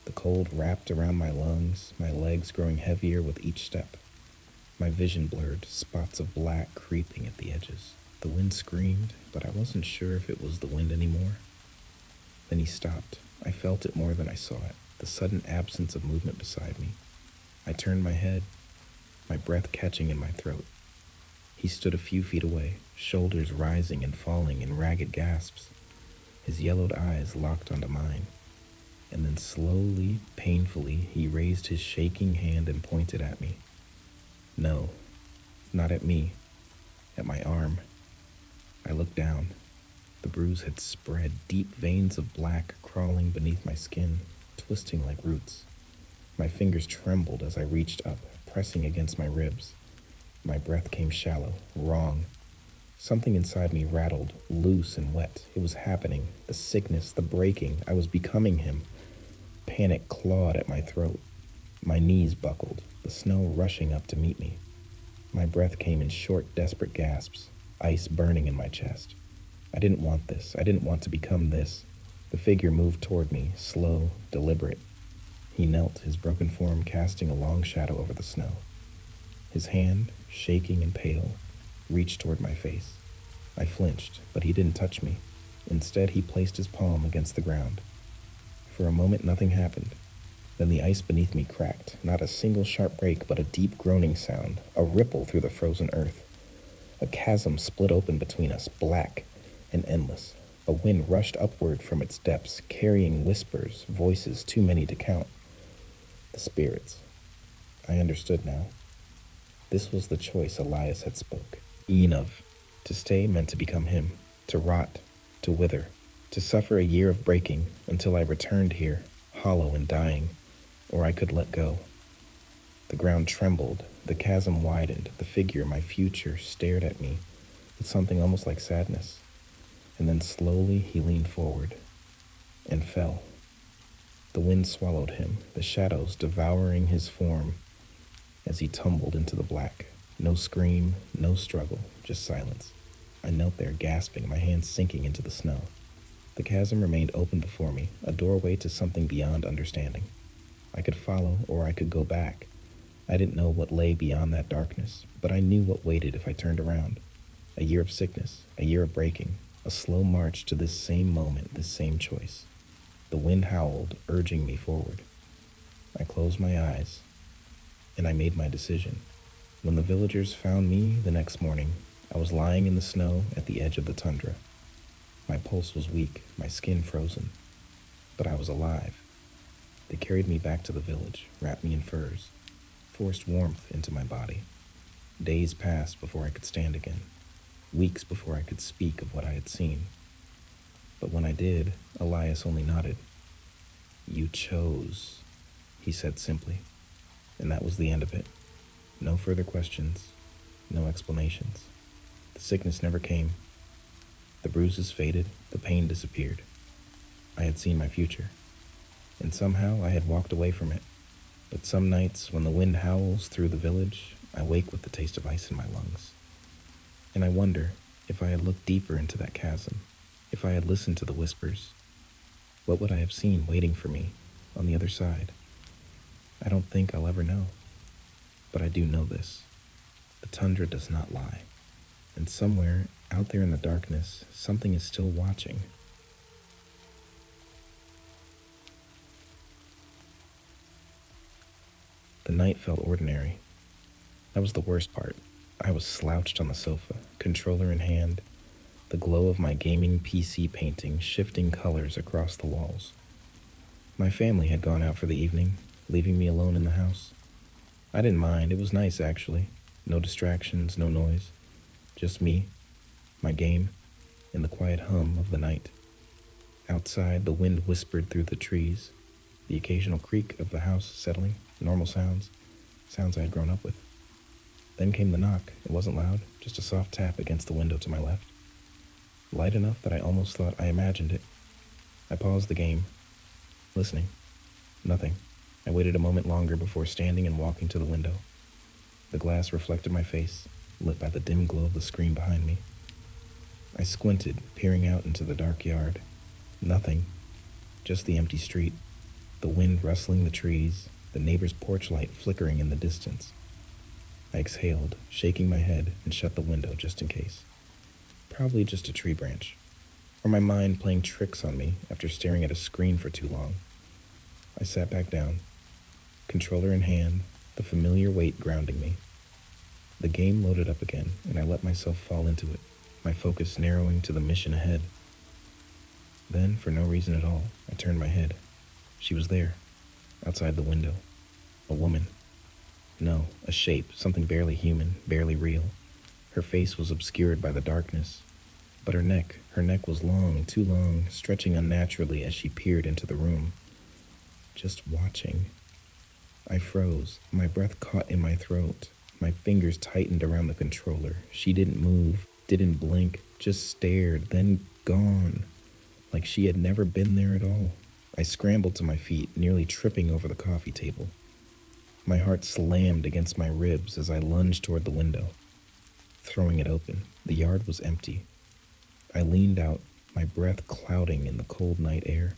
The cold wrapped around my lungs, my legs growing heavier with each step. My vision blurred, spots of black creeping at the edges. The wind screamed, but I wasn't sure if it was the wind anymore. Then he stopped. I felt it more than I saw it, the sudden absence of movement beside me. I turned my head, my breath catching in my throat. He stood a few feet away, shoulders rising and falling in ragged gasps. His yellowed eyes locked onto mine. And then slowly, painfully, he raised his shaking hand and pointed at me. No, not at me, at my arm. I looked down. The bruise had spread, deep veins of black crawling beneath my skin, twisting like roots. My fingers trembled as I reached up, pressing against my ribs. My breath came shallow, wrong. Something inside me rattled, loose and wet. It was happening. The sickness, the breaking. I was becoming him. Panic clawed at my throat. My knees buckled, the snow rushing up to meet me. My breath came in short, desperate gasps, ice burning in my chest. I didn't want this. I didn't want to become this. The figure moved toward me, slow, deliberate. He knelt, his broken form casting a long shadow over the snow. His hand, shaking and pale, reached toward my face. I flinched, but he didn't touch me. Instead, he placed his palm against the ground. For a moment, nothing happened. Then the ice beneath me cracked, not a single sharp break, but a deep groaning sound, a ripple through the frozen earth. A chasm split open between us, black and endless. A wind rushed upward from its depths, carrying whispers, voices too many to count. The spirits. I understood now. This was the choice Elias had spoke. Enough. To stay meant to become him, to rot, to wither, to suffer a year of breaking until I returned here, hollow and dying, or I could let go. The ground trembled, the chasm widened, the figure, my future, stared at me with something almost like sadness. And then slowly he leaned forward and fell. The wind swallowed him, the shadows devouring his form as he tumbled into the black. No scream, no struggle, just silence. I knelt there gasping, my hands sinking into the snow. The chasm remained open before me, a doorway to something beyond understanding. I could follow or I could go back. I didn't know what lay beyond that darkness, but I knew what waited if I turned around. A year of sickness, a year of breaking, a slow march to this same moment, this same choice. The wind howled, urging me forward. I closed my eyes, and I made my decision. When the villagers found me the next morning, I was lying in the snow at the edge of the tundra. My pulse was weak, my skin frozen, but I was alive. They carried me back to the village, wrapped me in furs, forced warmth into my body. Days passed before I could stand again, weeks before I could speak of what I had seen. But when I did, Elias only nodded. "You chose," he said simply, and that was the end of it. No further questions, no explanations. The sickness never came. The bruises faded, the pain disappeared. I had seen my future, and somehow I had walked away from it. But some nights, when the wind howls through the village, I wake with the taste of ice in my lungs. And I wonder if I had looked deeper into that chasm, if I had listened to the whispers, What would I have seen waiting for me on the other side? I don't think I'll ever know. But I do know this. The tundra does not lie. And somewhere out there in the darkness, something is still watching. The night felt ordinary. That was the worst part. I was slouched on the sofa, controller in hand, the glow of my gaming PC painting shifting colors across the walls. My family had gone out for the evening, leaving me alone in the house. I didn't mind. It was nice, actually. No distractions, no noise. Just me, my game, and the quiet hum of the night. Outside, the wind whispered through the trees, the occasional creak of the house settling, normal sounds I had grown up with. Then came the knock. It wasn't loud, just a soft tap against the window to my left. Light enough that I almost thought I imagined it. I paused the game, listening. Nothing. I waited a moment longer before standing and walking to the window. The glass reflected my face, lit by the dim glow of the screen behind me. I squinted, peering out into the dark yard. Nothing. Just the empty street, the wind rustling the trees, the neighbor's porch light flickering in the distance. I exhaled, shaking my head, and shut the window just in case. Probably just a tree branch, or my mind playing tricks on me after staring at a screen for too long. I sat back down, controller in hand, the familiar weight grounding me. The game loaded up again, and I let myself fall into it, my focus narrowing to the mission ahead. Then, for no reason at all, I turned my head. She was there, outside the window. A woman. No, a shape, something barely human, barely real. Her face was obscured by the darkness, but her neck was long, too long, stretching unnaturally as she peered into the room. Just watching. I froze, my breath caught in my throat. My fingers tightened around the controller. She didn't move, didn't blink, just stared, then gone, like she had never been there at all. I scrambled to my feet, nearly tripping over the coffee table. My heart slammed against my ribs as I lunged toward the window. Throwing it open, the yard was empty. I leaned out, my breath clouding in the cold night air,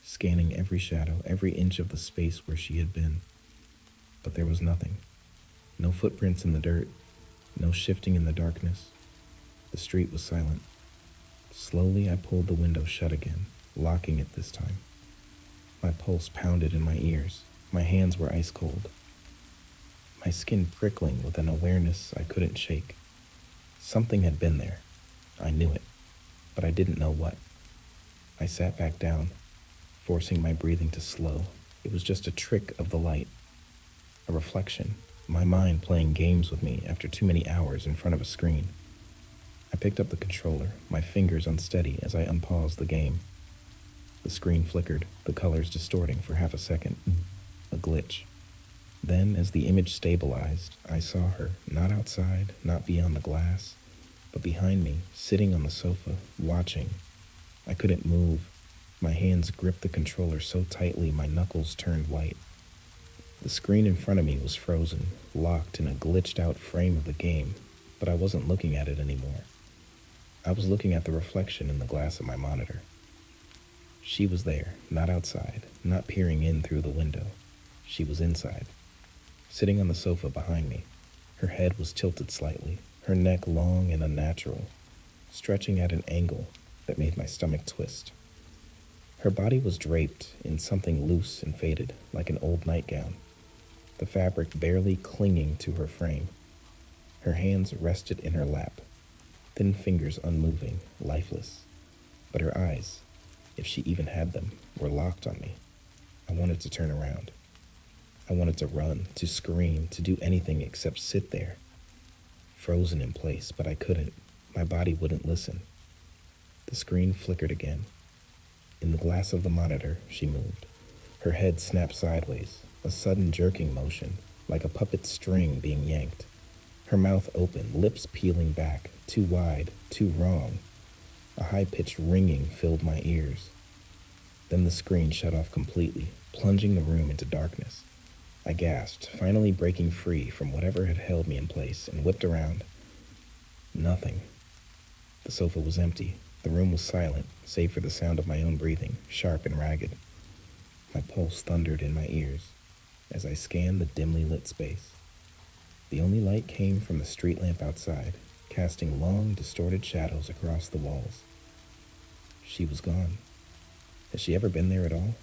scanning every shadow, every inch of the space where she had been. But there was nothing. No footprints in the dirt, no shifting in the darkness. The street was silent. Slowly, I pulled the window shut again, locking it this time. My pulse pounded in my ears. My hands were ice cold. My skin prickling with an awareness I couldn't shake. Something had been there. I knew it, but I didn't know what. I sat back down, forcing my breathing to slow. It was just a trick of the light, a reflection, my mind playing games with me after too many hours in front of a screen. I picked up the controller, my fingers unsteady as I unpaused the game. The screen flickered, the colors distorting for half a second. A glitch. Then, as the image stabilized, I saw her, not outside, not beyond the glass, but behind me, sitting on the sofa, watching. I couldn't move. My hands gripped the controller so tightly my knuckles turned white. The screen in front of me was frozen, locked in a glitched-out frame of the game, but I wasn't looking at it anymore. I was looking at the reflection in the glass of my monitor. She was there, not outside, not peering in through the window. She was inside, sitting on the sofa behind me. Her head was tilted slightly, her neck long and unnatural, stretching at an angle that made my stomach twist. Her body was draped in something loose and faded, like an old nightgown, the fabric barely clinging to her frame. Her hands rested in her lap, thin fingers unmoving, lifeless. But her eyes, if she even had them, were locked on me. I wanted to turn around. I wanted to run, to scream, to do anything except sit there, frozen in place, but I couldn't. My body wouldn't listen. The screen flickered again. In the glass of the monitor, she moved. Her head snapped sideways, a sudden jerking motion, like a puppet string being yanked. Her mouth open, lips peeling back, too wide, too wrong. A high-pitched ringing filled my ears. Then the screen shut off completely, plunging the room into darkness. I gasped, finally breaking free from whatever had held me in place, and whipped around. Nothing. The sofa was empty. The room was silent, save for the sound of my own breathing, sharp and ragged. My pulse thundered in my ears as I scanned the dimly lit space. The only light came from the street lamp outside, casting long, distorted shadows across the walls. She was gone. Had she ever been there at all?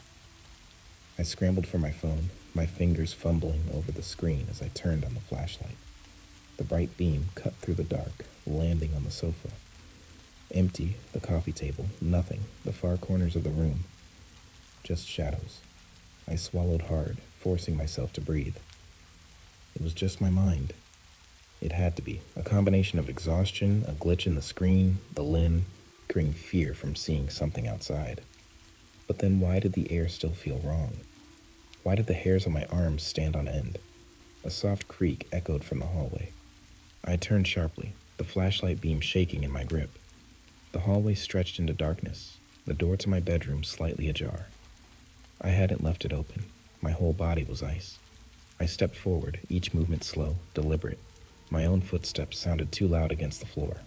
I scrambled for my phone, my fingers fumbling over the screen as I turned on the flashlight. The bright beam cut through the dark, landing on the sofa. Empty, the coffee table, nothing, the far corners of the room. Just shadows. I swallowed hard, forcing myself to breathe. It was just my mind. It had to be. A combination of exhaustion, a glitch in the screen, the lingering fear from seeing something outside. But then why did the air still feel wrong? Why did the hairs on my arms stand on end? A soft creak echoed from the hallway. I turned sharply, the flashlight beam shaking in my grip. The hallway stretched into darkness, the door to my bedroom slightly ajar. I hadn't left it open. My whole body was ice. I stepped forward, each movement slow, deliberate. My own footsteps sounded too loud against the floor.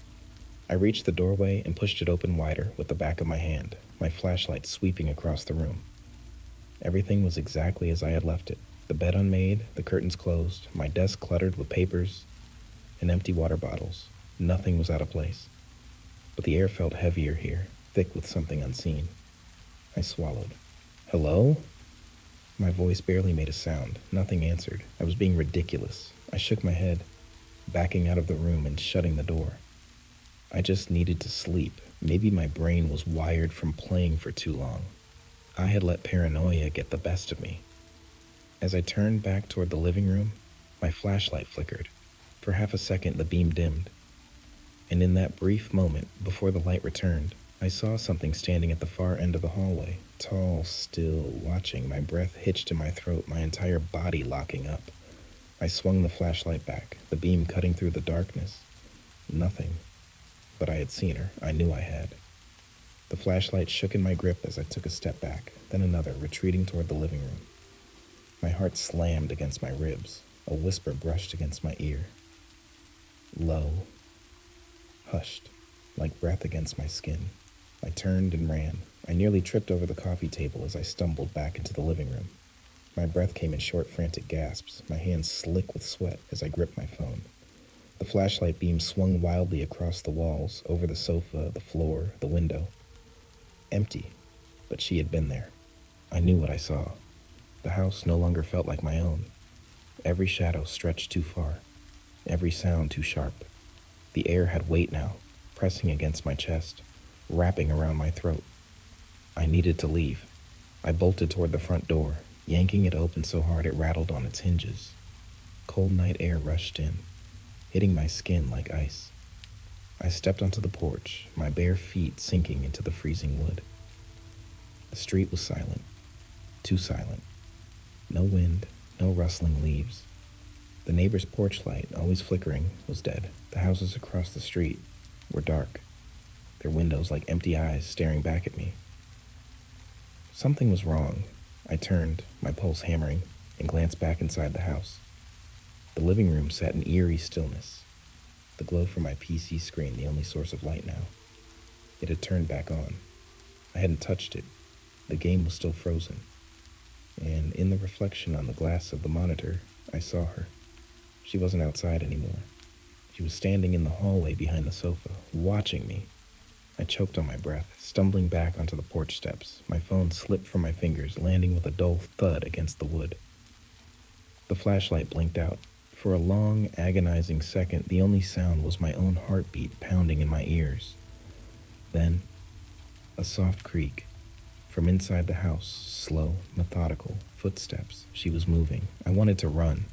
I reached the doorway and pushed it open wider with the back of my hand, my flashlight sweeping across the room. Everything was exactly as I had left it. The bed unmade, the curtains closed, my desk cluttered with papers and empty water bottles. Nothing was out of place. But the air felt heavier here, thick with something unseen. I swallowed. Hello? My voice barely made a sound. Nothing answered. I was being ridiculous. I shook my head, backing out of the room and shutting the door. I just needed to sleep. Maybe my brain was wired from playing for too long. I had let paranoia get the best of me. As I turned back toward the living room, my flashlight flickered. For half a second, the beam dimmed. And in that brief moment, before the light returned, I saw something standing at the far end of the hallway, tall, still, watching, my breath hitched in my throat, my entire body locking up. I swung the flashlight back, the beam cutting through the darkness. Nothing. But I had seen her. I knew I had. The flashlight shook in my grip as I took a step back, then another, retreating toward the living room. My heart slammed against my ribs. A whisper brushed against my ear. Low. Hushed, like breath against my skin. I turned and ran. I nearly tripped over the coffee table as I stumbled back into the living room. My breath came in short, frantic gasps, my hands slick with sweat as I gripped my phone. The flashlight beam swung wildly across the walls, over the sofa, the floor, the window. Empty, but she had been there. I knew what I saw. The house no longer felt like my own. Every shadow stretched too far, every sound too sharp. The air had weight now, pressing against my chest, wrapping around my throat. I needed to leave. I bolted toward the front door, yanking it open so hard it rattled on its hinges. Cold night air rushed in, hitting my skin like ice. I stepped onto the porch, my bare feet sinking into the freezing wood. The street was silent, too silent. No wind, no rustling leaves. The neighbor's porch light, always flickering, was dead. The houses across the street were dark, their windows like empty eyes staring back at me. Something was wrong. I turned, my pulse hammering, and glanced back inside the house. The living room sat in eerie stillness, the glow from my PC screen the only source of light now. It had turned back on. I hadn't touched it. The game was still frozen. And in the reflection on the glass of the monitor, I saw her. She wasn't outside anymore. She was standing in the hallway behind the sofa, watching me. I choked on my breath, stumbling back onto the porch steps. My phone slipped from my fingers, landing with a dull thud against the wood. The flashlight blinked out. For a long, agonizing second, the only sound was my own heartbeat pounding in my ears. Then, a soft creak. From inside the house, slow, methodical, footsteps. She was moving. I wanted to run.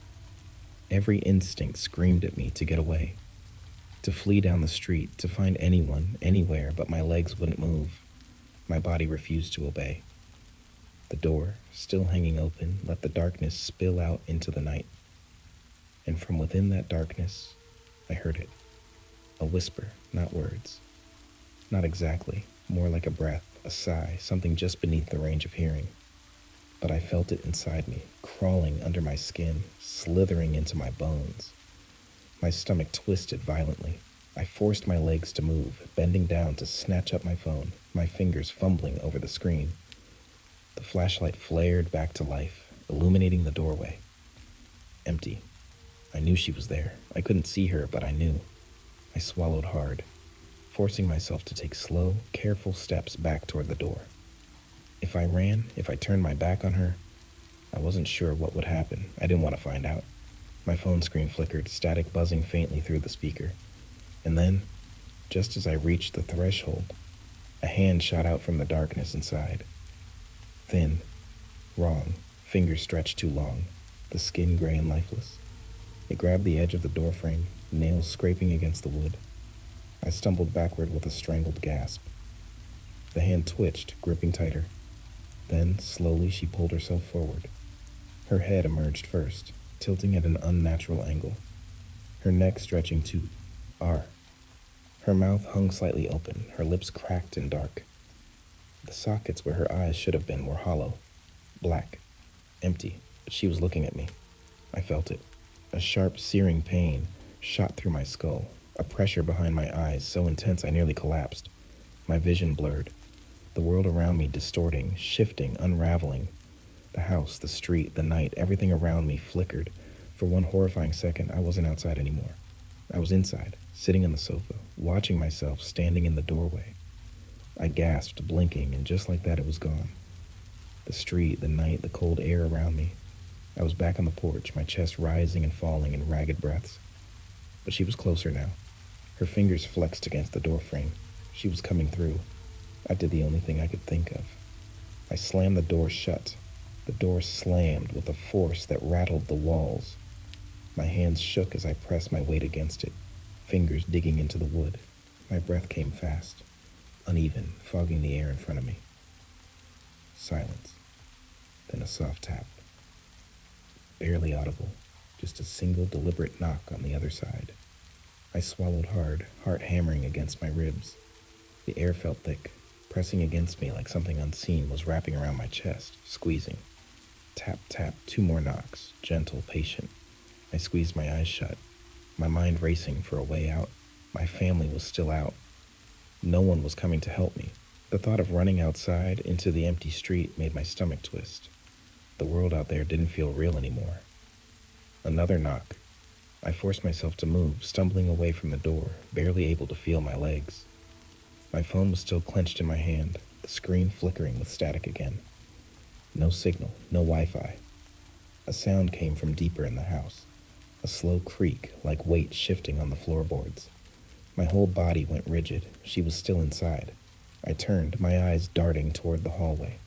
Every instinct screamed at me to get away, to flee down the street, to find anyone, anywhere, but my legs wouldn't move. My body refused to obey. The door, still hanging open, let the darkness spill out into the night. And from within that darkness, I heard it. A whisper, not words. Not exactly, more like a breath, a sigh, something just beneath the range of hearing. But I felt it inside me, crawling under my skin, slithering into my bones. My stomach twisted violently. I forced my legs to move, bending down to snatch up my phone, my fingers fumbling over the screen. The flashlight flared back to life, illuminating the doorway. Empty. I knew she was there. I couldn't see her, but I knew. I swallowed hard, forcing myself to take slow, careful steps back toward the door. If I ran, if I turned my back on her, I wasn't sure what would happen. I didn't want to find out. My phone screen flickered, static buzzing faintly through the speaker. And then, just as I reached the threshold, a hand shot out from the darkness inside. Thin, wrong, fingers stretched too long, the skin gray and lifeless. It grabbed the edge of the doorframe, nails scraping against the wood. I stumbled backward with a strangled gasp. The hand twitched, gripping tighter. Then, slowly, she pulled herself forward. Her head emerged first, tilting at an unnatural angle, her neck stretching to R. Her mouth hung slightly open, her lips cracked and dark. The sockets where her eyes should have been were hollow, black, empty, but she was looking at me. I felt it. A sharp, searing pain shot through my skull, a pressure behind my eyes so intense I nearly collapsed. My vision blurred, the world around me distorting, shifting, unraveling. The house, the street, the night, everything around me flickered. For one horrifying second, I wasn't outside anymore. I was inside, sitting on the sofa, watching myself standing in the doorway. I gasped, blinking, and just like that, it was gone. The street, the night, the cold air around me. I was back on the porch, my chest rising and falling in ragged breaths. But she was closer now. Her fingers flexed against the doorframe. She was coming through. I did the only thing I could think of. I slammed the door shut. The door slammed with a force that rattled the walls. My hands shook as I pressed my weight against it, fingers digging into the wood. My breath came fast, uneven, fogging the air in front of me. Silence. Then a soft tap. Barely audible, just a single deliberate knock on the other side. I swallowed hard, heart hammering against my ribs. The air felt thick, pressing against me like something unseen was wrapping around my chest, squeezing. Tap, tap, 2 more knocks, gentle, patient. I squeezed my eyes shut, my mind racing for a way out. My family was still out. No one was coming to help me. The thought of running outside into the empty street made my stomach twist. The world out there didn't feel real anymore. Another knock. I forced myself to move, stumbling away from the door, barely able to feel my legs. My phone was still clenched in my hand, the screen flickering with static again. No signal, no Wi-Fi. A sound came from deeper in the house, a slow creak like weight shifting on the floorboards. My whole body went rigid. She was still inside. I turned, my eyes darting toward the hallway.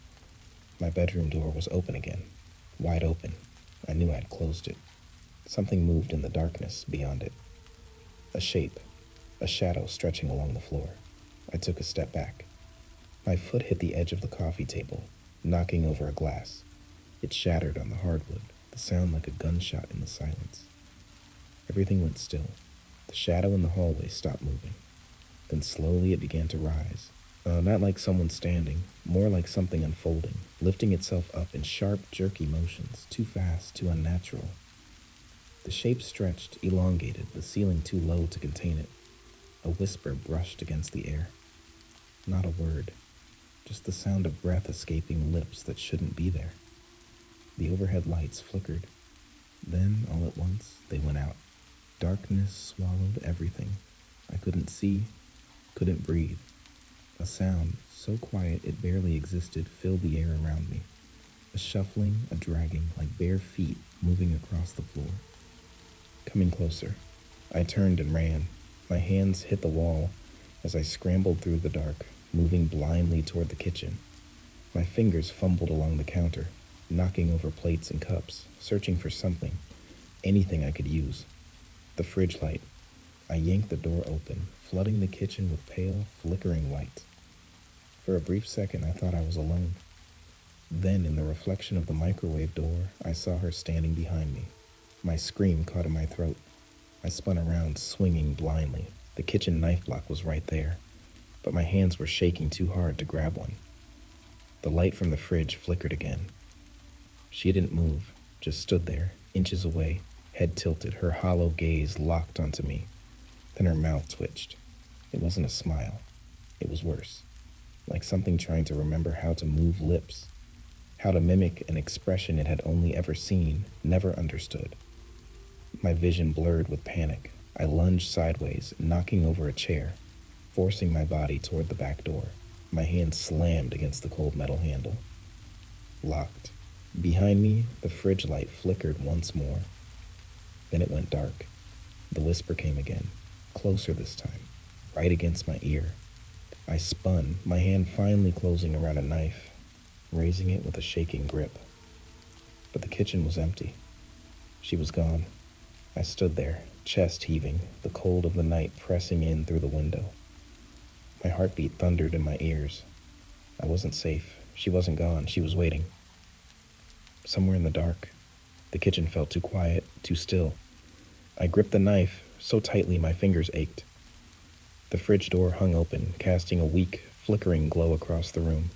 My bedroom door was open again, wide open. I knew I'd closed it. Something moved in the darkness beyond it. A shape, a shadow stretching along the floor. I took a step back. My foot hit the edge of the coffee table, knocking over a glass. It shattered on the hardwood, the sound like a gunshot in the silence. Everything went still. The shadow in the hallway stopped moving. Then slowly it began to rise. Not like someone standing, more like something unfolding, lifting itself up in sharp, jerky motions, too fast, too unnatural. The shape stretched, elongated, the ceiling too low to contain it. A whisper brushed against the air. Not a word, just the sound of breath escaping lips that shouldn't be there. The overhead lights flickered. Then, all at once, they went out. Darkness swallowed everything. I couldn't see, couldn't breathe. A sound, so quiet it barely existed, filled the air around me. A shuffling, a dragging, like bare feet moving across the floor. Coming closer, I turned and ran. My hands hit the wall as I scrambled through the dark, moving blindly toward the kitchen. My fingers fumbled along the counter, knocking over plates and cups, searching for something, anything I could use. The fridge light. I yanked the door open, flooding the kitchen with pale, flickering light. For a brief second, I thought I was alone. Then, in the reflection of the microwave door, I saw her standing behind me. My scream caught in my throat. I spun around, swinging blindly. The kitchen knife block was right there, but my hands were shaking too hard to grab one. The light from the fridge flickered again. She didn't move, just stood there, inches away, head tilted, her hollow gaze locked onto me. Then her mouth twitched. It wasn't a smile. It was worse. Like something trying to remember how to move lips, how to mimic an expression it had only ever seen, never understood. My vision blurred with panic. I lunged sideways, knocking over a chair, forcing my body toward the back door. My hand slammed against the cold metal handle. Locked. Behind me, the fridge light flickered once more. Then it went dark. The whisper came again, closer this time, right against my ear. I spun, my hand finally closing around a knife, raising it with a shaking grip. But the kitchen was empty. She was gone. I stood there, chest heaving, the cold of the night pressing in through the window. My heartbeat thundered in my ears. I wasn't safe. She wasn't gone. She was waiting. Somewhere in the dark. The kitchen felt too quiet, too still. I gripped the knife so tightly my fingers ached. The fridge door hung open, casting a weak, flickering glow across the room.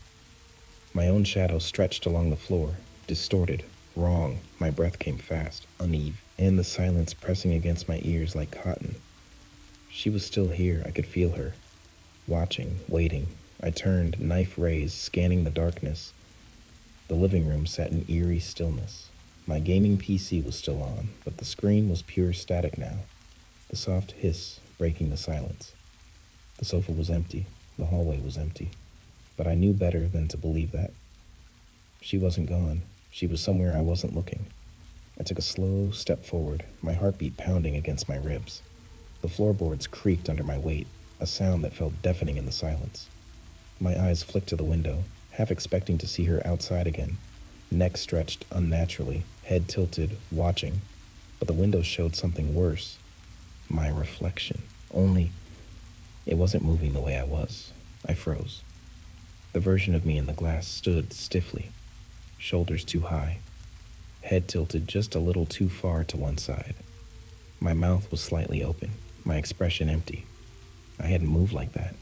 My own shadow stretched along the floor, distorted, wrong. My breath came fast, uneven, and the silence pressing against my ears like cotton. She was still here. I could feel her. Watching, waiting. I turned, knife raised, scanning the darkness. The living room sat in eerie stillness. My gaming PC was still on, but the screen was pure static now, the soft hiss breaking the silence. The sofa was empty. The hallway was empty. But I knew better than to believe that. She wasn't gone. She was somewhere I wasn't looking. I took a slow step forward, my heartbeat pounding against my ribs. The floorboards creaked under my weight, a sound that felt deafening in the silence. My eyes flicked to the window, half expecting to see her outside again, neck stretched unnaturally, head tilted, watching. But the window showed something worse. My reflection. Only, it wasn't moving the way I was. I froze. The version of me in the glass stood stiffly, shoulders too high, head tilted just a little too far to one side. My mouth was slightly open, my expression empty. I hadn't moved like that.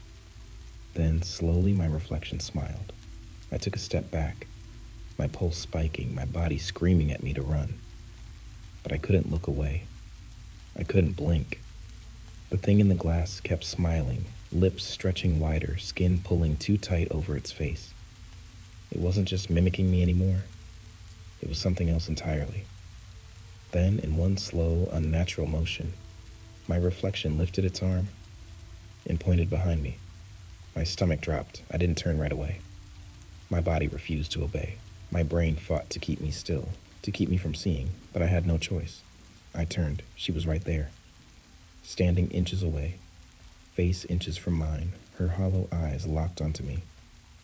Then, slowly, my reflection smiled. I took a step back, my pulse spiking, my body screaming at me to run. But I couldn't look away. I couldn't blink. The thing in the glass kept smiling, lips stretching wider, skin pulling too tight over its face. It wasn't just mimicking me anymore. It was something else entirely. Then, in one slow, unnatural motion, my reflection lifted its arm and pointed behind me. My stomach dropped. I didn't turn right away. My body refused to obey. My brain fought to keep me still, to keep me from seeing, but I had no choice. I turned. She was right there, standing inches away, face inches from mine, her hollow eyes locked onto me.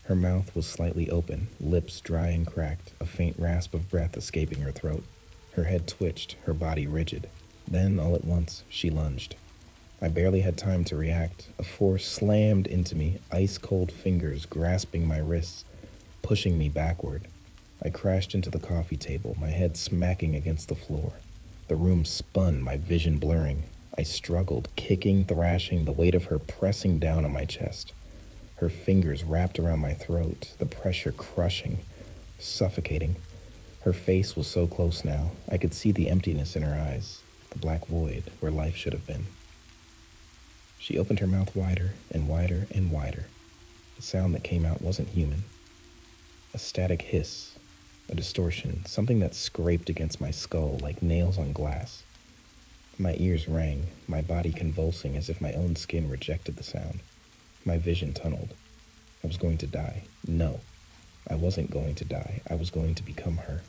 Her mouth was slightly open, lips dry and cracked, a faint rasp of breath escaping her throat. Her head twitched, her body rigid. Then, all at once, she lunged. I barely had time to react. A force slammed into me, ice-cold fingers grasping my wrists, pushing me backward. I crashed into the coffee table, my head smacking against the floor. The room spun, my vision blurring. I struggled, kicking, thrashing, the weight of her pressing down on my chest. Her fingers wrapped around my throat, the pressure crushing, suffocating. Her face was so close now. I could see the emptiness in her eyes, the black void where life should have been. She opened her mouth wider and wider and wider. The sound that came out wasn't human. A static hiss, a distortion, something that scraped against my skull like nails on glass. My ears rang, my body convulsing as if my own skin rejected the sound. My vision tunneled. I was going to die. No, I wasn't going to die. I was going to become her.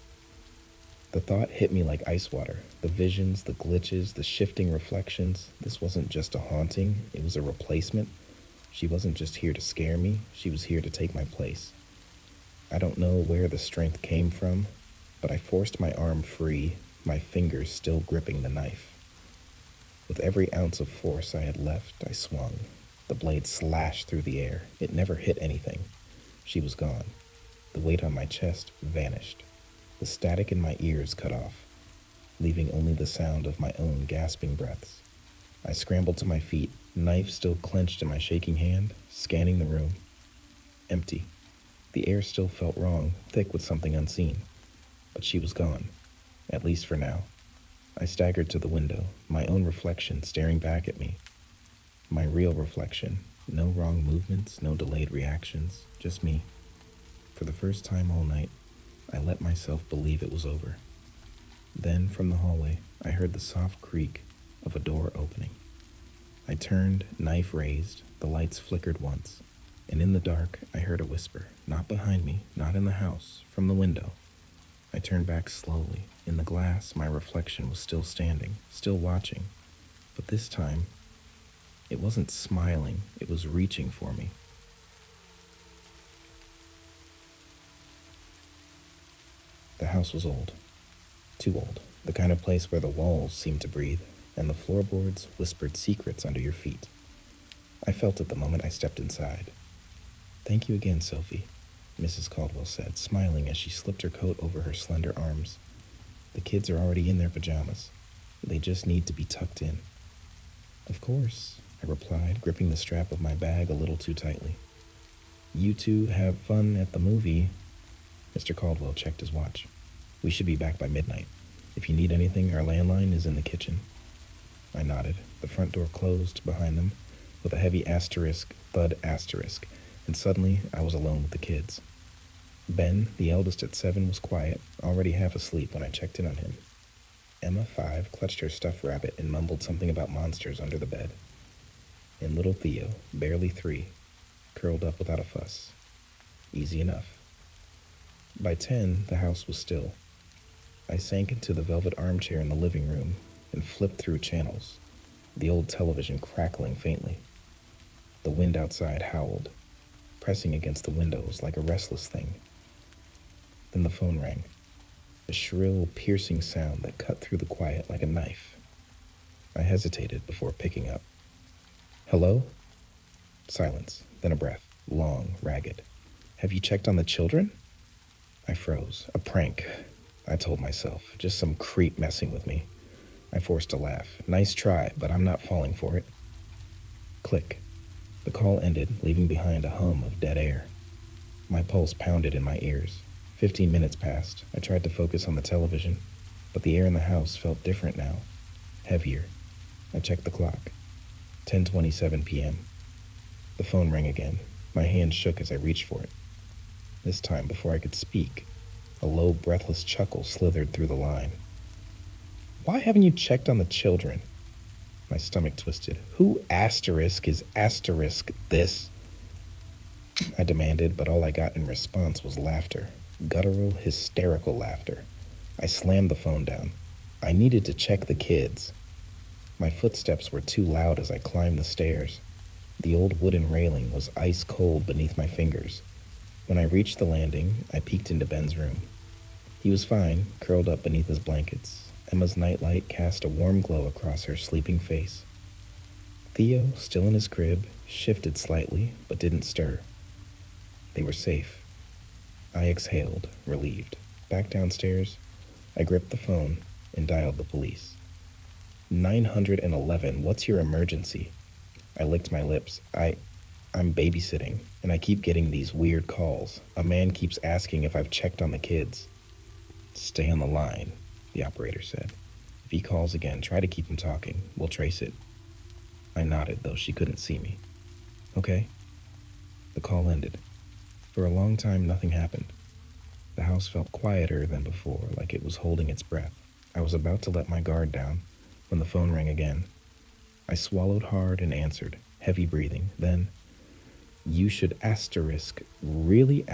The thought hit me like ice water. The visions, the glitches, the shifting reflections. This wasn't just a haunting. It was a replacement. She wasn't just here to scare me. She was here to take my place. I don't know where the strength came from, but I forced my arm free, my fingers still gripping the knife. With every ounce of force I had left, I swung. The blade slashed through the air. It never hit anything. She was gone. The weight on my chest vanished. The static in my ears cut off, leaving only the sound of my own gasping breaths. I scrambled to my feet, knife still clenched in my shaking hand, scanning the room. Empty. The air still felt wrong, thick with something unseen. But she was gone, at least for now. I staggered to the window, my own reflection staring back at me. My real reflection. No wrong movements, no delayed reactions, just me. For the first time all night, I let myself believe it was over. Then, from the hallway, I heard the soft creak of a door opening. I turned, knife raised, the lights flickered once, and in the dark, I heard a whisper, not behind me, not in the house, from the window. I turned back slowly. In the glass, my reflection was still standing, still watching, but this time, it wasn't smiling, it was reaching for me. The house was old. Too old. The kind of place where the walls seemed to breathe, and the floorboards whispered secrets under your feet. I felt it the moment I stepped inside. "Thank you again, Sophie," Mrs. Caldwell said, smiling as she slipped her coat over her slender arms. "The kids are already in their pajamas. They just need to be tucked in." "Of course," I replied, gripping the strap of my bag a little too tightly. "You two have fun at the movie." Mr. Caldwell checked his watch. "We should be back by midnight. If you need anything, our landline is in the kitchen." I nodded. The front door closed behind them with a heavy asterisk, thud asterisk, and suddenly I was alone with the kids. Ben, the eldest at 7, was quiet, already half asleep when I checked in on him. Emma, 5, clutched her stuffed rabbit and mumbled something about monsters under the bed. And little Theo, barely 3, curled up without a fuss. Easy enough. By 10, the house was still. I sank into the velvet armchair in the living room and flipped through channels, the old television crackling faintly. The wind outside howled, pressing against the windows like a restless thing. Then the phone rang, a shrill, piercing sound that cut through the quiet like a knife. I hesitated before picking up. "Hello?" Silence, then a breath, long, ragged. "Have you checked on the children?" I froze. A prank, I told myself. Just some creep messing with me. I forced a laugh. Nice try, but I'm not falling for it. Click. The call ended, leaving behind a hum of dead air. My pulse pounded in my ears. 15 minutes passed. I tried to focus on the television, but the air in the house felt different now. Heavier. I checked the clock. 10:27 p.m. The phone rang again. My hand shook as I reached for it. This time, before I could speak, a low, breathless chuckle slithered through the line. "Why haven't you checked on the children?" My stomach twisted. "Who asterisk is asterisk this?" I demanded, but all I got in response was laughter. Guttural, hysterical laughter. I slammed the phone down. I needed to check the kids. My footsteps were too loud as I climbed the stairs. The old wooden railing was ice cold beneath my fingers. When I reached the landing, I peeked into Ben's room. He was fine, curled up beneath his blankets. Emma's nightlight cast a warm glow across her sleeping face. Theo, still in his crib, shifted slightly, but didn't stir. They were safe. I exhaled, relieved. Back downstairs, I gripped the phone and dialed the police. 911, what's your emergency? I licked my lips. I'm babysitting, and I keep getting these weird calls. A man keeps asking if I've checked on the kids. "Stay on the line," the operator said. "If he calls again, try to keep him talking. We'll trace it." I nodded, though she couldn't see me. "Okay." The call ended. For a long time, nothing happened. The house felt quieter than before, like it was holding its breath. I was about to let my guard down when the phone rang again. I swallowed hard and answered, heavy breathing. Then, "You should really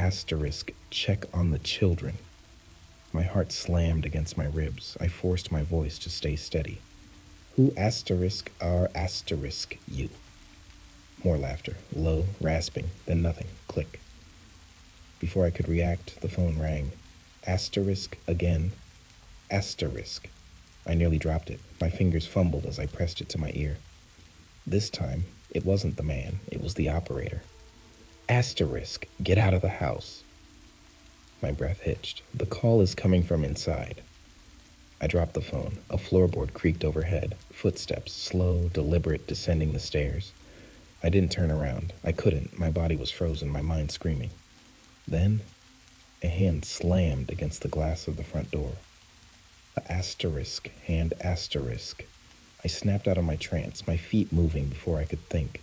check on the children." My heart slammed against my ribs. I forced my voice to stay steady. "Who are you?" More laughter, low, rasping, then nothing. Click. Before I could react, the phone rang. Again. I nearly dropped it. My fingers fumbled as I pressed it to my ear. This time, it wasn't the man. It was the operator. "Get out of the house." My breath hitched. "The call is coming from inside." I dropped the phone. A floorboard creaked overhead. Footsteps, slow, deliberate, descending the stairs. I didn't turn around. I couldn't. My body was frozen, my mind screaming. Then, a hand slammed against the glass of the front door. Hand asterisk. I snapped out of my trance, my feet moving before I could think.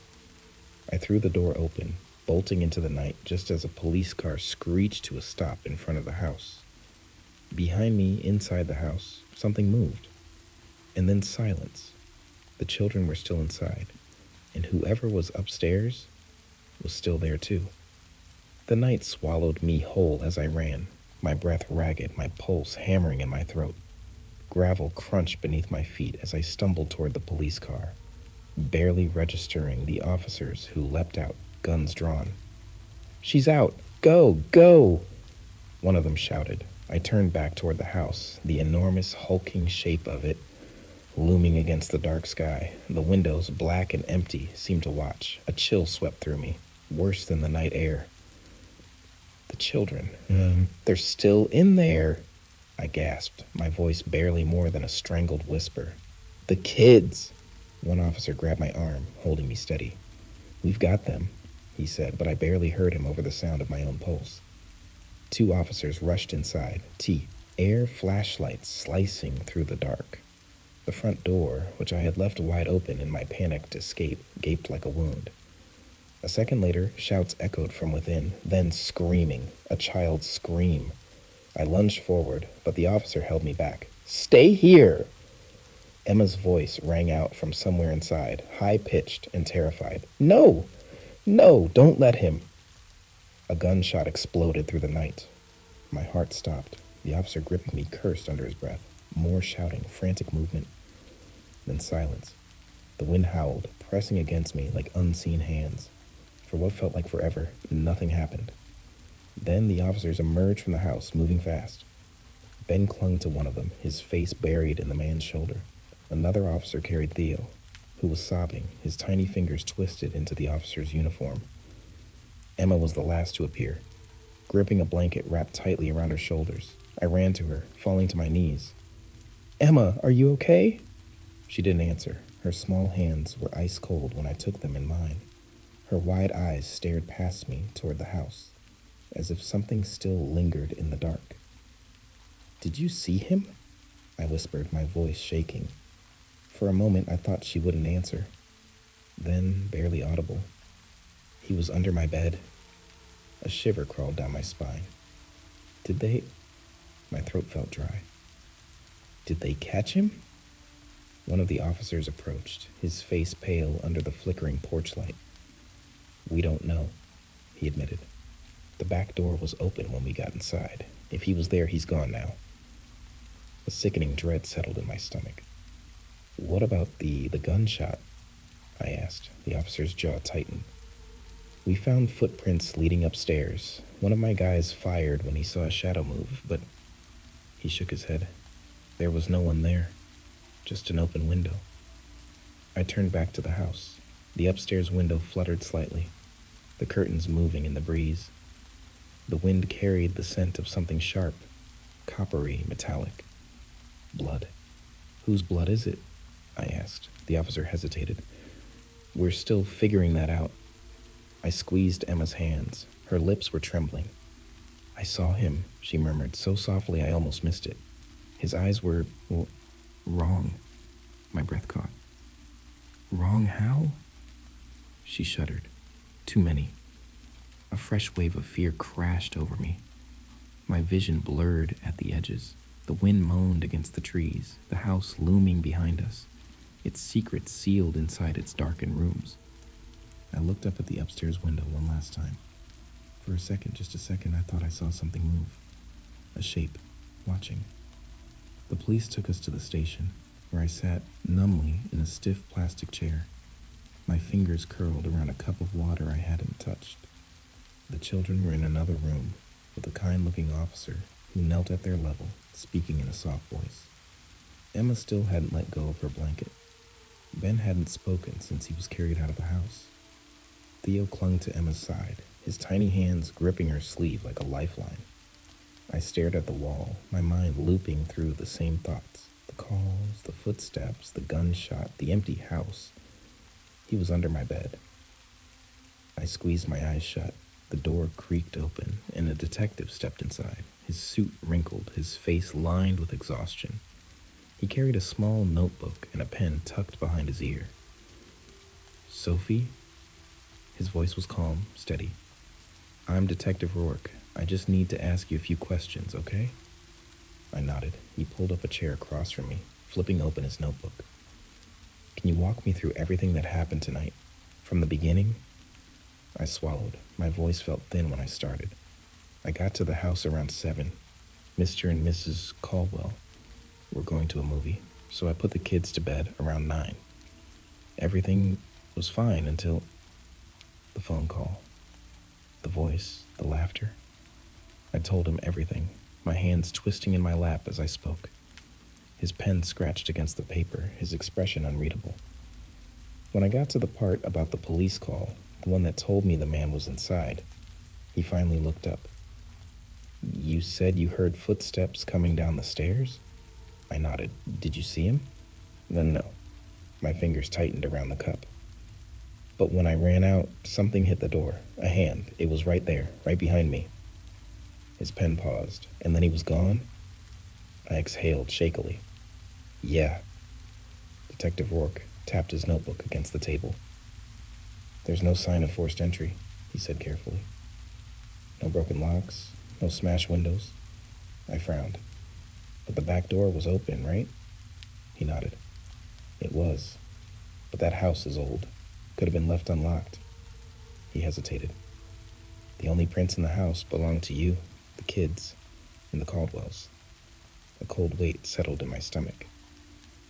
I threw the door open, bolting into the night just as a police car screeched to a stop in front of the house. Behind me, inside the house, something moved. And then silence. The children were still inside, and whoever was upstairs was still there too. The night swallowed me whole as I ran, my breath ragged, my pulse hammering in my throat. Gravel crunched beneath my feet as I stumbled toward the police car, barely registering the officers who leapt out, guns drawn. "She's out! Go! Go!" One of them shouted. I turned back toward the house, the enormous hulking shape of it looming against the dark sky. The windows, black and empty, seemed to watch. A chill swept through me, worse than the night air. The children. They're still in there, I gasped, my voice barely more than a strangled whisper. "The kids!" One officer grabbed my arm, holding me steady. "We've got them," he said, but I barely heard him over the sound of my own pulse. Two officers rushed inside, air flashlights slicing through the dark. The front door, which I had left wide open in my panicked escape, gaped like a wound. A second later, shouts echoed from within, then screaming, a child's scream. I lunged forward, but the officer held me back. "Stay here!" Emma's voice rang out from somewhere inside, high-pitched and terrified. "No! No! Don't let him!" A gunshot exploded through the night. My heart stopped. The officer gripping me cursed under his breath. More shouting, frantic movement, then silence. The wind howled, pressing against me like unseen hands. For what felt like forever, nothing happened. Then the officers emerged from the house, moving fast. Ben clung to one of them, his face buried in the man's shoulder. Another officer carried Theo, who was sobbing, his tiny fingers twisted into the officer's uniform. Emma was the last to appear, gripping a blanket wrapped tightly around her shoulders. I ran to her, falling to my knees. "Emma, are you okay?" She didn't answer. Her small hands were ice cold when I took them in mine. Her wide eyes stared past me toward the house, as if something still lingered in the dark. "Did you see him?" I whispered, my voice shaking. For a moment, I thought she wouldn't answer. Then, barely audible, "He was under my bed." A shiver crawled down my spine. "Did they?" My throat felt dry. "Did they catch him?" One of the officers approached, his face pale under the flickering porch light. "We don't know," he admitted. "The back door was open when we got inside. If he was there, he's gone now." A sickening dread settled in my stomach. "What about the gunshot?" I asked. The officer's jaw tightened. "We found footprints leading upstairs. One of my guys fired when he saw a shadow move, but..." He shook his head. "There was no one there. Just an open window." I turned back to the house. The upstairs window fluttered slightly, the curtains moving in the breeze. The wind carried the scent of something sharp, coppery, metallic. Blood. "Whose blood is it?" I asked. The officer hesitated. "We're still figuring that out." I squeezed Emma's hands. Her lips were trembling. "I saw him," she murmured, so softly I almost missed it. "His eyes were, wrong." My breath caught. "Wrong how?" She shuddered. "Too many." A fresh wave of fear crashed over me. My vision blurred at the edges. The wind moaned against the trees, the house looming behind us, its secrets sealed inside its darkened rooms. I looked up at the upstairs window one last time. For a second, just a second, I thought I saw something move. A shape, watching. The police took us to the station, where I sat numbly in a stiff plastic chair, my fingers curled around a cup of water I hadn't touched. The children were in another room, with a kind-looking officer who knelt at their level, speaking in a soft voice. Emma still hadn't let go of her blanket. Ben hadn't spoken since he was carried out of the house. Theo clung to Emma's side, his tiny hands gripping her sleeve like a lifeline. I stared at the wall, my mind looping through the same thoughts. The calls, the footsteps, the gunshot, the empty house. He was under my bed. I squeezed my eyes shut. The door creaked open, and a detective stepped inside, his suit wrinkled, his face lined with exhaustion. He carried a small notebook and a pen tucked behind his ear. "Sophie?" His voice was calm, steady. "I'm Detective Rourke. I just need to ask you a few questions, okay?" I nodded. He pulled up a chair across from me, flipping open his notebook. "Can you walk me through everything that happened tonight? From the beginning?" I swallowed. My voice felt thin when I started. "I got to the house around 7. Mr. and Mrs. Caldwell were going to a movie, so I put the kids to bed around 9. Everything was fine until the phone call. The voice, the laughter." I told him everything, my hands twisting in my lap as I spoke. His pen scratched against the paper, his expression unreadable. When I got to the part about the police call, the one that told me the man was inside, he finally looked up. "You said you heard footsteps coming down the stairs?" I nodded. "Did you see him?" "Then no." My fingers tightened around the cup. "But when I ran out, something hit the door. A hand. It was right there, right behind me." His pen paused, and then he was gone? I exhaled shakily. "Yeah." Detective Rourke tapped his notebook against the table. "There's no sign of forced entry," he said carefully. "No broken locks, no smashed windows." I frowned. "But the back door was open, right?" He nodded. "It was. But that house is old. Could have been left unlocked." He hesitated. "The only prints in the house belonged to you, the kids, and the Caldwells." A cold weight settled in my stomach.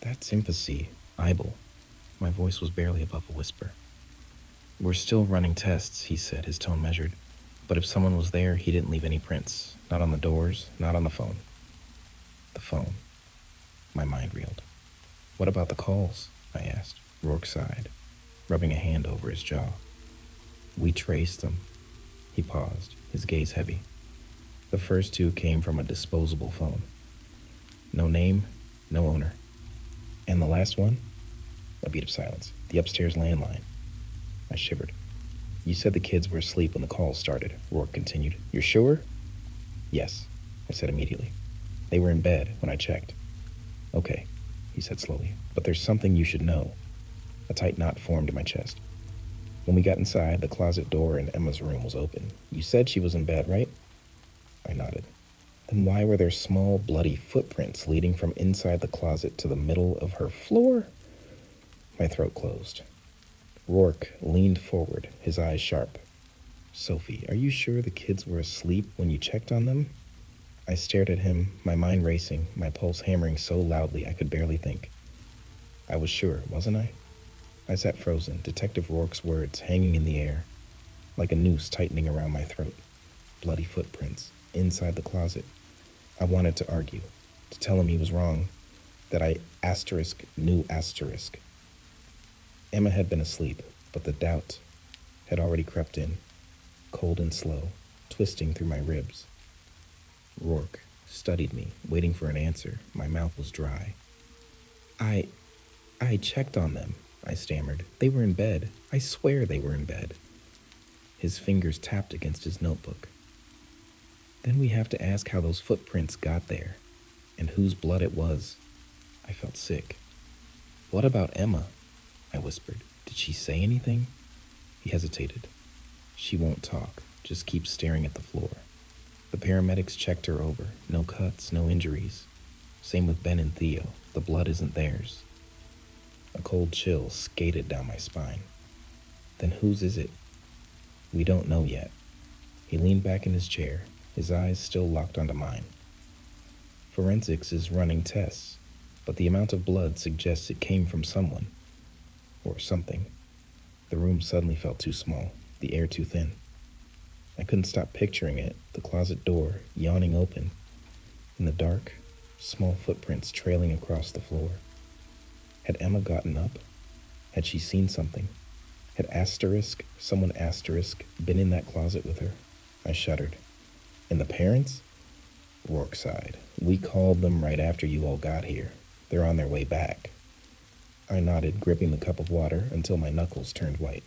"That's infancy, Ibel." My voice was barely above a whisper. "We're still running tests," he said, his tone measured. "But if someone was there, he didn't leave any prints. Not on the doors, not on the phone." The phone. My mind reeled. "What about the calls?" I asked. Rourke sighed, rubbing a hand over his jaw. "We traced them." He paused, his gaze heavy. "The first 2 came from a disposable phone. No name, no owner. And the last one?" A beat of silence. "The upstairs landline." I shivered. "You said the kids were asleep when the call started," Rourke continued. "You're sure?" "Yes," I said immediately. "They were in bed when I checked." "Okay," he said slowly, "but there's something you should know." A tight knot formed in my chest. "When we got inside, the closet door in Emma's room was open. You said she was in bed, right?" I nodded. "Then why were there small, bloody footprints leading from inside the closet to the middle of her floor?" My throat closed. Rourke leaned forward, his eyes sharp. "Sophie, are you sure the kids were asleep when you checked on them?" I stared at him, my mind racing, my pulse hammering so loudly I could barely think. I was sure, wasn't I? I sat frozen, Detective Rourke's words hanging in the air, like a noose tightening around my throat. Bloody footprints, inside the closet. I wanted to argue, to tell him he was wrong, that I knew asterisk. Emma had been asleep, but the doubt had already crept in, cold and slow, twisting through my ribs. Rourke studied me, waiting for an answer. My mouth was dry. I checked on them," I stammered. "They were in bed. I swear they were in bed." His fingers tapped against his notebook. "Then we have to ask how those footprints got there, and whose blood it was." I felt sick. "What about Emma?" I whispered. "Did she say anything?" He hesitated. "She won't talk, just keeps staring at the floor. The paramedics checked her over. No cuts, no injuries. Same with Ben and Theo. The blood isn't theirs." A cold chill skated down my spine. "Then whose is it?" "We don't know yet." He leaned back in his chair, his eyes still locked onto mine. "Forensics is running tests, but the amount of blood suggests it came from someone. Or something." The room suddenly felt too small, the air too thin. I couldn't stop picturing it, the closet door yawning open. In the dark, small footprints trailing across the floor. Had Emma gotten up? Had she seen something? Had someone been in that closet with her? I shuddered. "And the parents?" Rourke sighed. "We called them right after you all got here. They're on their way back." I nodded, gripping the cup of water until my knuckles turned white.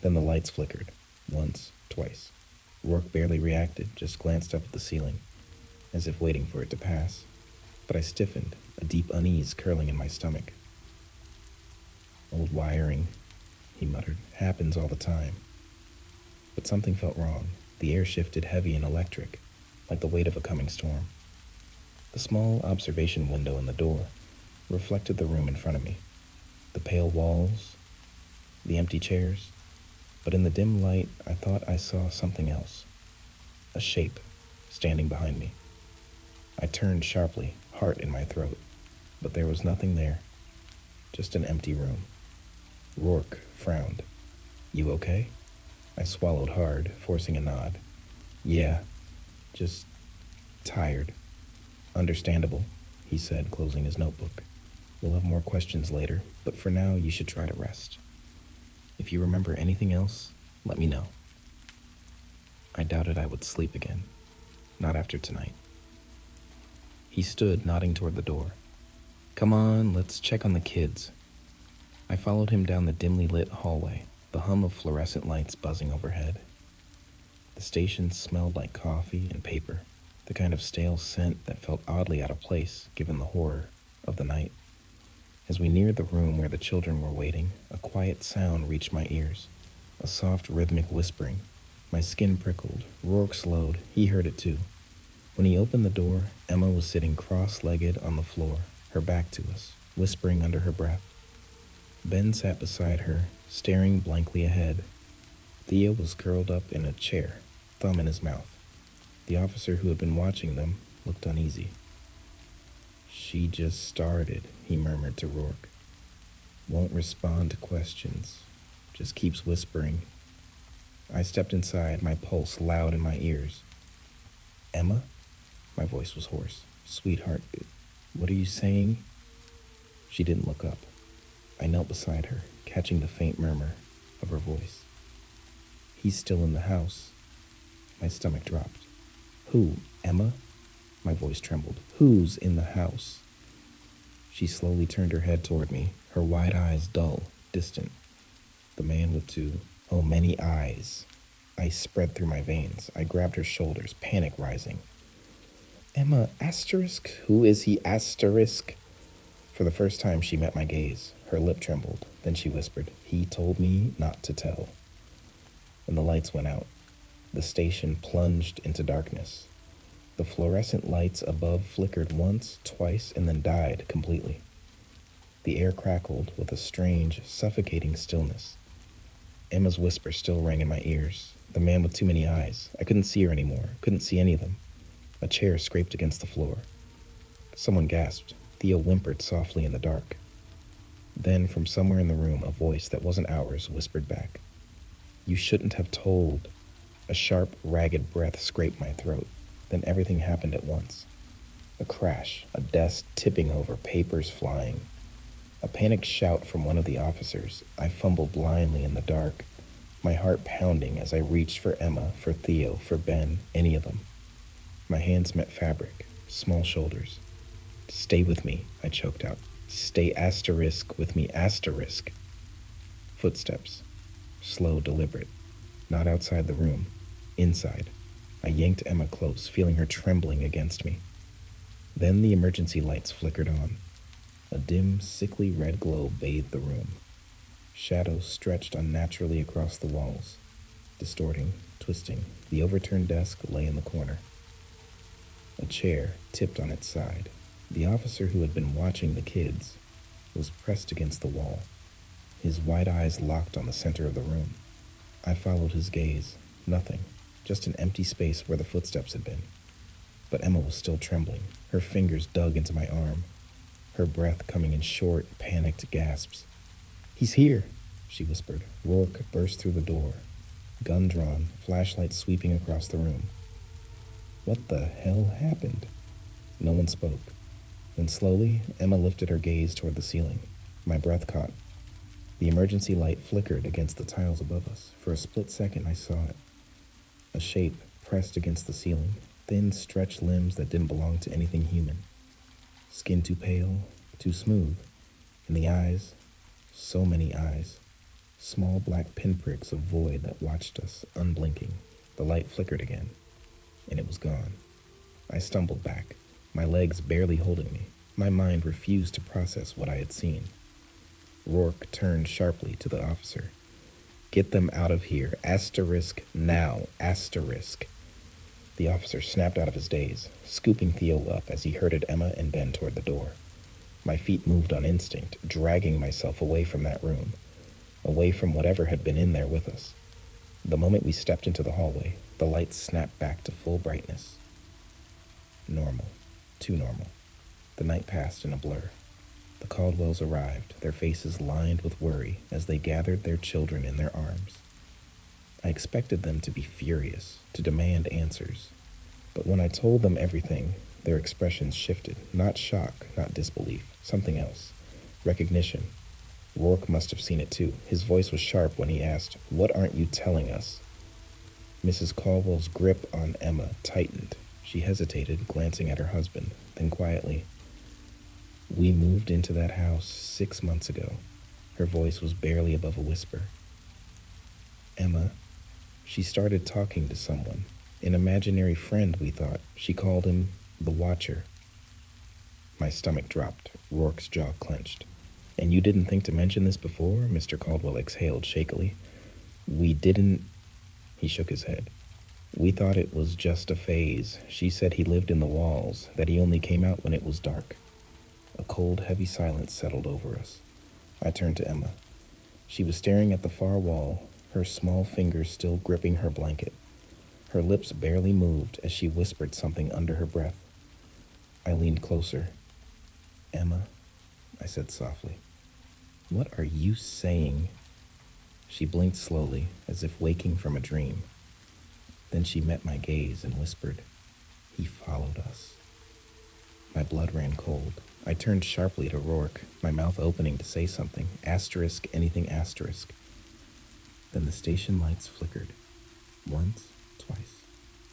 Then the lights flickered. Once, twice. Rourke barely reacted, just glanced up at the ceiling, as if waiting for it to pass. but I stiffened, a deep unease curling in my stomach. "Old wiring," he muttered. "Happens all the time." But something felt wrong. The air shifted heavy and electric, like the weight of a coming storm. The small observation window in the door reflected the room in front of me. The pale walls, the empty chairs. But in the dim light, I thought I saw something else. A shape standing behind me. I turned sharply, heart in my throat. But there was nothing there. Just an empty room. Rourke frowned. "You okay?" I swallowed hard, forcing a nod. "Yeah, just tired." "Understandable," he said, closing his notebook. "We'll have more questions later, but for now you should try to rest. If you remember anything else, let me know." I doubted I would sleep again. Not after tonight. He stood, nodding toward the door. "Come on, let's check on the kids." I followed him down the dimly lit hallway, the hum of fluorescent lights buzzing overhead. The station smelled like coffee and paper, the kind of stale scent that felt oddly out of place given the horror of the night. As we neared the room where the children were waiting, a quiet sound reached my ears, a soft rhythmic whispering. My skin prickled. Rourke slowed. He heard it too. When he opened the door, Emma was sitting cross-legged on the floor, her back to us, whispering under her breath. Ben sat beside her, staring blankly ahead. Theo was curled up in a chair, thumb in his mouth. The officer who had been watching them looked uneasy. "She just started," he murmured to Rourke. "Won't respond to questions. Just keeps whispering." I stepped inside, my pulse loud in my ears. "Emma?" My voice was hoarse. "Sweetheart, what are you saying?" She didn't look up. I knelt beside her, catching the faint murmur of her voice. "He's still in the house." My stomach dropped. "Who? Emma?" My voice trembled. "Who's in the house?" She slowly turned her head toward me, her wide eyes dull, distant. The man with many eyes. Ice spread through my veins. I grabbed her shoulders, panic rising. "Emma, asterisk? Who is he, asterisk?" For the first time, she met my gaze. Her lip trembled. Then she whispered, "He told me not to tell." And the lights went out. The station plunged into darkness. The fluorescent lights above flickered once, twice, and then died completely. The air crackled with a strange, suffocating stillness. Emma's whisper still rang in my ears. The man with too many eyes. I couldn't see her anymore. Couldn't see any of them. A chair scraped against the floor. Someone gasped. Theo whimpered softly in the dark. Then, from somewhere in the room, a voice that wasn't ours whispered back, "You shouldn't have told." A sharp, ragged breath scraped my throat. Then everything happened at once. A crash, a desk tipping over, papers flying. A panicked shout from one of the officers. I fumbled blindly in the dark, my heart pounding as I reached for Emma, for Theo, for Ben, any of them. My hands met fabric, small shoulders. "Stay with me," I choked out. "Stay asterisk with me, asterisk." Footsteps. Slow, deliberate. Not outside the room. Inside. I yanked Emma close, feeling her trembling against me. Then the emergency lights flickered on. A dim, sickly red glow bathed the room. Shadows stretched unnaturally across the walls, distorting, twisting. The overturned desk lay in the corner. A chair tipped on its side. The officer who had been watching the kids was pressed against the wall, his wide eyes locked on the center of the room. I followed his gaze. Nothing, just an empty space where the footsteps had been. But Emma was still trembling. Her fingers dug into my arm, her breath coming in short, panicked gasps. "He's here," she whispered. Rourke burst through the door, gun drawn, flashlight sweeping across the room. What the hell happened? No one spoke. Then slowly, Emma lifted her gaze toward the ceiling. My breath caught. The emergency light flickered against the tiles above us. For a split second, I saw it. A shape pressed against the ceiling, thin, stretched limbs that didn't belong to anything human. Skin too pale, too smooth. And the eyes, so many eyes. Small black pinpricks of void that watched us, unblinking. The light flickered again, and it was gone. I stumbled back, my legs barely holding me. My mind refused to process what I had seen. Rourke turned sharply to the officer. "Get them out of here. Asterisk now. Asterisk." The officer snapped out of his daze, scooping Theo up as he herded Emma and Ben toward the door. My feet moved on instinct, dragging myself away from that room, away from whatever had been in there with us. The moment we stepped into the hallway, the lights snapped back to full brightness. Normal. Too normal. The night passed in a blur. The Caldwells arrived, their faces lined with worry as they gathered their children in their arms. I expected them to be furious, to demand answers. But when I told them everything, their expressions shifted. Not shock, not disbelief. Something else. Recognition. Rourke must have seen it too. His voice was sharp when he asked, "What aren't you telling us?" Mrs. Caldwell's grip on Emma tightened. She hesitated, glancing at her husband, then quietly, "We moved into that house 6 months ago." Her voice was barely above a whisper. "Emma," she started talking to someone. An imaginary friend, we thought. She called him the Watcher. My stomach dropped. Rourke's jaw clenched. "And you didn't think to mention this before?" Mr. Caldwell exhaled shakily. "We didn't." He shook his head. "We thought it was just a phase. She said he lived in the walls, that he only came out when it was dark." A cold, heavy silence settled over us. I turned to Emma. She was staring at the far wall, her small fingers still gripping her blanket. Her lips barely moved as she whispered something under her breath. I leaned closer. "Emma," I said softly, "what are you saying?" She blinked slowly, as if waking from a dream. Then she met my gaze and whispered, "He followed us." My blood ran cold. I turned sharply to Rourke, my mouth opening to say something. Asterisk, anything asterisk. Then the station lights flickered. Once, twice.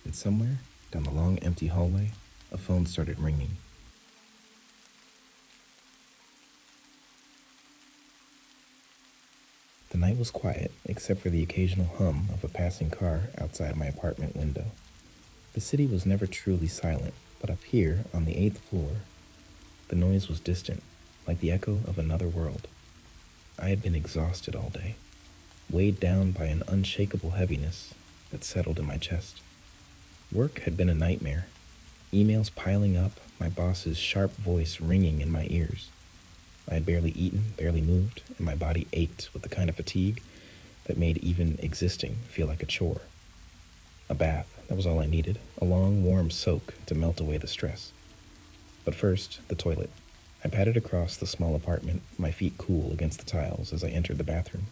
And somewhere, down the long empty hallway, a phone started ringing. The night was quiet, except for the occasional hum of a passing car outside my apartment window. The city was never truly silent, but up here, on the 8th floor, the noise was distant, like the echo of another world. I had been exhausted all day, weighed down by an unshakable heaviness that settled in my chest. Work had been a nightmare. Emails piling up, my boss's sharp voice ringing in my ears. I had barely eaten, barely moved, and my body ached with the kind of fatigue that made even existing feel like a chore. A bath, that was all I needed, a long, warm soak to melt away the stress. But first, the toilet. I padded across the small apartment, my feet cool against the tiles as I entered the bathroom.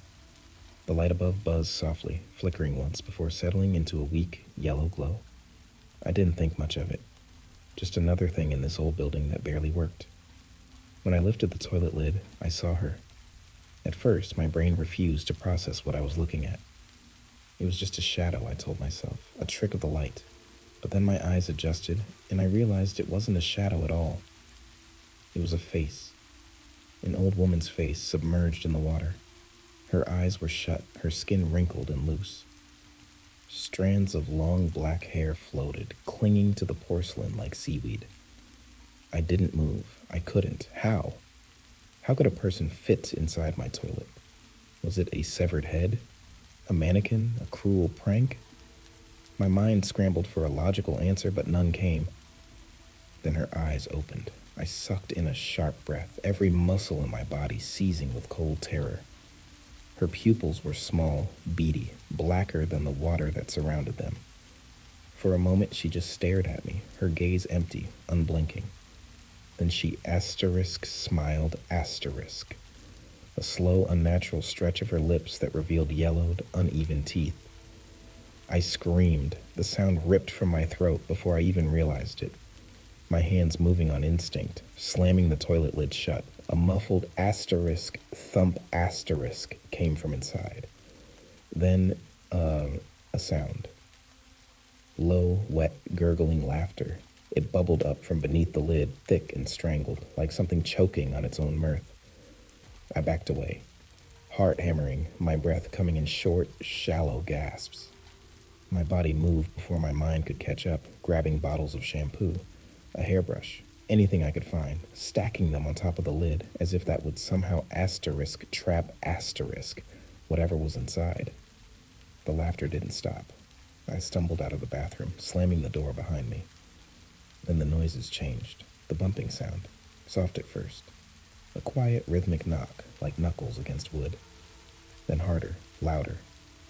The light above buzzed softly, flickering once before settling into a weak, yellow glow. I didn't think much of it. Just another thing in this old building that barely worked. When I lifted the toilet lid, I saw her. At first, my brain refused to process what I was looking at. It was just a shadow, I told myself, a trick of the light. But then my eyes adjusted, and I realized it wasn't a shadow at all. It was a face. An old woman's face submerged in the water. Her eyes were shut, her skin wrinkled and loose. Strands of long black hair floated, clinging to the porcelain like seaweed. I didn't move. I couldn't. How? How could a person fit inside my toilet? Was it a severed head? A mannequin? A cruel prank? My mind scrambled for a logical answer, but none came. Then her eyes opened. I sucked in a sharp breath, every muscle in my body seizing with cold terror. Her pupils were small, beady, blacker than the water that surrounded them. For a moment, she just stared at me, her gaze empty, unblinking. Then she smiled. A slow, unnatural stretch of her lips that revealed yellowed, uneven teeth. I screamed. The sound ripped from my throat before I even realized it. My hands moving on instinct, slamming the toilet lid shut. A muffled thump came from inside. Then, a sound. Low, wet, gurgling laughter. It bubbled up from beneath the lid, thick and strangled, like something choking on its own mirth. I backed away, heart hammering, my breath coming in short, shallow gasps. My body moved before my mind could catch up, grabbing bottles of shampoo. a hairbrush, anything I could find, stacking them on top of the lid as if that would somehow asterisk trap asterisk whatever was inside. The laughter didn't stop. I stumbled out of the bathroom, slamming the door behind me. Then the noises changed. The bumping sound, soft at first. A quiet, rhythmic knock, like knuckles against wood. Then harder, louder.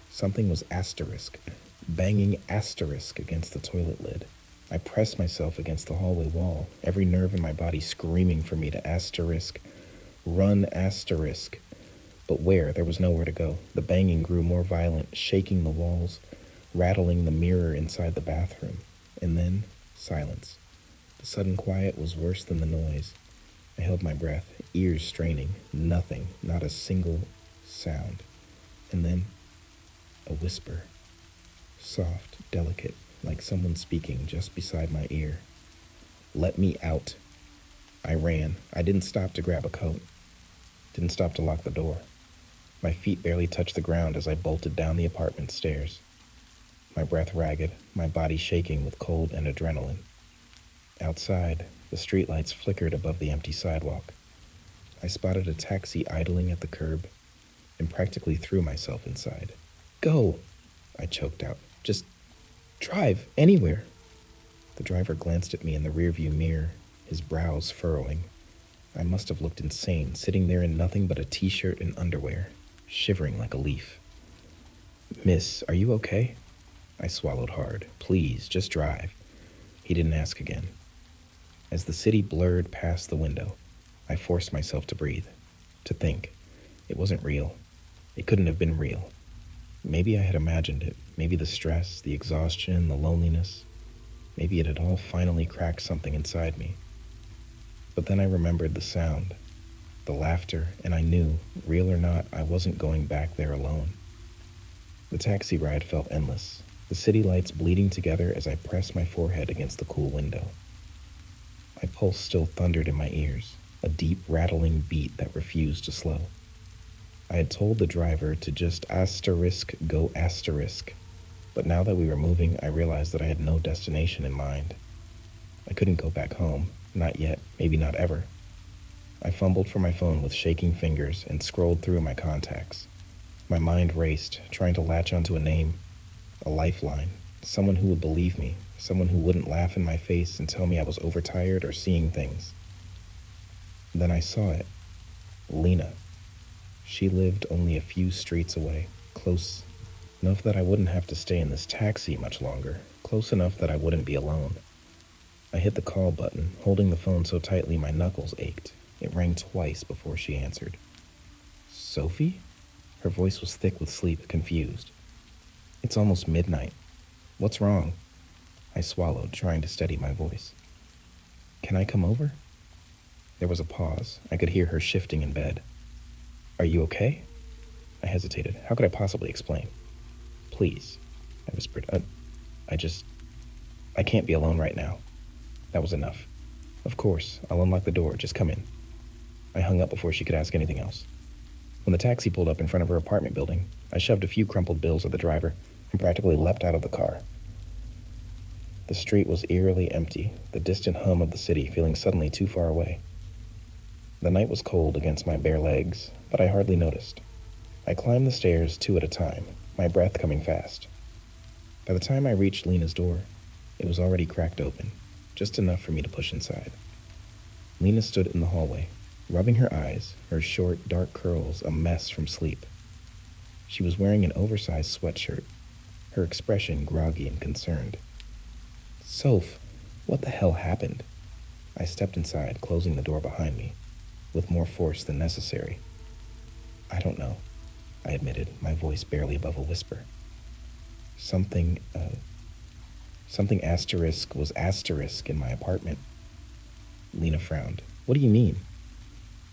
Something was asterisk, banging asterisk against the toilet lid. I pressed myself against the hallway wall, every nerve in my body screaming for me to asterisk, run asterisk. But where? There was nowhere to go. The banging grew more violent, shaking the walls, rattling the mirror inside the bathroom. And then, silence. The sudden quiet was worse than the noise. I held my breath, ears straining. Nothing, not a single sound. And then, a whisper. Soft, delicate, like someone speaking just beside my ear. Let me out. I ran. I didn't stop to grab a coat. Didn't stop to lock the door. My feet barely touched the ground as I bolted down the apartment stairs. My breath ragged, my body shaking with cold and adrenaline. Outside, the streetlights flickered above the empty sidewalk. I spotted a taxi idling at the curb and practically threw myself inside. Go, I choked out. Just drive anywhere. The driver glanced at me in the rearview mirror, his brows furrowing. I must have looked insane, sitting there in nothing but a t-shirt and underwear, shivering like a leaf. Miss, are you okay? I swallowed hard. Please, just drive. He didn't ask again. As the city blurred past the window, I forced myself to breathe, to think. It wasn't real. It couldn't have been real. Maybe I had imagined it. Maybe the stress, the exhaustion, the loneliness. Maybe it had all finally cracked something inside me. But then I remembered the sound, the laughter, and I knew, real or not, I wasn't going back there alone. The taxi ride felt endless, the city lights bleeding together as I pressed my forehead against the cool window. My pulse still thundered in my ears, a deep, rattling beat that refused to slow. I had told the driver to just asterisk go asterisk, but now that we were moving, I realized that I had no destination in mind. I couldn't go back home, not yet, maybe not ever. I fumbled for my phone with shaking fingers and scrolled through my contacts. My mind raced, trying to latch onto a name, a lifeline, someone who would believe me, someone who wouldn't laugh in my face and tell me I was overtired or seeing things. Then I saw it. Lena. She lived only a few streets away, close enough that I wouldn't have to stay in this taxi much longer, close enough that I wouldn't be alone. I hit the call button, holding the phone so tightly my knuckles ached. It rang twice before she answered. Sophie? Her voice was thick with sleep, confused. It's almost midnight. What's wrong? I swallowed, trying to steady my voice. Can I come over? There was a pause. I could hear her shifting in bed. Are you okay? I hesitated. How could I possibly explain? Please, I whispered. I can't be alone right now. That was enough. Of course, I'll unlock the door. Just come in. I hung up before she could ask anything else. When the taxi pulled up in front of her apartment building, I shoved a few crumpled bills at the driver and practically leapt out of the car. The street was eerily empty, the distant hum of the city feeling suddenly too far away. The night was cold against my bare legs, but I hardly noticed. I climbed the stairs 2 at a time, my breath coming fast. By the time I reached Lena's door, it was already cracked open, just enough for me to push inside. Lena stood in the hallway, rubbing her eyes, her short, dark curls a mess from sleep. She was wearing an oversized sweatshirt, her expression groggy and concerned. Soph, what the hell happened? I stepped inside, closing the door behind me, with more force than necessary. I don't know, I admitted, my voice barely above a whisper. Something asterisk was asterisk in my apartment. Lena frowned. What do you mean?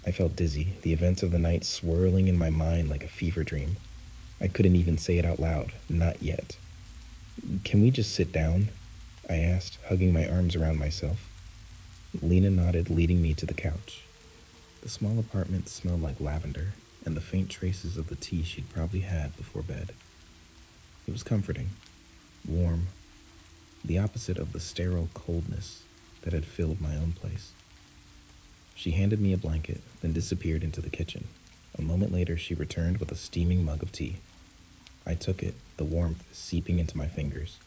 I felt dizzy, the events of the night swirling in my mind like a fever dream. I couldn't even say it out loud, not yet. Can we just sit down? I asked, hugging my arms around myself. Lena nodded, leading me to the couch. The small apartment smelled like lavender and the faint traces of the tea she'd probably had before bed. It was comforting, warm, the opposite of the sterile coldness that had filled my own place. She handed me a blanket, then disappeared into the kitchen. A moment later, she returned with a steaming mug of tea. I took it, the warmth seeping into my fingers.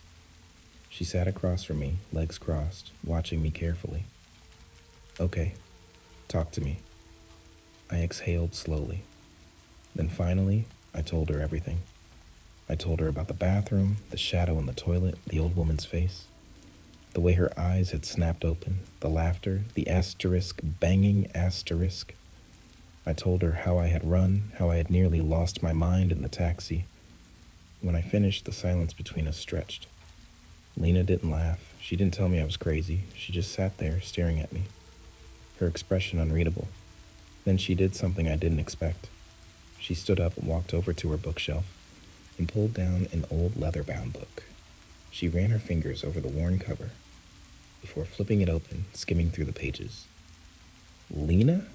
She sat across from me, legs crossed, watching me carefully. "Okay, talk to me." I exhaled slowly. Then finally, I told her everything. I told her about the bathroom, the shadow in the toilet, the old woman's face, the way her eyes had snapped open, the laughter, the asterisk, banging asterisk. I told her how I had run, how I had nearly lost my mind in the taxi. When I finished, the silence between us stretched. Lena didn't laugh. She didn't tell me I was crazy. She just sat there, staring at me, her expression unreadable. Then she did something I didn't expect. She stood up and walked over to her bookshelf and pulled down an old leather-bound book. She ran her fingers over the worn cover before flipping it open, skimming through the pages. "Lena?"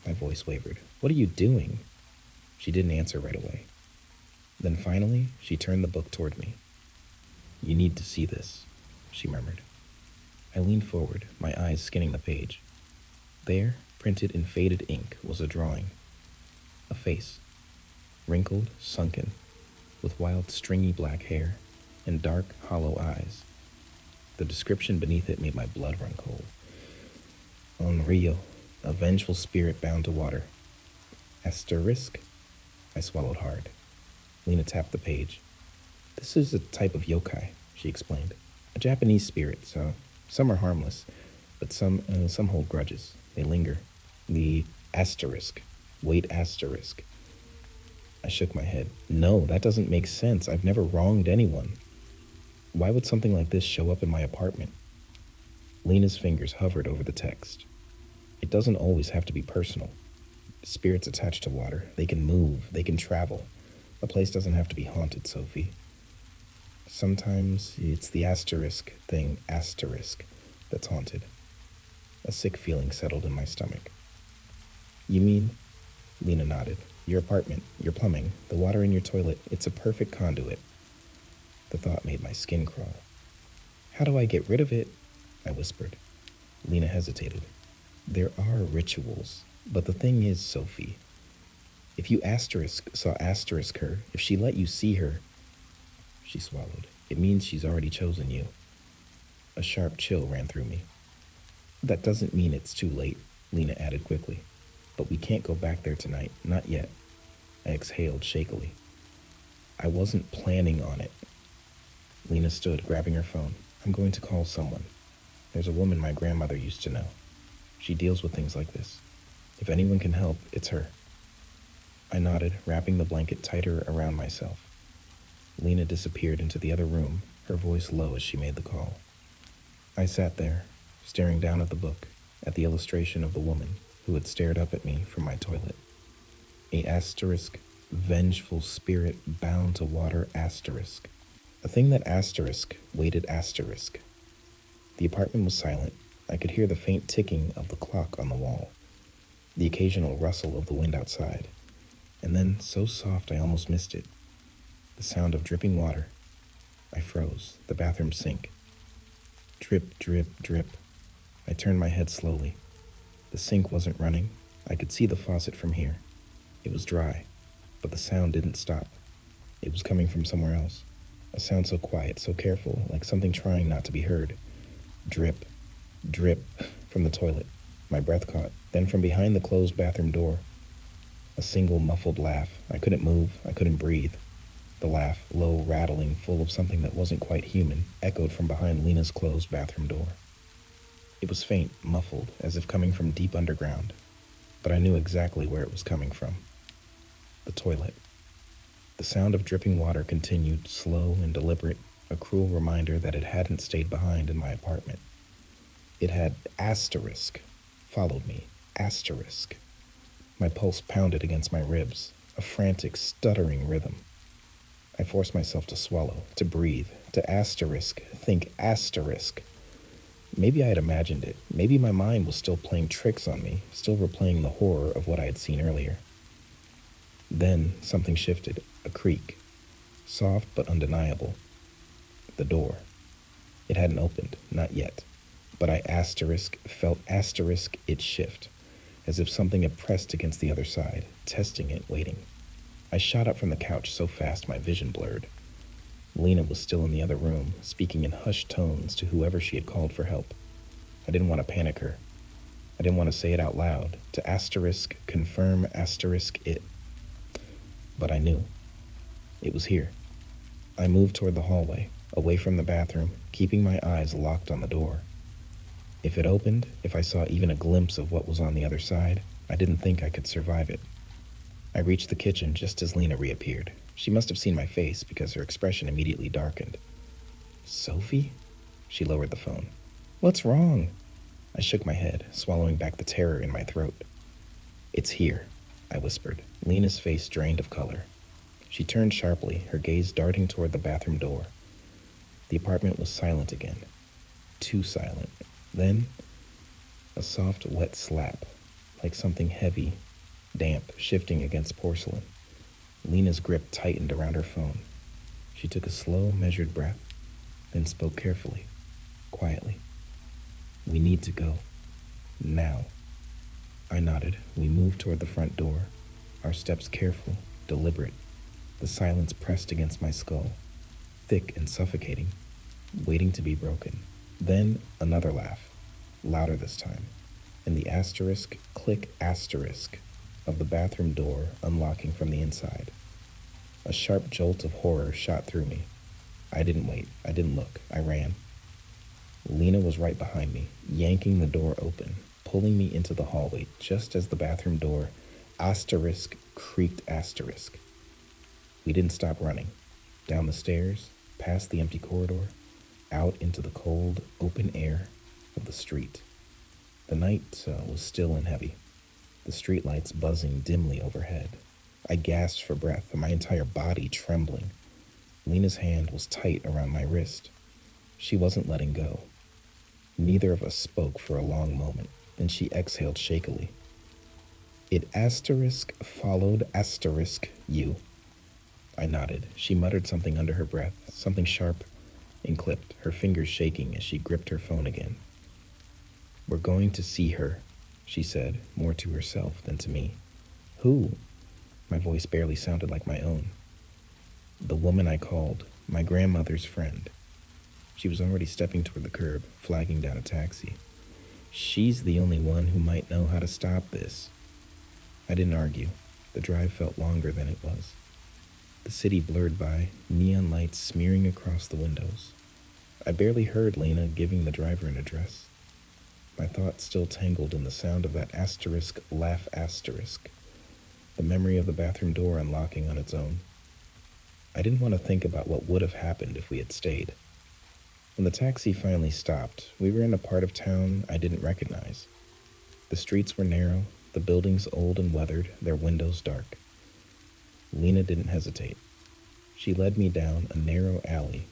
My voice wavered. "What are you doing?" She didn't answer right away. Then finally, she turned the book toward me. "You need to see this," she murmured. I leaned forward, my eyes scanning the page. There, printed in faded ink, was a drawing. A face, wrinkled, sunken, with wild, stringy black hair and dark, hollow eyes. The description beneath it made my blood run cold. "Unreal, a vengeful spirit bound to water. Asterisk?" I swallowed hard. Lena tapped the page. "This is a type of yokai," she explained. "A Japanese spirit, so some are harmless, but some hold grudges. They linger. The asterisk. Wait, asterisk." I shook my head. "No, that doesn't make sense. I've never wronged anyone. Why would something like this show up in my apartment?" Lena's fingers hovered over the text. "It doesn't always have to be personal. Spirits attached to water, they can move, they can travel. A place doesn't have to be haunted, Sophie. Sometimes it's the asterisk thing, asterisk, that's haunted." A sick feeling settled in my stomach. "You mean?" Lena nodded. "Your apartment, your plumbing, the water in your toilet, it's a perfect conduit." The thought made my skin crawl. "How do I get rid of it?" I whispered. Lena hesitated. "There are rituals, but the thing is, Sophie, if you saw asterisk her, if she let you see her," she swallowed, "it means she's already chosen you." A sharp chill ran through me. "That doesn't mean it's too late," Lena added quickly. "But we can't go back there tonight, not yet." I exhaled shakily. "I wasn't planning on it." Lena stood, grabbing her phone. "I'm going to call someone. There's a woman my grandmother used to know. She deals with things like this. If anyone can help, it's her." I nodded, wrapping the blanket tighter around myself. Lena disappeared into the other room, her voice low as she made the call. I sat there, staring down at the book, at the illustration of the woman who had stared up at me from my toilet. A asterisk, vengeful spirit bound to water asterisk. A thing that asterisk waited asterisk. The apartment was silent. I could hear the faint ticking of the clock on the wall, the occasional rustle of the wind outside, and then, so soft I almost missed it, the sound of dripping water. I froze, the bathroom sink. Drip, drip, drip. I turned my head slowly. The sink wasn't running. I could see the faucet from here. It was dry, but the sound didn't stop. It was coming from somewhere else. A sound so quiet, so careful, like something trying not to be heard. Drip, drip, from the toilet. My breath caught. Then from behind the closed bathroom door, a single muffled laugh. I couldn't move. I couldn't breathe. The laugh, low, rattling, full of something that wasn't quite human, echoed from behind Lena's closed bathroom door. It was faint, muffled, as if coming from deep underground, but I knew exactly where it was coming from. The toilet. The sound of dripping water continued, slow and deliberate, a cruel reminder that it hadn't stayed behind in my apartment. It had asterisk, followed me, asterisk. My pulse pounded against my ribs, a frantic, stuttering rhythm. I forced myself to swallow, to breathe, to asterisk, think asterisk. Maybe I had imagined it. Maybe my mind was still playing tricks on me, still replaying the horror of what I had seen earlier. Then something shifted, a creak, soft but undeniable. The door. It hadn't opened, not yet. but I felt it shift, as if something had pressed against the other side, testing it, waiting. I shot up from the couch so fast my vision blurred. Lena was still in the other room, speaking in hushed tones to whoever she had called for help. I didn't want to panic her. I didn't want to say it out loud, to confirm it. But I knew. It was here. I moved toward the hallway, away from the bathroom, keeping my eyes locked on the door. If it opened, if I saw even a glimpse of what was on the other side, I didn't think I could survive it. I reached the kitchen just as Lena reappeared. She must have seen my face because her expression immediately darkened. Sophie? She lowered the phone. What's wrong? I shook my head, swallowing back the terror in my throat. It's here, I whispered, Lena's face drained of color. She turned sharply, her gaze darting toward the bathroom door. The apartment was silent again. Too silent. Then, a soft, wet slap, like something heavy, damp, shifting against porcelain. Lena's grip tightened around her phone. She took a slow, measured breath, then spoke carefully, quietly. We need to go. Now. I nodded. We moved toward the front door, our steps careful, deliberate. The silence pressed against my skull, thick and suffocating, waiting to be broken. Then another laugh, louder this time, and the click of the bathroom door unlocking from the inside. A sharp jolt of horror shot through me. I didn't wait. I didn't look. I ran. Lena was right behind me, yanking the door open, pulling me into the hallway just as the bathroom door creaked. We didn't stop running. Down the stairs, past the empty corridor, out into the cold, open air of the street. The night was still and heavy, the streetlights buzzing dimly overhead. I gasped for breath, my entire body trembling. Lena's hand was tight around my wrist. She wasn't letting go. Neither of us spoke for a long moment. Then she exhaled shakily. It followed you. I nodded. She muttered something under her breath, something sharp and clipped, her fingers shaking as she gripped her phone again. We're going to see her, she said, more to herself than to me. Who? My voice barely sounded like my own. The woman I called, my grandmother's friend. She was already stepping toward the curb, flagging down a taxi. She's the only one who might know how to stop this. I didn't argue. The drive felt longer than it was. The city blurred by, neon lights smearing across the windows. I barely heard Lena giving the driver an address. My thoughts still tangled in the sound of that laugh. The memory of the bathroom door unlocking on its own. I didn't want to think about what would have happened if we had stayed. When the taxi finally stopped, we were in a part of town I didn't recognize. The streets were narrow, the buildings old and weathered, their windows dark. Lena didn't hesitate. She led me down a narrow alley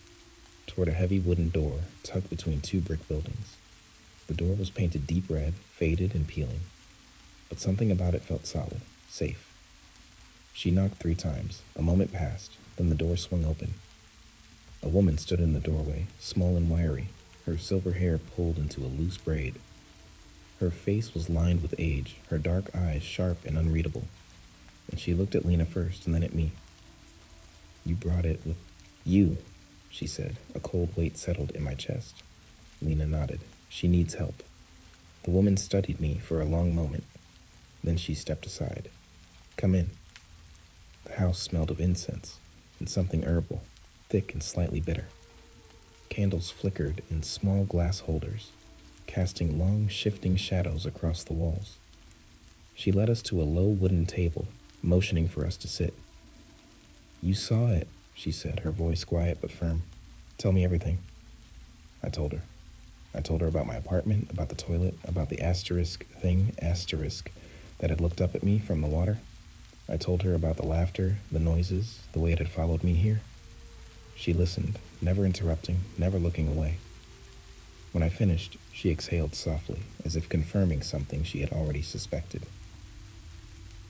toward a heavy wooden door tucked between two brick buildings. The door was painted deep red, faded and peeling, but something about it felt solid, safe. She knocked 3 times. A moment passed, then the door swung open. A woman stood in the doorway, small and wiry, her silver hair pulled into a loose braid. Her face was lined with age, her dark eyes sharp and unreadable. And she looked at Lena first and then at me. You brought it with you, she said. A cold weight settled in my chest. Lena nodded. She needs help. The woman studied me for a long moment. Then she stepped aside. Come in. The house smelled of incense and something herbal, thick and slightly bitter. Candles flickered in small glass holders, casting long, shifting shadows across the walls. She led us to a low wooden table, motioning for us to sit. You saw it, she said, her voice quiet but firm. Tell me everything. I told her. I told her about my apartment, about the toilet, about the asterisk that had looked up at me from the water. I told her about the laughter, the noises, the way it had followed me here. She listened, never interrupting, never looking away. When I finished, she exhaled softly, as if confirming something she had already suspected.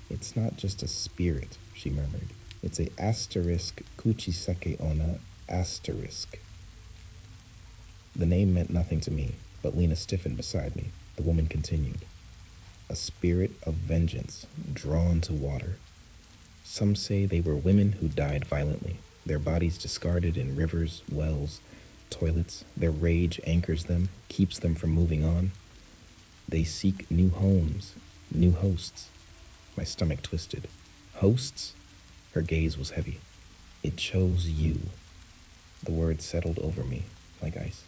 It's not just a spirit, she murmured. It's a kuchisake ona asterisk. The name meant nothing to me, But Lena stiffened beside me. The woman continued. A spirit of vengeance drawn to water. Some say they were women who died violently, their bodies discarded in rivers, wells, toilets. Their rage anchors them, keeps them from moving on. They seek new homes, new hosts. My stomach twisted. Hosts? Her gaze was heavy. It chose you. The word settled over me like ice.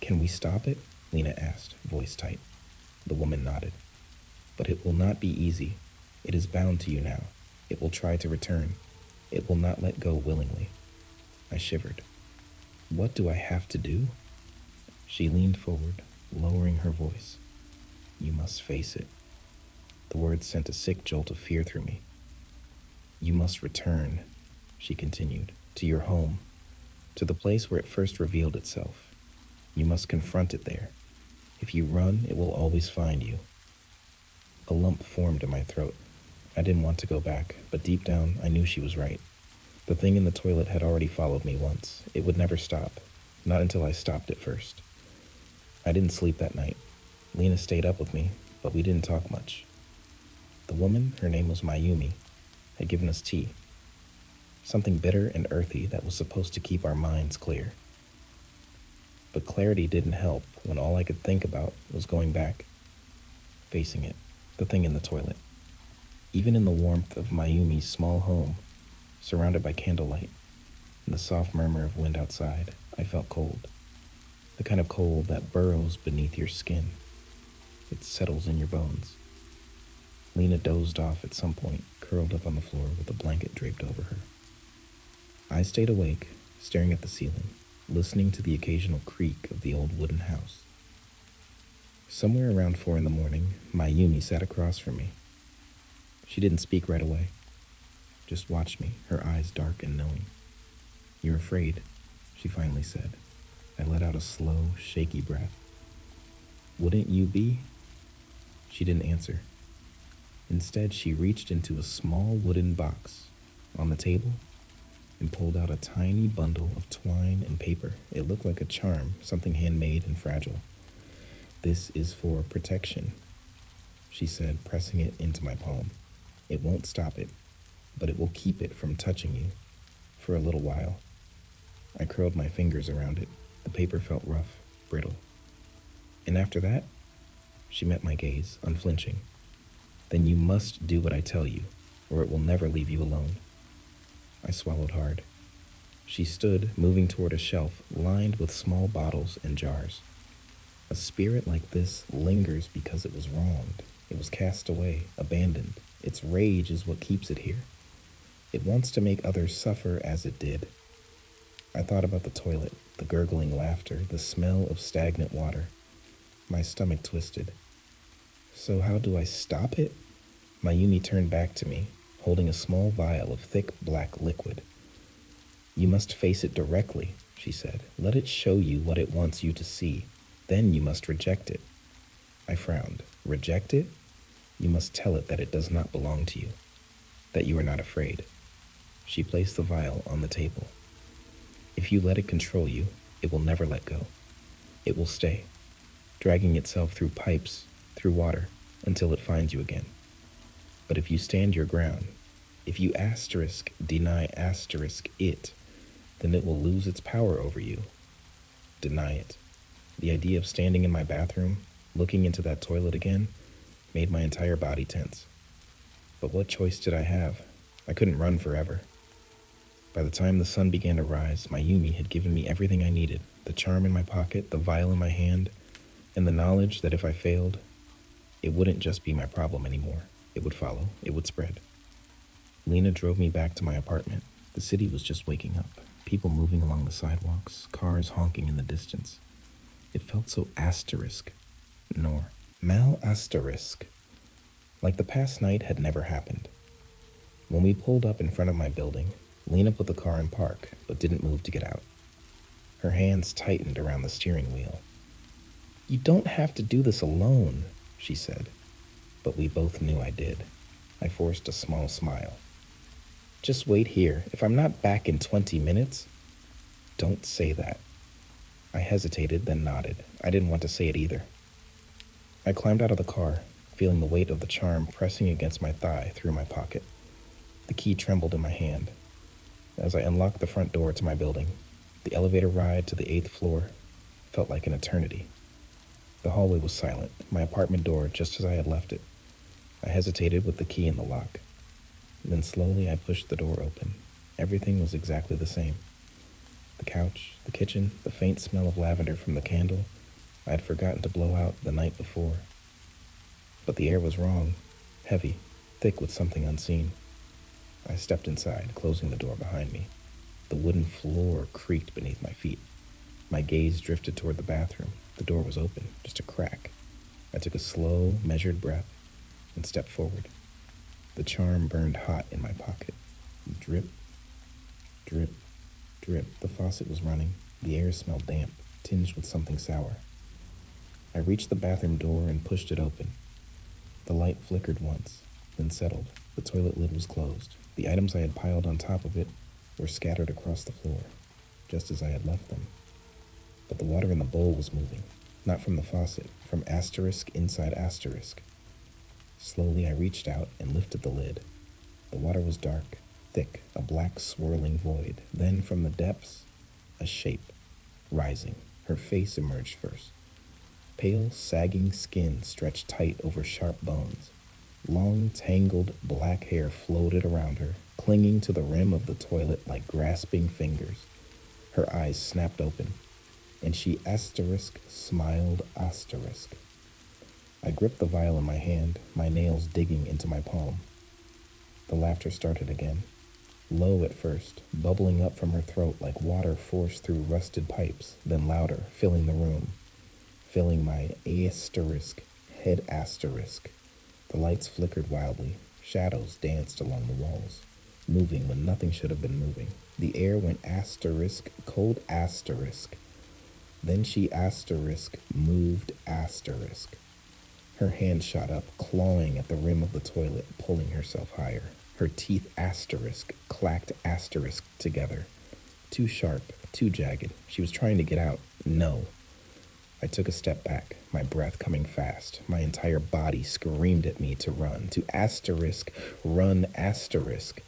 Can we stop it? Lena asked, voice tight. The woman nodded. But it will not be easy. It is bound to you now. It will try to return. It will not let go willingly. I shivered. What do I have to do? She leaned forward, lowering her voice. You must face it. The words sent a sick jolt of fear through me. You must return, she continued, to your home, to the place where it first revealed itself. You must confront it there. If you run, it will always find you. A lump formed in my throat. I didn't want to go back, but deep down, I knew she was right. The thing in the toilet had already followed me once. It would never stop, not until I stopped it first. I didn't sleep that night. Lena stayed up with me, but we didn't talk much. The woman, her name was Mayumi, had given us tea. Something bitter and earthy that was supposed to keep our minds clear. But clarity didn't help when all I could think about was going back, facing it, the thing in the toilet. Even in the warmth of Mayumi's small home, surrounded by candlelight and the soft murmur of wind outside, I felt cold. The kind of cold that burrows beneath your skin. It settles in your bones. Lena dozed off at some point, curled up on the floor with a blanket draped over her. I stayed awake, staring at the ceiling, listening to the occasional creak of the old wooden house. Somewhere around 4 a.m, Mayumi sat across from me. She didn't speak right away, just watched me, her eyes dark and knowing. You're afraid, she finally said. I let out a slow, shaky breath. Wouldn't you be? She didn't answer. Instead, she reached into a small wooden box on the table and pulled out a tiny bundle of twine and paper. It looked like a charm, something handmade and fragile. This is for protection, she said, pressing it into my palm. It won't stop it, but it will keep it from touching you for a little while. I curled my fingers around it. The paper felt rough, brittle. And after that, she met my gaze, unflinching. Then you must do what I tell you, or it will never leave you alone. I swallowed hard. She stood, moving toward a shelf lined with small bottles and jars. A spirit like this lingers because it was wronged. It was cast away, abandoned. Its rage is what keeps it here. It wants to make others suffer as it did. I thought about the toilet, the gurgling laughter, the smell of stagnant water. My stomach twisted. So how do I stop it? Mayumi turned back to me, holding a small vial of thick black liquid. You must face it directly, she said. Let it show you what it wants you to see. Then you must reject it. I frowned. Reject it? You must tell it that it does not belong to you, that you are not afraid. She placed the vial on the table. If you let it control you, it will never let go. It will stay, dragging itself through pipes, through water, until it finds you again. But if you stand your ground, if you deny it, then it will lose its power over you. Deny it. The idea of standing in my bathroom, looking into that toilet again, made my entire body tense. But what choice did I have? I couldn't run forever. By the time the sun began to rise, Mayumi had given me everything I needed, the charm in my pocket, the vial in my hand, and the knowledge that if I failed, it wouldn't just be my problem anymore. It would follow. It would spread. Lena drove me back to my apartment. The city was just waking up. People moving along the sidewalks, cars honking in the distance. It felt so mal-asterisk, like the past night had never happened. When we pulled up in front of my building, Lena put the car in park, but didn't move to get out. Her hands tightened around the steering wheel. You don't have to do this alone, she said, but we both knew I did. I forced a small smile. Just wait here. If I'm not back in 20 minutes, don't say that. I hesitated, then nodded. I didn't want to say it either. I climbed out of the car, feeling the weight of the charm pressing against my thigh through my pocket. The key trembled in my hand. As I unlocked the front door to my building, the elevator ride to the 8th floor felt like an eternity. The hallway was silent, my apartment door just as I had left it. I hesitated with the key in the lock. Then slowly I pushed the door open. Everything was exactly the same. The couch, the kitchen, the faint smell of lavender from the candle I had forgotten to blow out the night before. But the air was wrong, heavy, thick with something unseen. I stepped inside, closing the door behind me. The wooden floor creaked beneath my feet. My gaze drifted toward the bathroom. The door was open, just a crack. I took a slow, measured breath and stepped forward. The charm burned hot in my pocket. Drip, drip, drip. The faucet was running. The air smelled damp, tinged with something sour. I reached the bathroom door and pushed it open. The light flickered once, then settled. The toilet lid was closed. The items I had piled on top of it were scattered across the floor, just as I had left them. But the water in the bowl was moving, not from the faucet, from asterisk inside asterisk. Slowly I reached out and lifted the lid. The water was dark, thick, a black swirling void. Then from the depths, a shape, rising. Her face emerged first. Pale, sagging skin stretched tight over sharp bones. Long, tangled black hair floated around her, clinging to the rim of the toilet like grasping fingers. Her eyes snapped open, and she smiled asterisk. I gripped the vial in my hand, my nails digging into my palm. The laughter started again, low at first, bubbling up from her throat like water forced through rusted pipes, then louder, filling the room, filling my head asterisk. The lights flickered wildly. Shadows danced along the walls, moving when nothing should have been moving. The air went asterisk, cold asterisk. Then she moved asterisk. Her hand shot up, clawing at the rim of the toilet, pulling herself higher. Her teeth clacked asterisk together. Too sharp, too jagged. She was trying to get out. No. I took a step back, my breath coming fast. My entire body screamed at me to run, to run asterisk.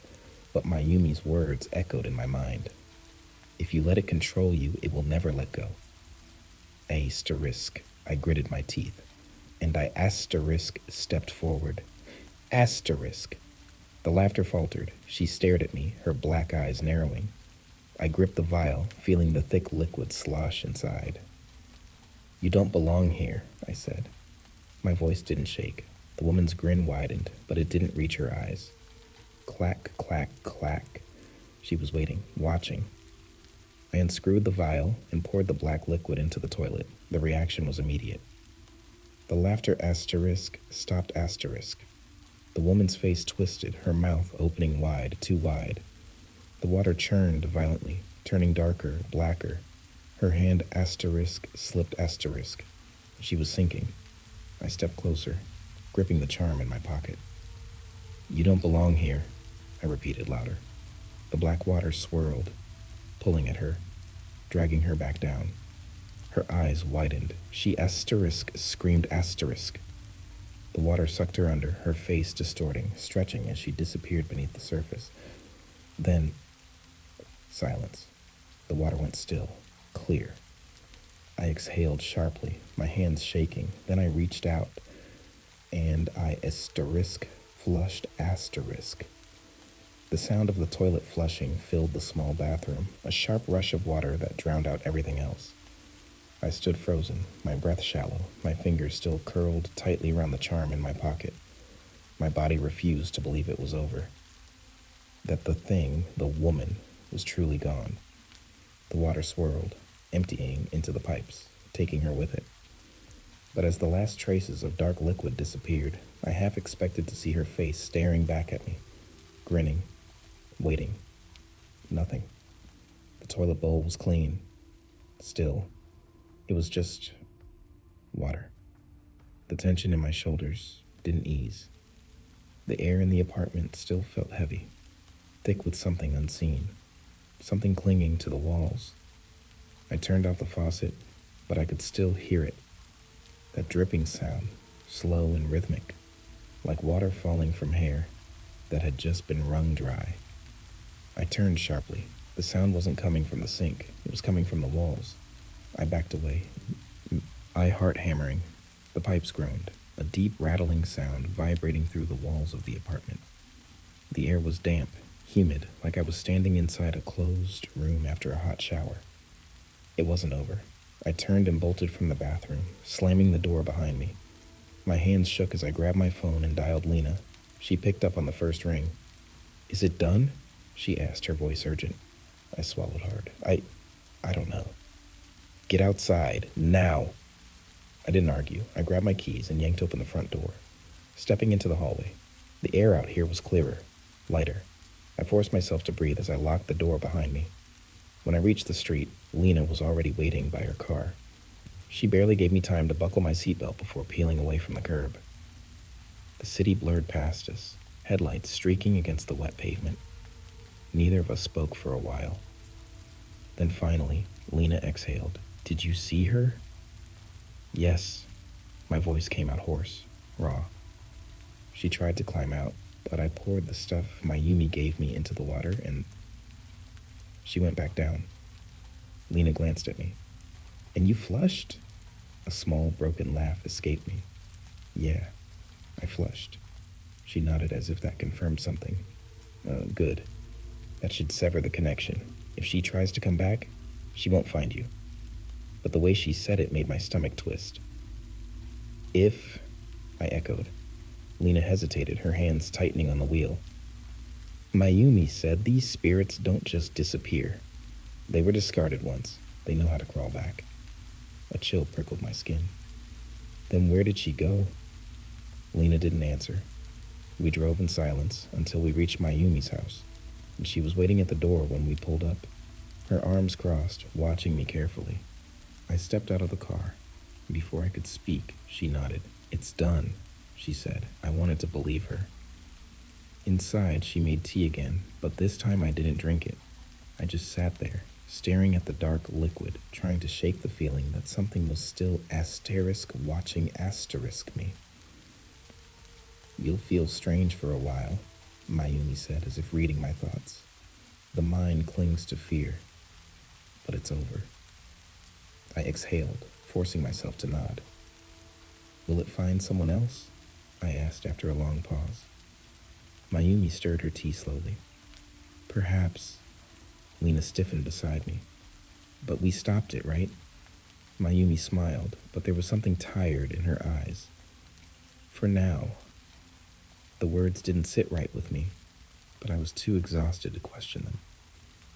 But Mayumi's words echoed in my mind. If you let it control you, it will never let go. Asterisk. I gritted my teeth, and I stepped forward. Asterisk. The laughter faltered. She stared at me, her black eyes narrowing. I gripped the vial, feeling the thick liquid slosh inside. You don't belong here, I said. My voice didn't shake. The woman's grin widened, but it didn't reach her eyes. Clack, clack, clack. She was waiting, watching. I unscrewed the vial and poured the black liquid into the toilet. The reaction was immediate. The laughter stopped asterisk. The woman's face twisted, her mouth opening wide, too wide. The water churned violently, turning darker, blacker. Her hand slipped asterisk. She was sinking. I stepped closer, gripping the charm in my pocket. You don't belong here, I repeated louder. The black water swirled, pulling at her, dragging her back down. Her eyes widened. She screamed asterisk. The water sucked her under, her face distorting, stretching as she disappeared beneath the surface. Then, silence. The water went still, clear. I exhaled sharply, my hands shaking. Then I reached out, and I flushed asterisk. The sound of the toilet flushing filled the small bathroom, a sharp rush of water that drowned out everything else. I stood frozen, my breath shallow, my fingers still curled tightly around the charm in my pocket. My body refused to believe it was over. That the woman, was truly gone. The water swirled, emptying into the pipes, taking her with it. But as the last traces of dark liquid disappeared, I half expected to see her face staring back at me, grinning, waiting. Nothing. The toilet bowl was clean, still. It was just water. The tension in my shoulders didn't ease. The air in the apartment still felt heavy, thick with something unseen, something clinging to the walls. I turned off the faucet, but I could still hear it. That dripping sound, slow and rhythmic, like water falling from hair that had just been wrung dry. I turned sharply. The sound wasn't coming from the sink. It was coming from the walls. I backed away, eye heart hammering. The pipes groaned, a deep rattling sound vibrating through the walls of the apartment. The air was damp, humid, like I was standing inside a closed room after a hot shower. It wasn't over. I turned and bolted from the bathroom, slamming the door behind me. My hands shook as I grabbed my phone and dialed Lena. She picked up on the first ring. "Is it done?" she asked, her voice urgent. I swallowed hard. I don't know. "Get outside, now." I didn't argue. I grabbed my keys and yanked open the front door. Stepping into the hallway, the air out here was clearer, lighter. I forced myself to breathe as I locked the door behind me. When I reached the street, Lena was already waiting by her car. She barely gave me time to buckle my seatbelt before peeling away from the curb. The city blurred past us, headlights streaking against the wet pavement. Neither of us spoke for a while. Then finally, Lena exhaled. "Did you see her?" "Yes." My voice came out hoarse, raw. She tried to climb out, but I poured the stuff Mayumi gave me into the water and she went back down. Lena glanced at me. "And you flushed?" A small, broken laugh escaped me. "Yeah, I flushed." She nodded as if that confirmed something. Good. That should sever the connection. If she tries to come back, she won't find you." But the way she said it made my stomach twist. "If," I echoed. Lena hesitated, her hands tightening on the wheel. "Mayumi said these spirits don't just disappear. They were discarded once. They know how to crawl back." A chill prickled my skin. "Then where did she go?" Lena didn't answer. We drove in silence until we reached Mayumi's house, and she was waiting at the door when we pulled up, her arms crossed, watching me carefully. I stepped out of the car. Before I could speak, she nodded. "It's done," she said. I wanted to believe her. Inside, she made tea again, but this time I didn't drink it. I just sat there, staring at the dark liquid, trying to shake the feeling that something was still watching me. "You'll feel strange for a while," Mayumi said, as if reading my thoughts. "The mind clings to fear, but it's over." I exhaled, forcing myself to nod. "Will it find someone else?" I asked after a long pause. Mayumi stirred her tea slowly. "Perhaps." Lena stiffened beside me. "But we stopped it, right?" Mayumi smiled, but there was something tired in her eyes. "For now." The words didn't sit right with me, but I was too exhausted to question them.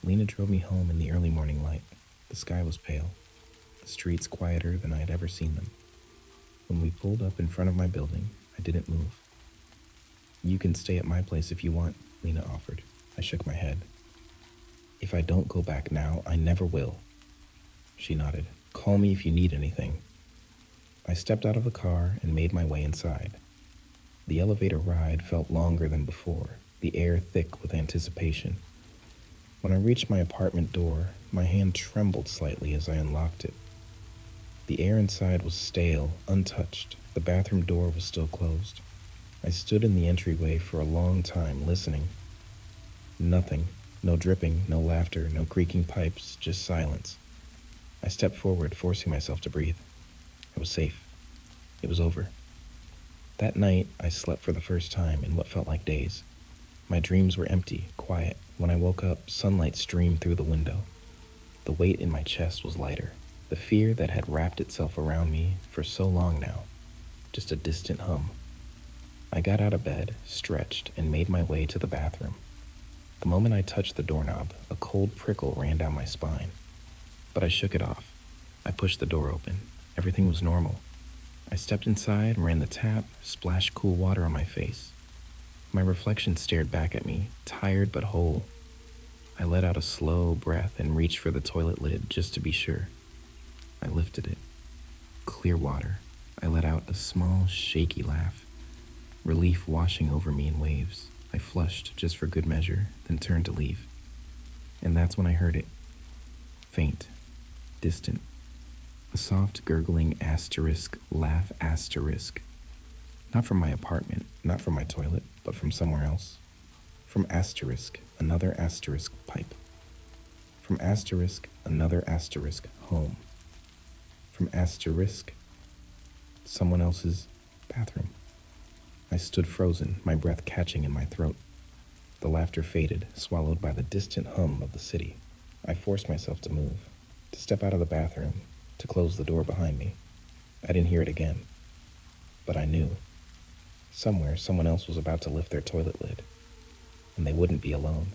Lena drove me home in the early morning light. The sky was pale, the streets quieter than I had ever seen them. When we pulled up in front of my building, I didn't move. "You can stay at my place if you want," Lena offered. I shook my head. "If I don't go back now, I never will." She nodded. "Call me if you need anything." I stepped out of the car and made my way inside. The elevator ride felt longer than before, the air thick with anticipation. When I reached my apartment door, my hand trembled slightly as I unlocked it. The air inside was stale, untouched. The bathroom door was still closed. I stood in the entryway for a long time, listening. Nothing. No dripping, no laughter, no creaking pipes, just silence. I stepped forward, forcing myself to breathe. I was safe. It was over. That night, I slept for the first time in what felt like days. My dreams were empty, quiet. When I woke up, sunlight streamed through the window. The weight in my chest was lighter. The fear that had wrapped itself around me for so long now, just a distant hum. I got out of bed, stretched, and made my way to the bathroom. The moment I touched the doorknob, a cold prickle ran down my spine. But I shook it off. I pushed the door open. Everything was normal. I stepped inside, ran the tap, splashed cool water on my face. My reflection stared back at me, tired but whole. I let out a slow breath and reached for the toilet lid just to be sure. I lifted it. Clear water. I let out a small, shaky laugh, relief washing over me in waves. I flushed just for good measure, then turned to leave. And that's when I heard it. Faint. distant. A soft, gurgling asterisk, laugh asterisk. Not from my apartment, not from my toilet, but from somewhere else. From asterisk, another asterisk pipe. From asterisk, another asterisk home. From asterisk, someone else's bathroom. I stood frozen, my breath catching in my throat. The laughter faded, swallowed by the distant hum of the city. I forced myself to move, to step out of the bathroom, to close the door behind me. I didn't hear it again, but I knew. Somewhere, someone else was about to lift their toilet lid, and they wouldn't be alone.